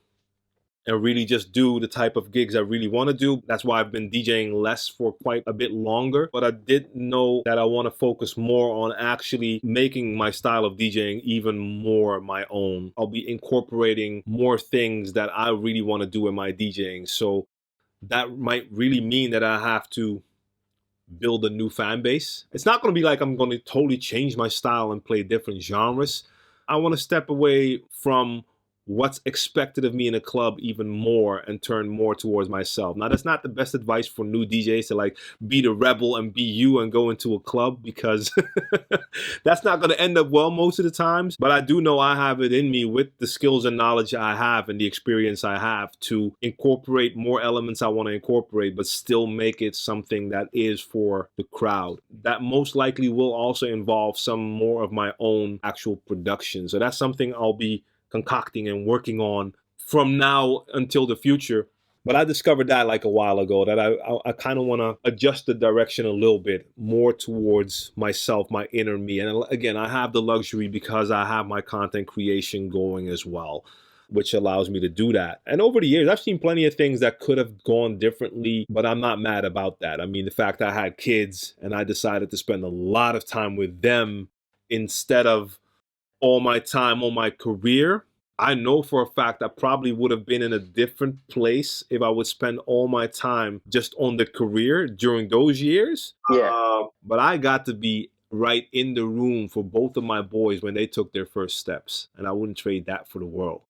and really just do the type of gigs I really want to do. That's why I've been DJing less for quite a bit longer. But I did know that I want to focus more on actually making my style of DJing even more my own. I'll be incorporating more things that I really want to do in my DJing. So that might really mean that I have to build a new fan base. It's not going to be like I'm going to totally change my style and play different genres. I want to step away from what's expected of me in a club even more and turn more towards myself. Now, that's not the best advice for new DJs to like be the rebel and be you and go into a club, because that's not going to end up well most of the times. But I do know I have it in me with the skills and knowledge I have and the experience I have to incorporate more elements I want to incorporate, but still make it something that is for the crowd. That most likely will also involve some more of my own actual production. So that's something I'll be concocting and working on from now until the future. But I discovered that like a while ago, that I kind of want to adjust the direction a little bit more towards myself, my inner me. And again, I have the luxury because I have my content creation going as well, which allows me to do that. And over the years, I've seen plenty of things that could have gone differently, but I'm not mad about that. I mean, the fact I had kids and I decided to spend a lot of time with them instead of all my time on my career, I know for a fact I probably would have been in a different place if I would spend all my time just on the career during those years. Yeah. But I got to be right in the room for both of my boys when they took their first steps, and I wouldn't trade that for the world.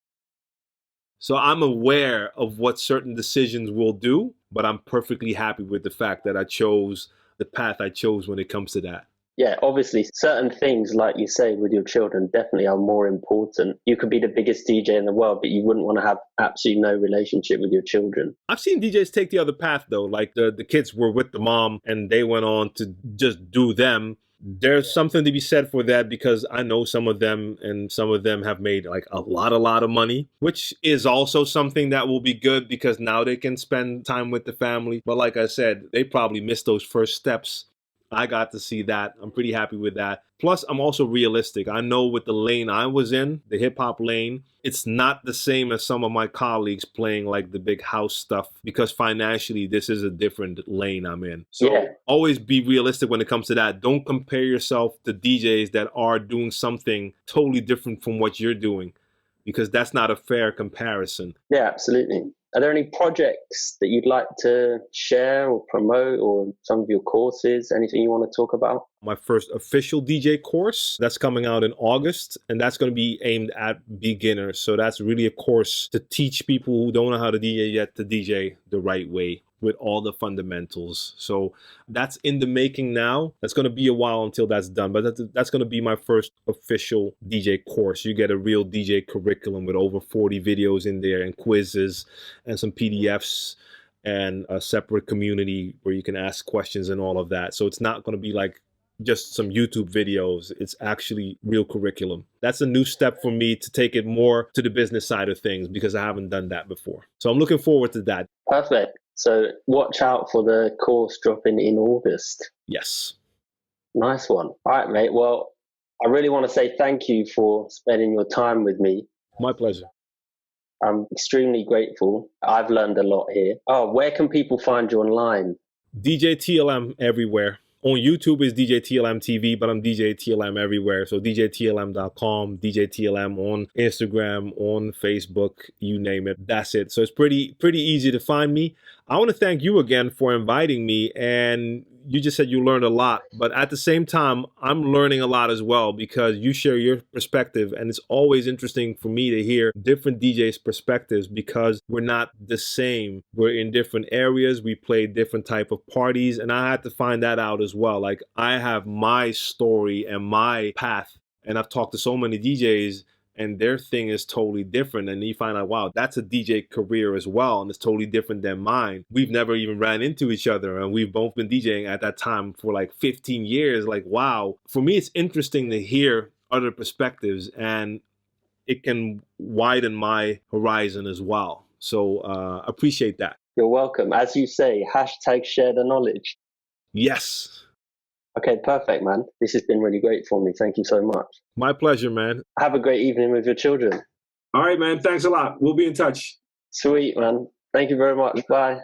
So I'm aware of what certain decisions will do, but I'm perfectly happy with the fact that I chose the path I chose when it comes to that. Yeah, obviously, certain things, like you say, with your children definitely are more important. You could be the biggest DJ in the world, but you wouldn't want to have absolutely no relationship with your children. I've seen DJs take the other path, though. Like the kids were with the mom and they went on to just do them. There's something to be said for that, because I know some of them, and some of them have made like a lot of money, which is also something that will be good because now they can spend time with the family. But like I said, they probably missed those first steps. I got to see that. I'm pretty happy with that. Plus, I'm also realistic. I know with the lane I was in, the hip hop lane, it's not the same as some of my colleagues playing like the big house stuff, because financially, this is a different lane I'm in. So always be realistic when it comes to that. Don't compare yourself to DJs that are doing something totally different from what you're doing, because that's not a fair comparison. Yeah, absolutely. Are there any projects that you'd like to share or promote, or some of your courses, anything you want to talk about? My first official DJ course, that's coming out in August, and that's going to be aimed at beginners. So that's really a course to teach people who don't know how to DJ yet to DJ the right way. with all the fundamentals. So that's in the making now. That's going to be a while until that's done, but that's going to be my first official DJ course. You get a real DJ curriculum with over 40 videos in there and quizzes and some PDFs and a separate community where you can ask questions and all of that. So it's not going to be like just some YouTube videos. It's actually real curriculum. That's a new step for me to take it more to the business side of things because I haven't done that before. So I'm looking forward to that. Perfect. So watch out for the course dropping in August. Yes. Nice one. All right, mate. Well, I really want to say thank you for spending your time with me. My pleasure. I'm extremely grateful. I've learned a lot here. Oh, where can people find you online? DJ TLM everywhere. On YouTube is DJ TLM TV, but I'm DJ TLM everywhere. So DJTLM.com, DJ TLM on Instagram, on Facebook, you name it. That's it. So it's pretty easy to find me. I want to thank you again for inviting me. And you just said you learned a lot, but at the same time, I'm learning a lot as well because you share your perspective. And it's always interesting for me to hear different DJs' perspectives because we're not the same. We're in different areas. We play different type of parties. And I had to find that out as well. Like I have my story and my path. And I've talked to so many DJs and their thing is totally different. And you find out, wow, that's a DJ career as well. And it's totally different than mine. We've never even ran into each other. And we've both been DJing at that time for like 15 years. Like, wow. For me, it's interesting to hear other perspectives and it can widen my horizon as well. So appreciate that. You're welcome. As you say, hashtag share the knowledge. Yes. Okay, perfect, man. This has been really great for me. Thank you so much. My pleasure, man. Have a great evening with your children. All right, man. Thanks a lot. We'll be in touch. Sweet, man. Thank you very much. Bye.